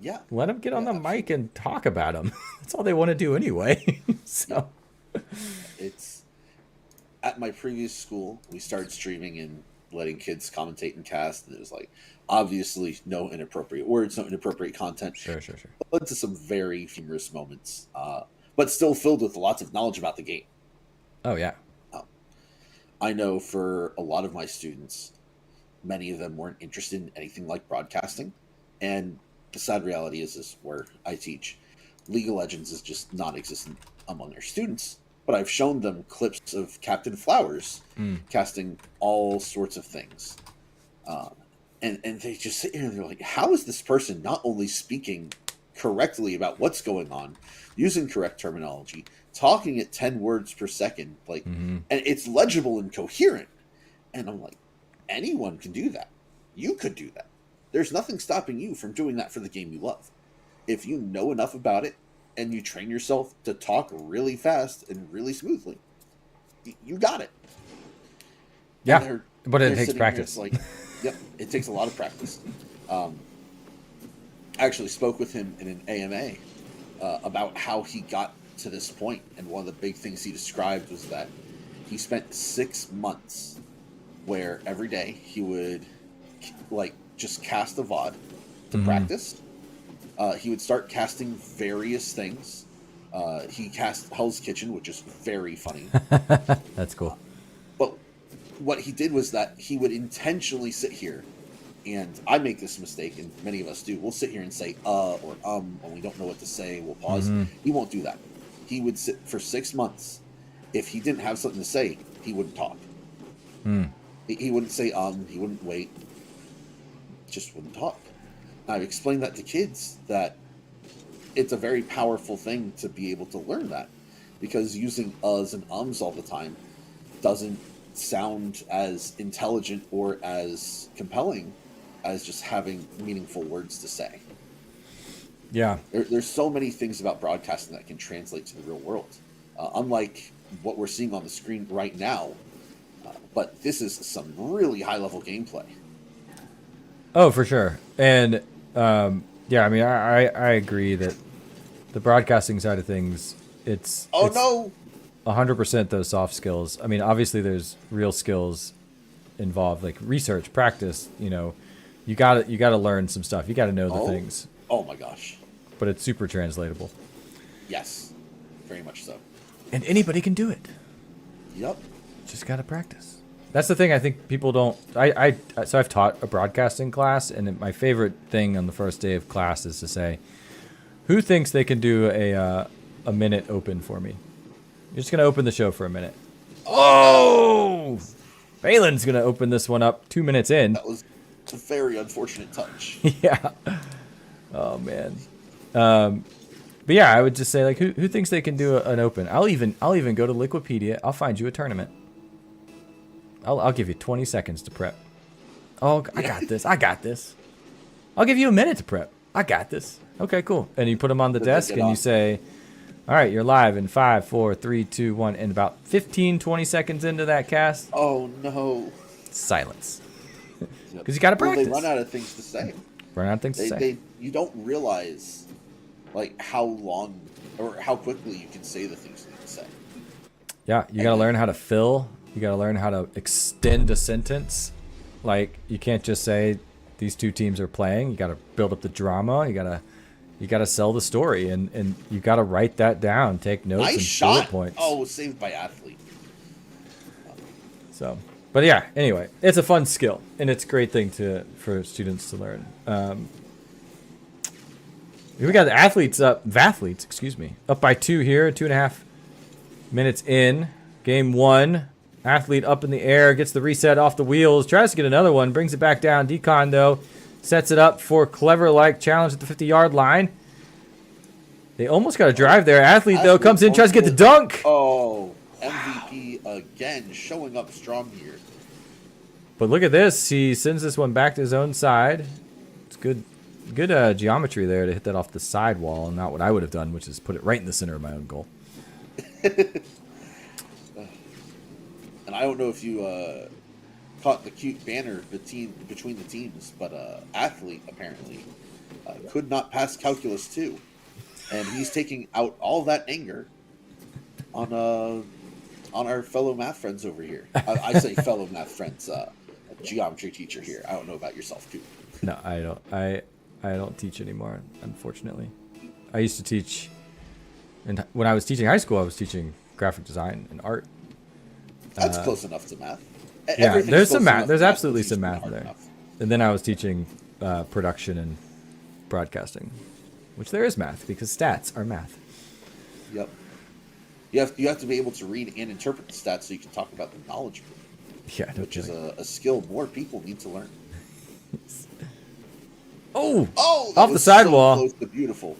Yeah, let them get on the mic and talk about them. That's all they want to do anyway. So it's at my previous school, we started streaming and letting kids commentate and cast, and it was like, obviously no inappropriate words, no inappropriate content. Sure. Led to some very humorous moments, but still filled with lots of knowledge about the game. Oh yeah. I know for a lot of my students, many of them weren't interested in anything like broadcasting, and the sad reality is where I teach, League of Legends is just non-existent among their students. But I've shown them clips of Captain Flowers casting all sorts of things. And they just sit here and they're like, how is this person not only speaking correctly about what's going on, using correct terminology, talking at 10 words per second, and it's legible and coherent. And I'm like, anyone can do that. You could do that. There's nothing stopping you from doing that for the game you love. If you know enough about it and you train yourself to talk really fast and really smoothly, You got it. Yeah, And but they're it takes sitting here, practice. it's like, yep, it takes a lot of practice. I actually spoke with him in an AMA about how he got to this point, and one of the big things he described was that he spent 6 months where every day he would like just cast a VOD to practice. He would start casting various things. He cast Hell's Kitchen, which is very funny. That's cool. But what he did was that he would intentionally sit here, and I make this mistake, and many of us do. We'll sit here and say or when we don't know what to say. We'll pause. He won't do that. He would sit for 6 months. If he didn't have something to say, he wouldn't talk. He wouldn't say he wouldn't wait. Just wouldn't talk. I've explained that to kids that it's a very powerful thing to be able to learn that, because using uhs and ums all the time doesn't sound as intelligent or as compelling as just having meaningful words to say. Yeah. There's so many things about broadcasting that can translate to the real world, unlike what we're seeing on the screen right now. But this is some really high-level gameplay. Oh, for sure. And yeah, I mean, I agree that the broadcasting side of things, it's 100% those soft skills. I mean, obviously there's real skills involved, like research, practice. You know, you got to learn some stuff. You got to know the things. Oh my gosh. But it's super translatable. Yes, very much so. And anybody can do it. Yep. Just got to practice. That's the thing I think people don't. So I've taught a broadcasting class, and my favorite thing on the first day of class is to say, "Who thinks they can do a minute open for me?" You're just gonna open the show for a minute. Oh, Balin's gonna open this one up 2 minutes in. That was a very unfortunate touch. Yeah. Oh man. But yeah, I would just say, like, who thinks they can do an open? I'll even go to Liquipedia. I'll find you a tournament. I'll give you 20 seconds to prep. Oh, I got this. I got this. I'll give you a minute to prep. I got this. Okay, cool. And you put them on the desk and you say, all right, you're live in 5, 4, 3, 2, 1. And about 15, 20 seconds into that cast. Oh, no. Silence. Because you got to practice. Well, they run out of things to say. Run out of things to say. You don't realize, like, how long or how quickly you can say the things you need to say. Yeah, you got to learn how to fill. You got to learn how to extend a sentence. Like, you can't just say these two teams are playing. You got to build up the drama. You got to sell the story, and you got to write that down. Take notes nice and bullet shot. points. Oh, saved by athlete. So, but yeah. Anyway, it's a fun skill, and it's a great thing for students to learn. We got the athletes up by 2 here, 2.5 minutes in game 1. Athlete up in the air, gets the reset off the wheels, tries to get another one, brings it back down. Decon, though, sets it up for Clever-like challenge at the 50-yard line. They almost got a drive there. Athlete, though, comes in, tries to get the dunk. Oh, MVP again, showing up strong here. But look at this. He sends this one back to his own side. It's good geometry there to hit that off the side wall, and not what I would have done, which is put it right in the center of my own goal. And I don't know if you caught the cute banner between the teams, but athlete apparently could not pass calculus 2, and he's taking out all that anger on our fellow math friends over here. I say fellow math friends, a geometry teacher here. I don't know about yourself, Coop. No, I don't. I don't teach anymore, unfortunately. I used to teach, and when I was teaching high school, I was teaching graphic design and art. That's close enough to math. Yeah, there's some math. There's absolutely some math there. Enough. And then I was teaching production and broadcasting, which there is math because stats are math. Yep. You have to be able to read and interpret the stats so you can talk about the knowledge, yeah, which is a skill more people need to learn. Oh, off the sidewall. Close to beautiful.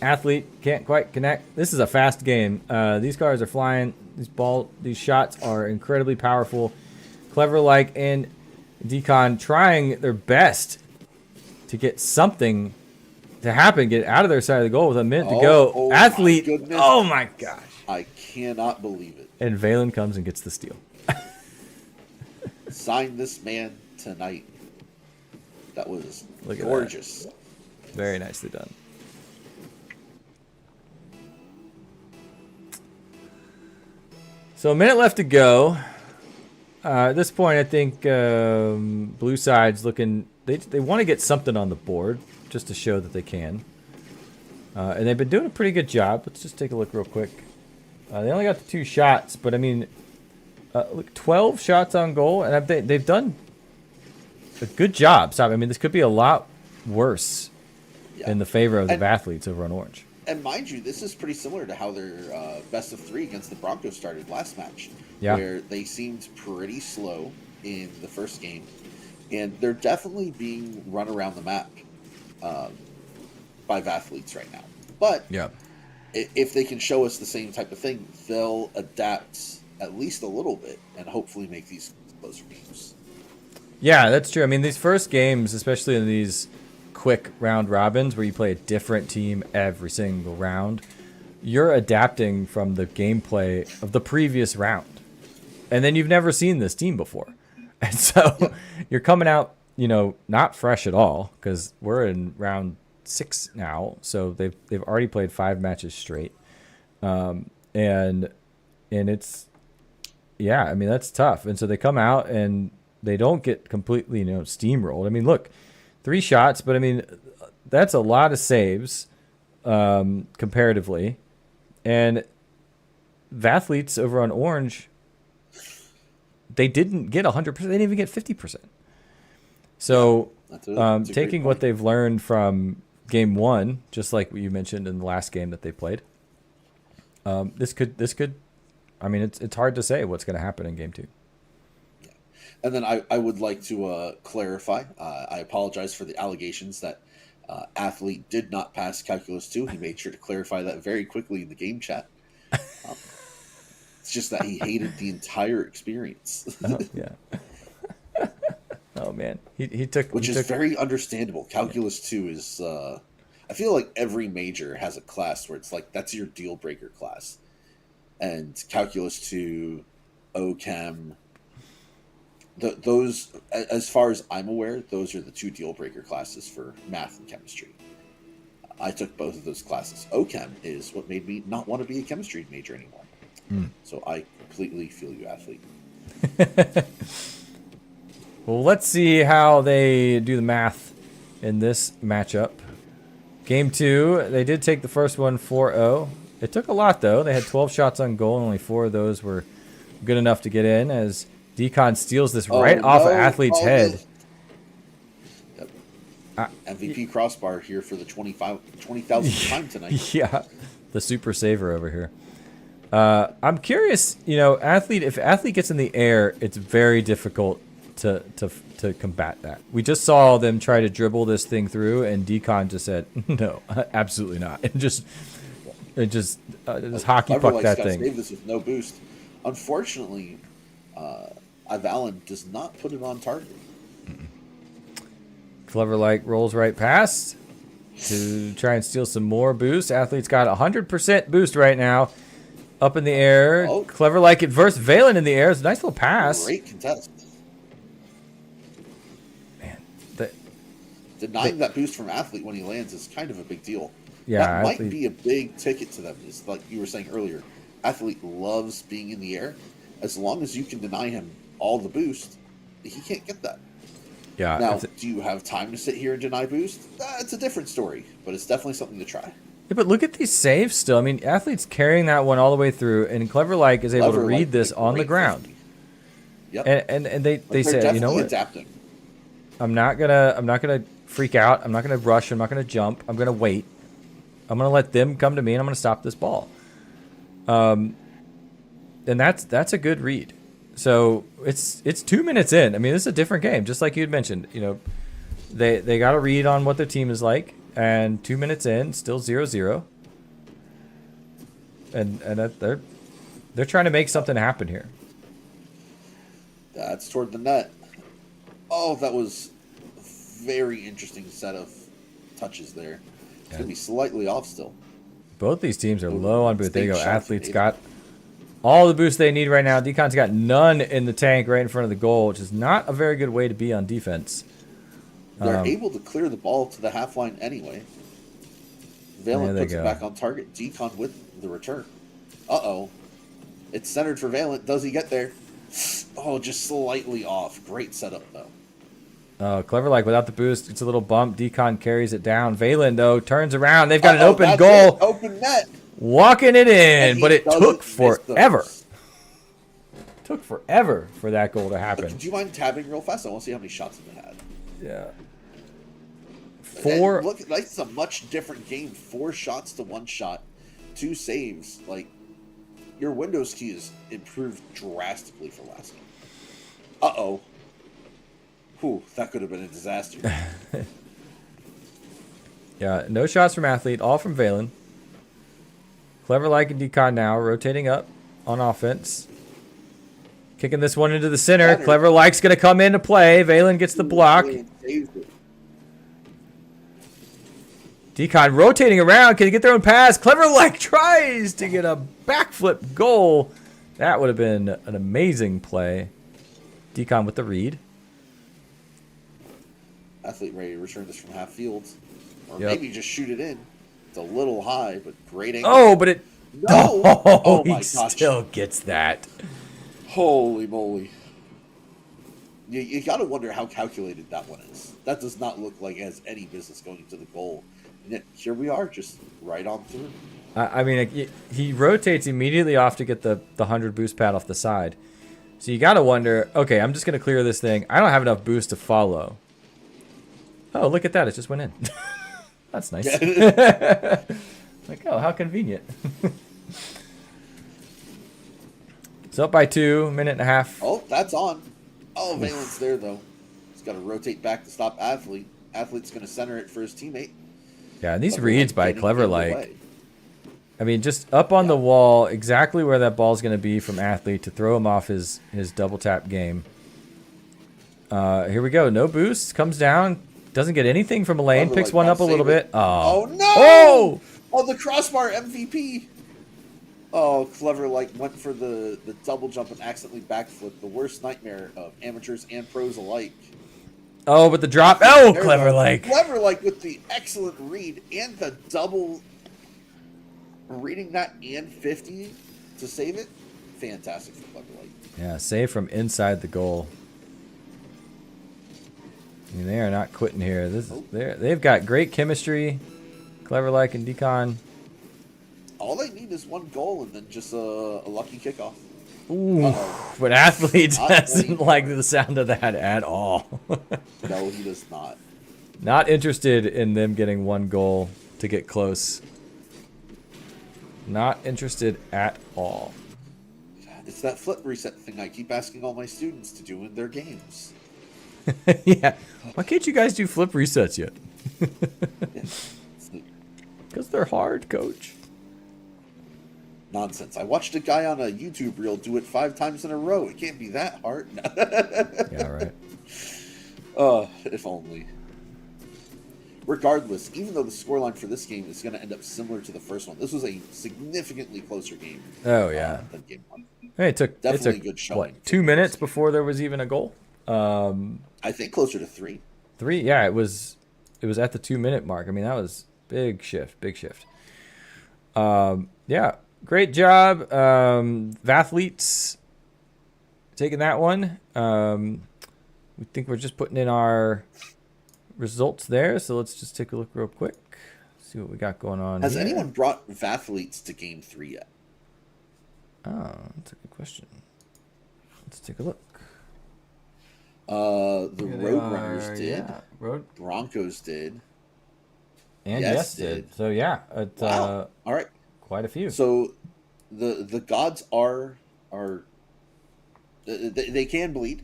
Athlete can't quite connect. This is a fast game. These cars are flying. These shots are incredibly powerful. Clever-like and Decon trying their best to get something to happen, get out of their side of the goal with a minute to go. Oh, Athlete, my goodness. oh my gosh. I cannot believe it. And Valen comes and gets the steal. Sign this man tonight. That was Look at gorgeous. that. Very nicely done. So a minute left to go. At this point, I think blue side's looking. They want to get something on the board just to show that they can. And they've been doing a pretty good job. Let's just take a look real quick. They only got the 2 shots, but I mean, look, 12 shots on goal, and they've done a good job. I mean, this could be a lot worse in the favor of the Athletes over on Orange. And mind you, this is pretty similar to how their best of 3 against the Broncos started last match, where they seemed pretty slow in the first game, and they're definitely being run around the map by Athletes right now. But if they can show us the same type of thing, they'll adapt at least a little bit and hopefully make these closer games. Yeah, that's true. I mean, these first games, especially in these quick round robins where you play a different team every single round, you're adapting from the gameplay of the previous round. And then you've never seen this team before. And so you're coming out, not fresh at all, because we're in round 6 now. So they've already played 5 matches straight. And it's, I mean, that's tough. And so they come out and they don't get completely, steamrolled. I mean, look, 3 shots, but I mean, that's a lot of saves comparatively. And Athletes over on Orange, they didn't get 100%. They didn't even get 50%. So that's taking what they've learned from game 1, just like what you mentioned in the last game that they played, this could. I mean, it's hard to say what's going to happen in game 2. And then I would like to clarify. I apologize for the allegations that Athlete did not pass Calculus 2. He made sure to clarify that very quickly in the game chat. It's just that he hated the entire experience. Oh man, he took, which is very understandable. Calculus 2 is. I feel like every major has a class where it's like that's your deal breaker class, and Calculus 2, OChem. Those, as far as I'm aware, those are the 2 deal breaker classes for math and chemistry. I took both of those classes. OChem is what made me not want to be a chemistry major anymore. So I completely feel you, Athlete. Well, let's see how they do the math in this matchup. Game 2, they did take the first one 4-0. It took a lot, though. They had 12 shots on goal, and only 4 of those were good enough to get in, as Decon steals this off of Athlete's head. MVP crossbar here for the 20,000th time tonight. Yeah, the super saver over here. I'm curious, if Athlete gets in the air, it's very difficult to combat that. We just saw them try to dribble this thing through, and Decon just said, "No, absolutely not," and just hockey puck that thing. Save this with no boost. Unfortunately, Ivalin does not put it on target. Clever Like rolls right past to try and steal some more boost. Athlete's got 100% boost right now. Up in the air. Clever Like it versus Valen in the air. It's a nice little pass. Great contest. Man. Denying that boost from Athlete when he lands is kind of a big deal. Yeah, that might be a big ticket to them. It's like you were saying earlier. Athlete loves being in the air. As long as you can deny him all the boost, he can't get that. Yeah. Now, do you have time to sit here and deny boost? It's a different story, but it's definitely something to try. Yeah, but look at these saves still. I mean, Athlete's carrying that one all the way through, and Clever Like is able to read this on the ground. 50. Yep. And they said, you know what? Adapting. I'm not gonna freak out. I'm not gonna rush. I'm not gonna jump. I'm gonna wait. I'm gonna let them come to me, and I'm gonna stop this ball. And that's a good read. So it's 2 minutes in. I mean, this is a different game, just like you had mentioned. They got a read on what their team is like, and 2 minutes in, still 0-0. And they're trying to make something happen here. That's toward the net. Oh, that was a very interesting set of touches there. It's gonna be slightly off still. Both these teams are low on boost. There you go. Athlete's got all the boost they need right now. Deacon's got none in the tank right in front of the goal, which is not a very good way to be on defense. They're able to clear the ball to the half line anyway. Valent puts it back on target. Decon with the return. Uh-oh. It's centered for Valent. Does he get there? Oh, just slightly off. Great setup, though. Clever like without the boost. It's a little bump. Decon carries it down. Valen, though, turns around. They've got an open goal. Open net. Walking it in, but it took forever. Took forever for that goal to happen. Do you mind tabbing real fast? I want to see how many shots it had. Yeah. And look, that's a much different game. 4 shots to 1 shot, 2 saves. Like, your Windows key is improved drastically from last game. Uh-oh. Whew, that could have been a disaster. Yeah, no shots from Athlete, all from Valen. Clever like and Decon now, rotating up on offense. Kicking this one into the center. Clever like's going to come into play. Valen gets the block. Decon rotating around. Can he get their own pass? Clever like tries to get a backflip goal. That would have been an amazing play. Decon with the read. Athlete ready to return this from half field. Or maybe just shoot it in. It's a little high, but great angle. Oh, but it... No! Oh my gosh. Still gets that. Holy moly. You got to wonder how calculated that one is. That does not look like it has any business going to the goal. And yet, here we are, just right on through. I mean, he rotates immediately off to get the 100 boost pad off the side. So you got to wonder, okay, I'm just going to clear this thing. I don't have enough boost to follow. Oh, look at that. It just went in. That's nice. Like, oh, how convenient. It's up by 2, minute and a half. Oh, that's on. Oh, Valent's there, though. He's got to rotate back to stop Athlete. Athlete's going to center it for his teammate. Yeah, and these reads by Clever like. I mean, just up on the wall, exactly where that ball's going to be from Athlete to throw him off his double tap game. Here we go. No boost. Comes down. Doesn't get anything from Elaine. Picks one up a little bit. Oh, no! Oh! Oh, the crossbar MVP. Oh, Clever like went for the double jump and accidentally backflip. The worst nightmare of amateurs and pros alike. Oh, but the drop. Oh, Clever like. Clever like with the excellent read and the double reading that and 50 to save it. Fantastic for Clever like. Yeah, save from inside the goal. I mean, they are not quitting here. They've got great chemistry. Clever like and Decon. All they need is 1 goal and then just a lucky kickoff. Ooh, but Athlete doesn't like the sound of that at all. No, he does not. Not interested in them getting 1 goal to get close. Not interested at all. It's that flip reset thing I keep asking all my students to do in their games. Yeah. Why can't you guys do flip resets yet? Because they're hard, coach. Nonsense. I watched a guy on a YouTube reel do it 5 times in a row. It can't be that hard. Yeah, right. If only. Regardless, even though the scoreline for this game is going to end up similar to the first one, this was a significantly closer game. Oh, yeah. Than game 1. Hey, it took good showing. What, 2 minutes before there was even a goal? I think closer to 3. 3, yeah, it was at the 2-minute mark. I mean, that was big shift. Yeah, great job. Vathletes taking that one. We think we're just putting in our results there, so let's just take a look real quick. See what we got going on. Has here. anyone brought Vathletes to game 3 yet? Oh, that's a good question. Let's take a look. The Roadrunners did. Yeah. Broncos did. And Yes did. So yeah, wow. All right, quite a few. So the gods are they can bleed.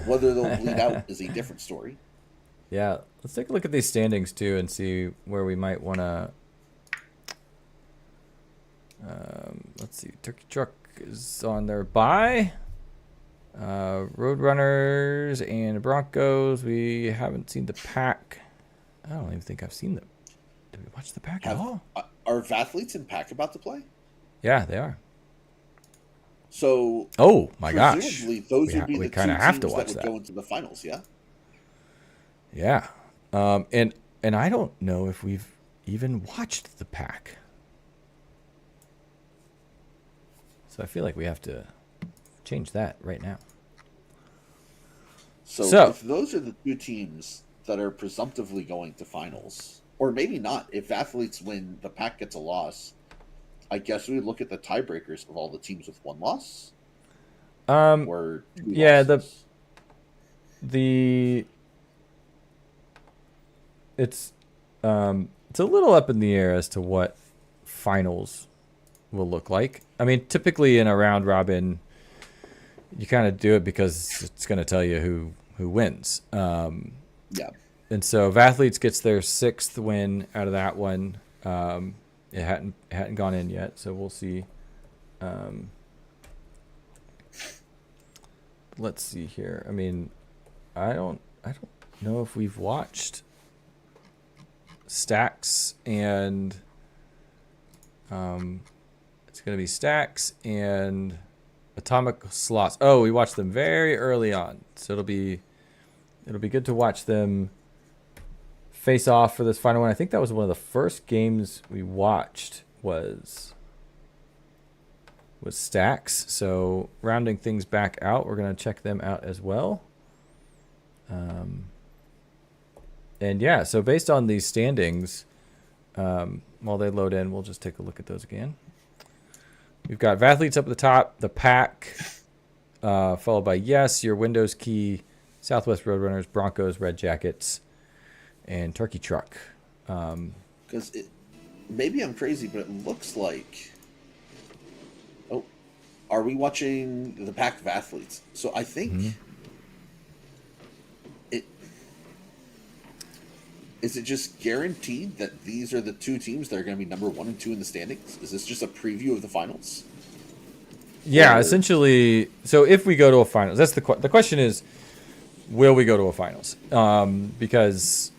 Whether they'll bleed out is a different story. Yeah, let's take a look at these standings too and see where we might want to. Let's see. Turkey Truck is on their bye. Roadrunners and Broncos. We haven't seen the pack. I don't even think I've seen them. Did we watch the pack at all? Are Vathletes in pack about to play? Yeah, they are. So, Oh my gosh, presumably, those would be we the kind two of have teams to that watch would that. go into the finals. Yeah. Yeah, and I don't know if we've even watched the pack, so I feel like we have to change that right now. So, So if those are the two teams that are presumptively going to finals, or maybe not, if athletes win, the pack gets a loss. I guess we would look at the tiebreakers of all the teams with one loss or two yeah, losses. the it's it's a little up in the air as to what finals will look like. I mean, typically in a round robin, you kind of do it because it's going to tell you who wins. Yeah. And so if Athletes gets their 6th win out of that one, it hadn't gone in yet, so we'll see. Let's see here. I mean, I don't know if we've watched Stacks and it's going to be Stacks and Atomic Slots. Oh, we watched them very early on, so it'll be good to watch them face off for this final one. I think that was one of the first games we watched was Stacks. So rounding things back out, we're going to check them out as well. And yeah, so based on these standings, while they load in, we'll just take a look at those again. We've got Vathletes up at the top, the pack, followed by Yes, Your Windows Key, Southwest Roadrunners, Broncos, Red Jackets, and Turkey Truck. Because maybe I'm crazy, but it looks like. Oh, are we watching the pack of athletes? So I think is it just guaranteed that these are the two teams that are going to be number 1 and 2 in the standings? Is this just a preview of the finals? Yeah, Or- essentially. So if we go to a finals, that's the question is, will we go to a finals? Because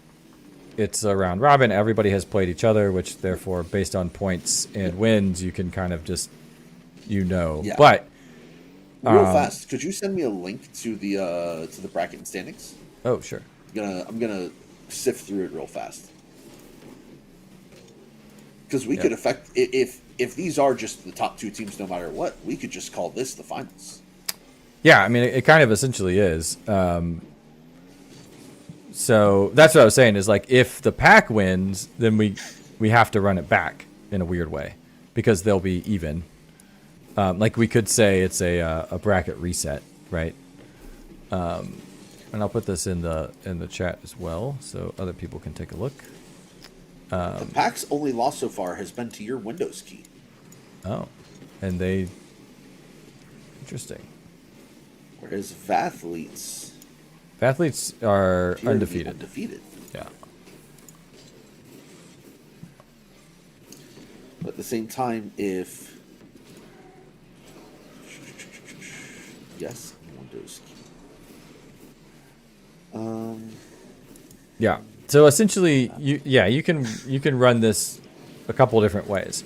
it's a round robin. Everybody has played each other, which therefore, based on points and wins, you can kind of just, Yeah. But Real fast, could you send me a link to the bracket and standings? oh, sure. I'm gonna sift through it real fast because we could affect if these are just the top 2 teams, no matter what. We could just call this the finals. Yeah, I mean, it kind of essentially is. So that's what I was saying is like if the pack wins, then we have to run it back in a weird way because they'll be even. Like we could say it's a bracket reset, right? And I'll put this in the chat as well so other people can take a look. The pack's only loss so far has been to Your Windows Key. Oh, and interesting. Whereas Vathletes are appear to be undefeated. Undefeated. Yeah. But at the same time, if yes, Windows Key. Yeah. So essentially, you can run this a couple of different ways.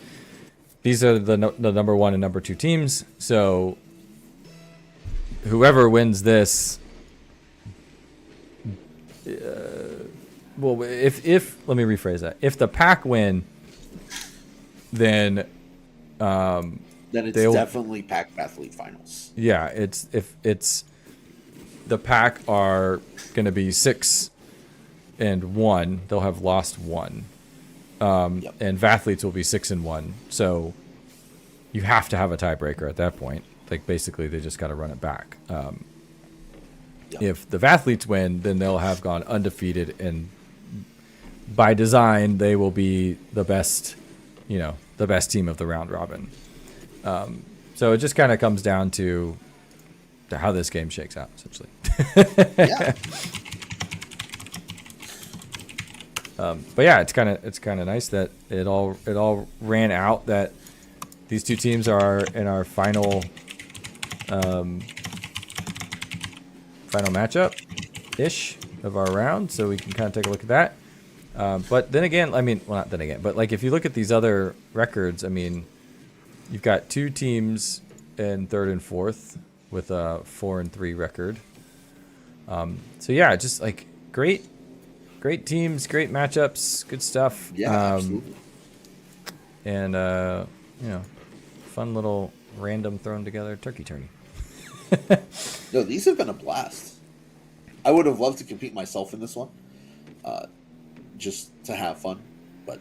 These are the number 1 and number 2 teams. So whoever wins this, well, if let me rephrase that. If the pack win, then then it's definitely pack athlete finals. yeah, if it's the pack are going to be 6 and 1, they'll have lost 1. And Vathletes will be 6 and 1. So you have to have a tiebreaker at that point. Like basically they just got to run it back. If the Vathletes win, then they'll have gone undefeated, and by design they will be the best team of the round robin. So it just kind of comes down to how this game shakes out, essentially. Yeah. But yeah, it's kind of nice that it all ran out that these two teams are in our final matchup ish of our round, so we can kind of take a look at that. But then again, I mean, well, not then again, but like if you look at these other records, I mean, you've got 2 teams in third and fourth with a 4-3 record. So yeah, just like great teams, great matchups, good stuff. Yeah, absolutely. And fun little random thrown together turkey tourney. No, these have been a blast. I would have loved to compete myself in this one, just to have fun. But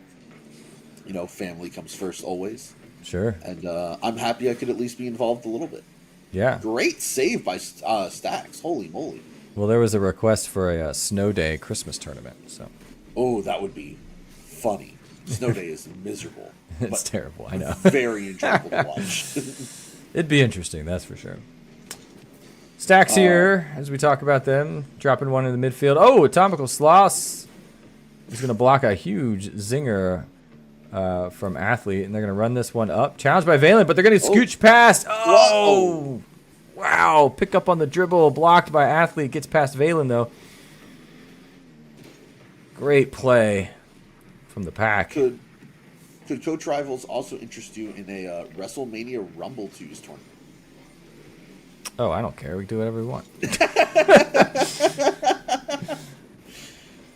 family comes first always. Sure. And I'm happy I could at least be involved a little bit. Yeah. Great save by Stacks. Holy moly. Well, there was a request for a snow day Christmas tournament, so. Oh, that would be funny. Snow day is miserable. It's terrible, I know. Very enjoyable to watch. It'd be interesting, that's for sure. Stacks here, as we talk about them. Dropping one in the midfield. Oh, Atomical Sloss is going to block a huge zinger from Athlete, and they're going to run this one up. Challenged by Valen, but they're going to scooch past. Oh! Wow, pick up on the dribble, blocked by Athlete, gets past Valen, though. Great play from the pack. Could Coach Rivals also interest you in a WrestleMania Rumble 2's tournament? Oh, I don't care. We can do whatever we want.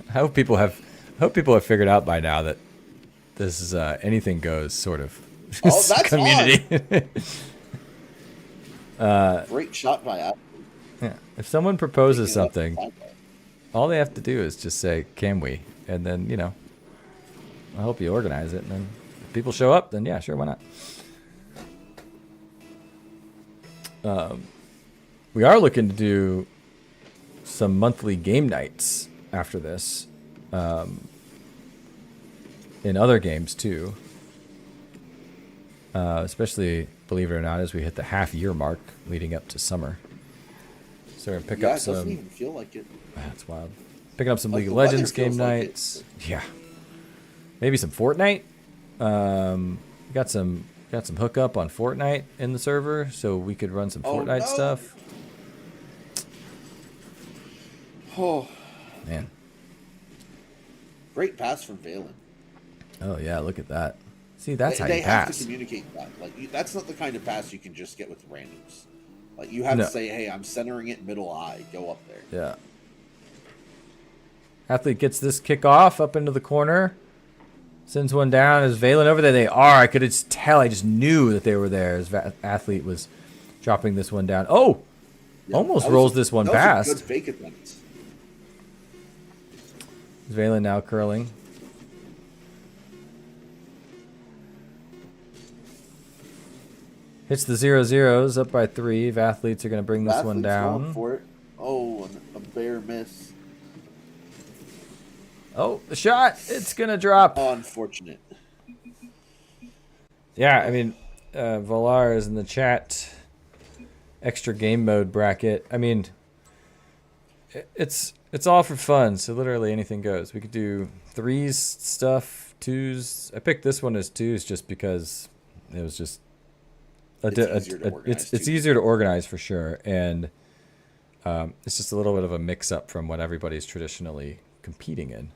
I hope people have figured out by now that this is anything goes sort of that's community. Great shot by Apple. Yeah. If someone proposes something, all they have to do is just say, "Can we?" And then I hope you organize it. And then if people show up, then yeah, sure, why not? We are looking to do some monthly game nights after this, in other games too. Especially, believe it or not, as we hit the half-year mark leading up to summer. So we're gonna pick up some. It doesn't even feel like it. That's wild. Picking up some League of Legends game nights. Yeah. Maybe some Fortnite. Got some hookup on Fortnite in the server, so we could run some Fortnite stuff. Oh man! Great pass from Valen. Oh yeah, look at that. See, that's how you they pass. have to communicate that. That's not the kind of pass you can just get with randoms. You have to say, "Hey, I'm centering it middle eye. Go up there." Yeah. Athlete gets this kick off up into the corner. Sends one down. Is Valen over there? They are. I could just tell. I just knew that they were there as Athlete was dropping this one down. Oh! Yeah, almost rolls this one past. That was a good fake attempt. Is Valen now curling? Hits the 0-0s up by 3. Athletes are going to bring this one down. Going for it. Oh, a bare miss. Oh, the shot. It's going to drop. Unfortunate. Yeah, I mean, Volar is in the chat. Extra game mode bracket. I mean, it's all for fun, so literally anything goes. We could do 3s stuff, 2s. I picked this one as 2s just because it was just it's easier to organize for sure, and it's just a little bit of a mix-up from what everybody's traditionally competing in.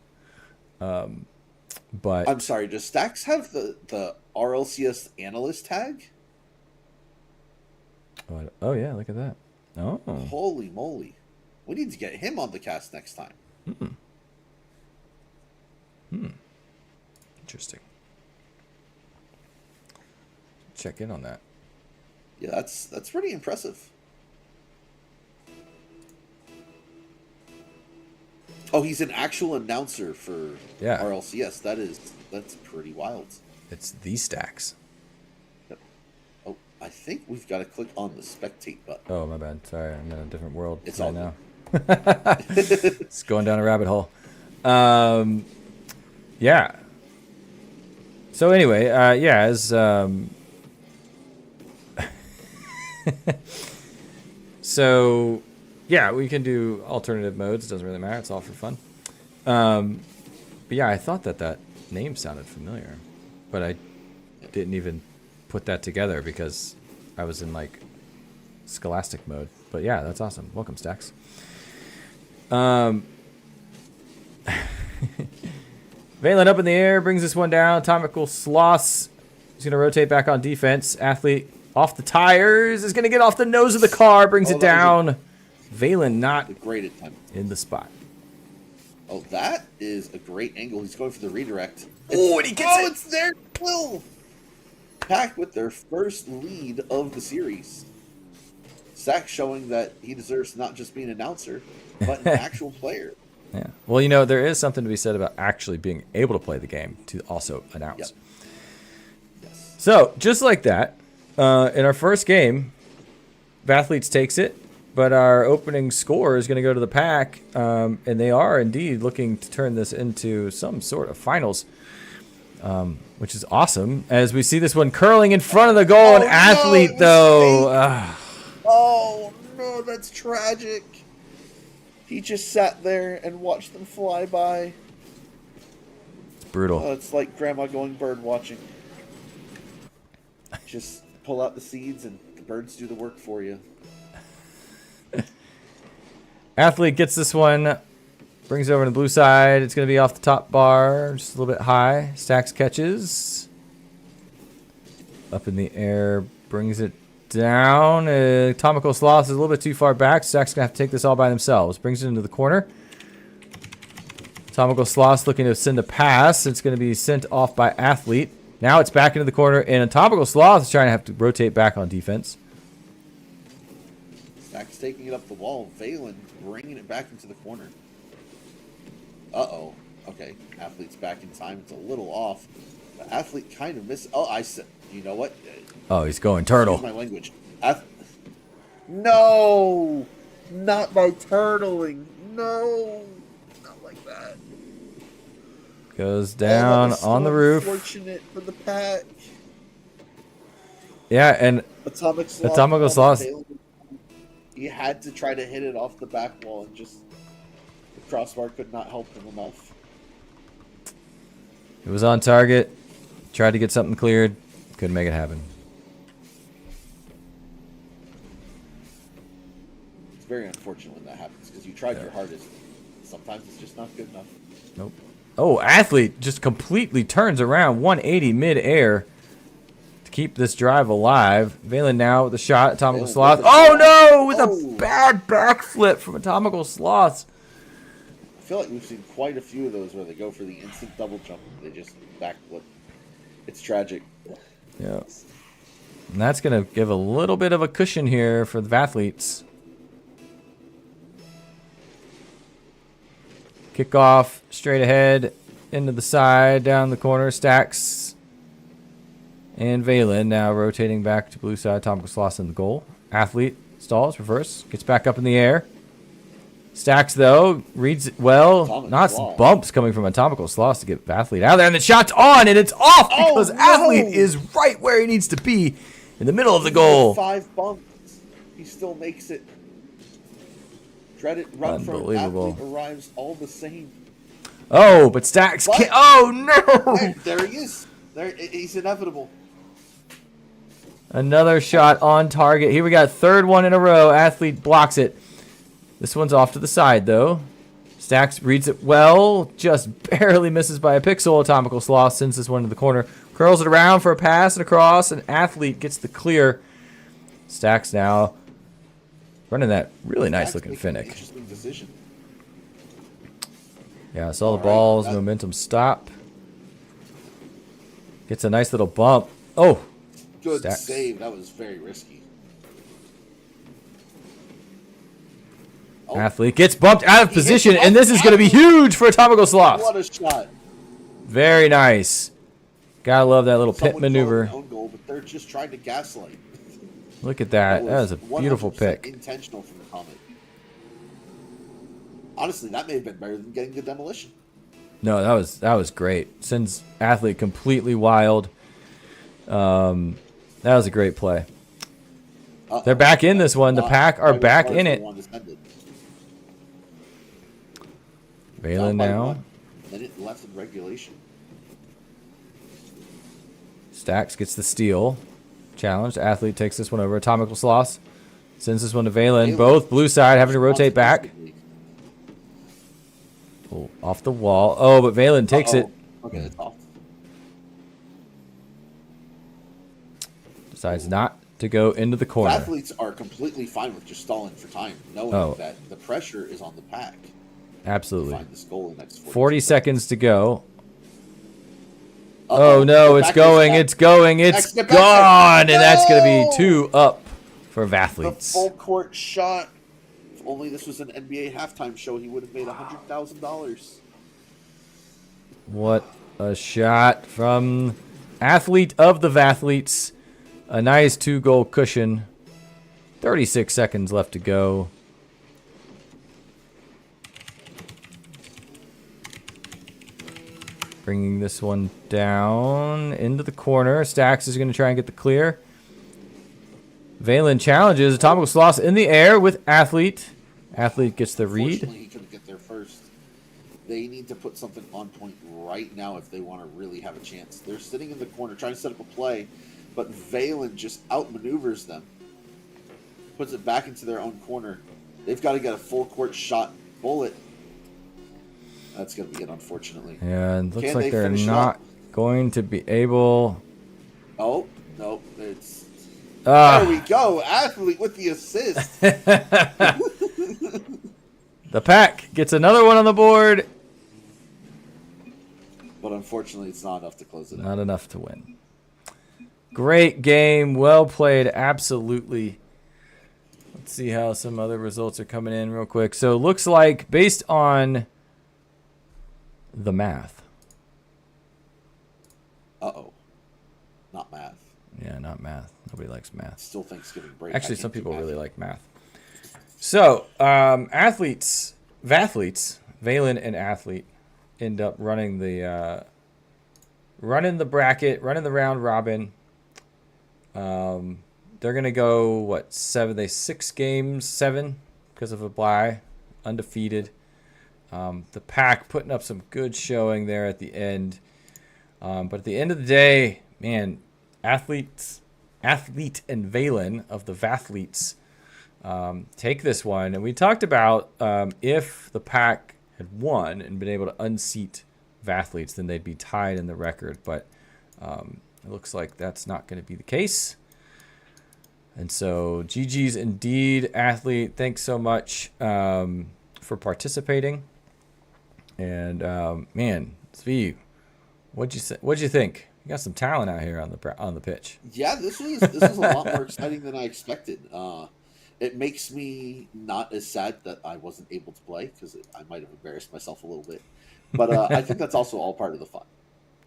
But I'm sorry, does Stacks have the RLCS analyst tag? Oh yeah, look at that. Oh, holy moly, we need to get him on the cast next time. Interesting. Check in on that. Yeah, that's pretty impressive. Oh, he's an actual announcer for RLCS. That's pretty wild. It's the Stacks. Yep. Oh, I think we've got to click on the spectate button. Oh, my bad. Sorry, I'm in a different world. It's all now. It's going down a rabbit hole. Yeah. So anyway, as so yeah, we can do alternative modes. It doesn't really matter. It's all for fun. But yeah, I thought that name sounded familiar, but I didn't even put that together because I was in Scholastic mode. But yeah, that's awesome. Welcome, Stacks. Valen up in the air, brings this one down. Atomical Sloss is going to rotate back on defense. Athlete Off the tires. Is going to get off the nose of the car. Brings Oh, it that down. Valen not A great attempt. in the spot. Oh, that is a great angle. He's going for the redirect. Oh, and he gets it. It's there. Will Pack with their first lead of the series. Zach showing that he deserves to not just be an announcer, but an actual player. Yeah. Well, you know, there is something to be said about actually being able to play the game to also announce. Yep. Yes. So, just like that, in our first game, Vathletes takes it, but our opening score is going to go to the Pack, and they are indeed looking to turn this into some sort of finals, which is awesome. As we see this one curling in front of the goal, an Oh, no, Athlete, it was though. Oh, no, that's tragic. He just sat there and watched them fly by. It's brutal. Oh, it's like grandma going bird watching. Just pull out the seeds and the birds do the work for you. Athlete gets this one, brings it over to the blue side. It's going to be off the top bar, just a little bit high. Stacks catches. Up in the air, brings it down. Atomical Sloth is a little bit too far back. Stacks going to have to take this all by themselves. Brings it into the corner. Atomical Sloth looking to send a pass. It's going to be sent off by Athlete. Now it's back into the corner, and Atomical Sloth is trying to have to rotate back on defense. Stack's taking it up the wall. Valen bringing it back into the corner. Uh-oh. Okay, Athlete's back in time. It's a little off. The Athlete kind of missed. Oh, I said, you know what? Oh, he's going turtle. Excuse my language. No! Not by turtling. No! Not like that. Goes down that was on so the roof. Unfortunate for the Pack. Yeah, and Atomical Sloth. He had to try to hit it off the back wall, and just the crossbar could not help him enough. It was on target. Tried to get something cleared. Couldn't make it happen. It's very unfortunate when that happens because you tried your hardest. Sometimes it's just not good enough. Nope. Oh, Athlete just completely turns around 180 mid-air to keep this drive alive. Valen now with a shot. Atomical Valen Sloth. with a Oh, shot. no! With Oh. a bad backflip from Atomical Sloth. I feel like we've seen quite a few of those where they go for the instant double jump and they just backflip. It's tragic. Yeah. And that's going to give a little bit of a cushion here for the Vathletes. Kickoff straight ahead, into the side, down the corner, Stacks. And Valen now rotating back to blue side, Atomical Sloth in the goal. Athlete stalls, reverse, gets back up in the air. Stacks, though, reads it well. Atomic Not Sloth. bumps coming from Atomical Sloth to get Athlete out of there. And the shot's on, and it's off because no! Athlete is right where he needs to be in the middle of the goal. 5 bumps. He still makes it. Dreaded run from Unbelievable. Athlete arrives all the same. Oh, but Stacks What? can't. Oh, no! There he is. There, he's inevitable. Another shot on target. Here we got third one in a row. Athlete blocks it. This one's off to the side, though. Stacks reads it well. Just barely misses by a pixel. Atomical Sloth sends this one to the corner. Curls it around for a pass and across. And Athlete gets the clear. Stacks now running that really nice looking Stacks making an Finnick. Interesting decision. Yeah, saw the All right, ball's that- momentum stop. Gets a nice little bump. Oh, Good Stacks. save. That was very risky. Oh, Athlete gets bumped out of He hit position, the and this is going to be Athlete. huge for Atomical Sloth. what a shot. Very nice. Gotta love that little pit Someone called maneuver. an own goal, but they're just trying to gaslight. Look at that. That was a beautiful 100% pick. Intentional from the Comet. Honestly, that may have been better than getting the demolition. No, that was great. Sends Athlete completely wild. That was a great play. They're back in this one. The Pack are back in it. Valen now. Minute left in regulation. Stacks gets the steal. Challenged. Athlete takes this one over. Atomical Sloth sends this one to Valen. Both blue side having to rotate back. Oh, off the wall. Oh, but Valen takes it. Okay, it's off. Decides not to go into the corner. Athletes are completely fine with just stalling for time, knowing that the pressure is on the pack. Absolutely. Find this goal in the next 40 seconds to go. Uh-oh. Oh no, The it's back going, is it's going, it's Get back gone, and there. that's going to No! be 2 up for The Vathletes. full court shot. If only this was an NBA halftime show, he would have made $100,000. What a shot from athlete of the Vathletes. A nice 2-goal cushion. 36 seconds left to go. Bringing this one down into the corner. Stax is going to try and get the clear. Valen challenges. Atomical Sloss in the air with Athlete. Athlete gets the read. Fortunately, he couldn't get there first. They need to put something on point right now if they want to really have a chance. They're sitting in the corner trying to set up a play, but Valen just outmaneuvers them. Puts it back into their own corner. They've got to get a full court shot bullet. That's going to be it, unfortunately. Yeah, it looks Can like they they're finish it not up? going to be able. Oh, no. There we go. Athlete with the assist. The Pack gets another one on the board. But unfortunately, it's not enough to close it out. Not enough to win. Great game. Well played. Absolutely. Let's see how some other results are coming in real quick. So it looks like based on the math. Uh-oh. Not math. Yeah, not math. Nobody likes math. Still Thanksgiving break. Actually, I some can't do people math. really like math. So, Vathletes, Valen and Athlete end up running the bracket, running the round robin. They're gonna go what 6 games, 7 because of a bye, undefeated. The Pack putting up some good showing there at the end, but at the end of the day, man, Athlete and Valen of the Vathletes take this one. And we talked about if the Pack had won and been able to unseat Vathletes, then they'd be tied in the record. But it looks like that's not going to be the case. And so GG's indeed, Athlete. Thanks so much for participating. And man, Svi, what'd you think? You got some talent out here on the pitch. Yeah, this was a lot more exciting than I expected. It makes me not as sad that I wasn't able to play because I might have embarrassed myself a little bit. But I think that's also all part of the fun.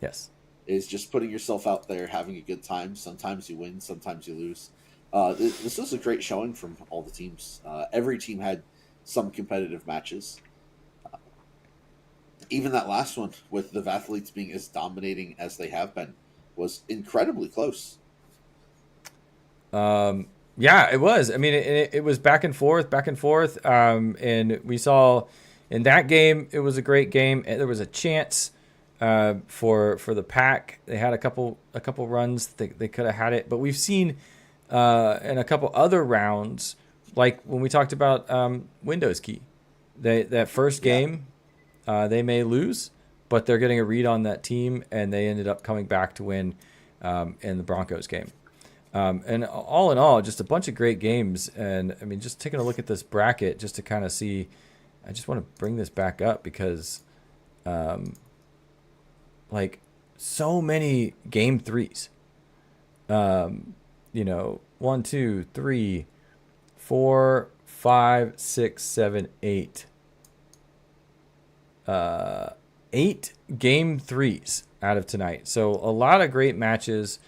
Yes. Is just putting yourself out there, having a good time. Sometimes you win, sometimes you lose. This was a great showing from all the teams. Every team had some competitive matches. Even that last one with the Vathletes being as dominating as they have been was incredibly close. Yeah, it was. I mean, it was back and forth. And we saw in that game, it was a great game. There was a chance for the Pack. They had a couple runs. They could have had it. But we've seen in a couple other rounds, like when we talked about Windows Key, that first game, they may lose, but they're getting a read on that team, and they ended up coming back to win in the Broncos game. And all in all, just a bunch of great games. And I mean, just taking a look at this bracket just to kind of see, I just want to bring this back up because, like, so many game threes. 1, 2, 3, 4, 5, 6, 7, 8. 8 game threes out of tonight. So a lot of great matches,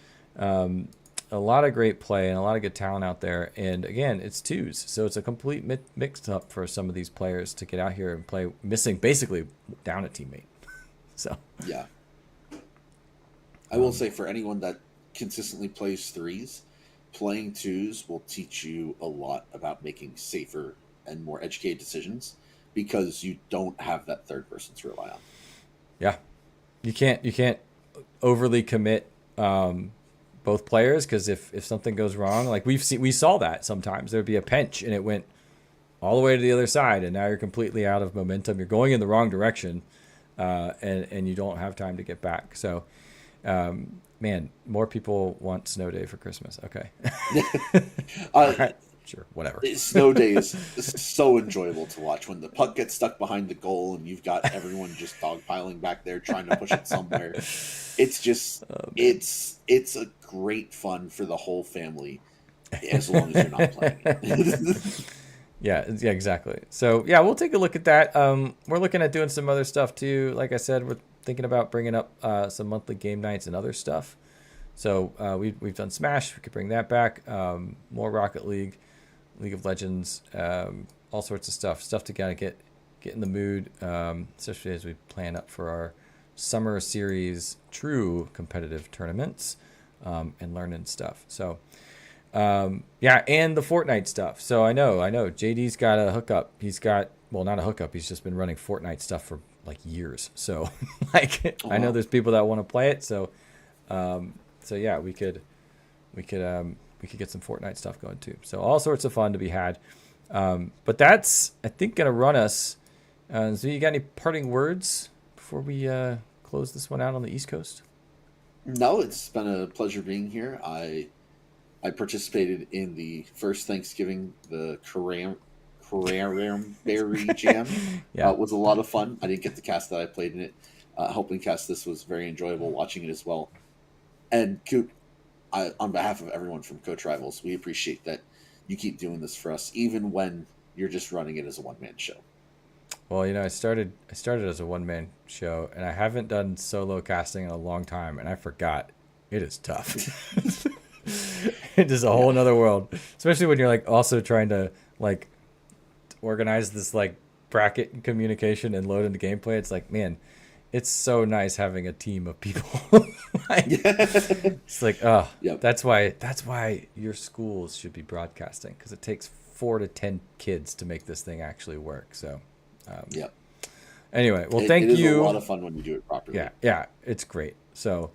a lot of great play, and a lot of good talent out there. And again, it's twos, so it's a complete mix up for some of these players to get out here and play, missing basically down a teammate. So yeah, I will say for anyone that consistently plays threes, playing twos will teach you a lot about making safer and more educated decisions because you don't have that third person to rely on. Yeah, you can't overly commit both players, because if something goes wrong, like we saw that sometimes there'd be a pinch and it went all the way to the other side, and now you're completely out of momentum. You're going in the wrong direction, and you don't have time to get back. So Man, more people want Snow Day for Christmas. Okay. All uh, right. Sure. Whatever. Snow Day is so enjoyable to watch when the puck gets stuck behind the goal and you've got everyone just dogpiling back there trying to push it somewhere. It's just Oh, man. it's a great fun for the whole family as long as you're not playing it. Yeah, exactly. So yeah, we'll take a look at that. We're looking at doing some other stuff too. Like I said, we're thinking about bringing up some monthly game nights and other stuff. So we've done Smash. We could bring that back. More Rocket League, League of Legends, all sorts of stuff to kind of get in the mood, especially as we plan up for our summer series true competitive tournaments, and learning stuff. So yeah, and the Fortnite stuff. So I know JD's got a hookup. He's got, well, not a hookup, he's just been running Fortnite stuff for like years. So like Oh, I know wow. there's people that want to play it. So so yeah, we could get some Fortnite stuff going too. So all sorts of fun to be had. But that's, I think, gonna run us. So you got any parting words before we close this one out on the East Coast? No, it's been a pleasure being here. I participated in the first Thanksgiving, the Cranberry Jam. Yeah. It was a lot of fun. I didn't get the cast that I played in it. Helping cast this was very enjoyable. Watching it as well. And Coop, on behalf of everyone from Coach Rivals, we appreciate that you keep doing this for us, even when you're just running it as a one-man show. Well, I started as a one man show, and I haven't done solo casting in a long time, and I forgot it is tough. It is a whole Yeah, nother world, especially when you're like also trying to like organize this like bracket and communication and load into gameplay. It's like, man, it's so nice having a team of people. Like, yeah, it's like, oh, yep, that's why your schools should be broadcasting, because it takes 4 to 10 kids to make this thing actually work. So um, yep. anyway, well, It thank is a lot you. of fun when you do it properly. Yeah, it's great. So,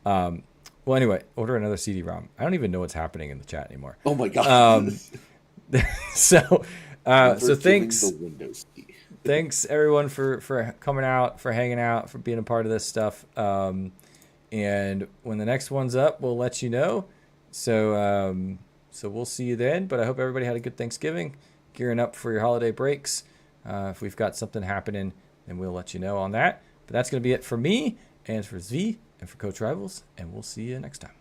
well, anyway, order another CD-ROM. I don't even know what's happening in the chat anymore. Oh my god! Um, so, Never so killing the thanks, Windows key. thanks everyone for coming out, for hanging out, for being a part of this stuff. And when the next one's up, we'll let you know. So, so we'll see you then. But I hope everybody had a good Thanksgiving, gearing up for your holiday breaks. If we've got something happening, then we'll let you know on that. But that's going to be it for me and for Zvi and for Coach Rivals. And we'll see you next time.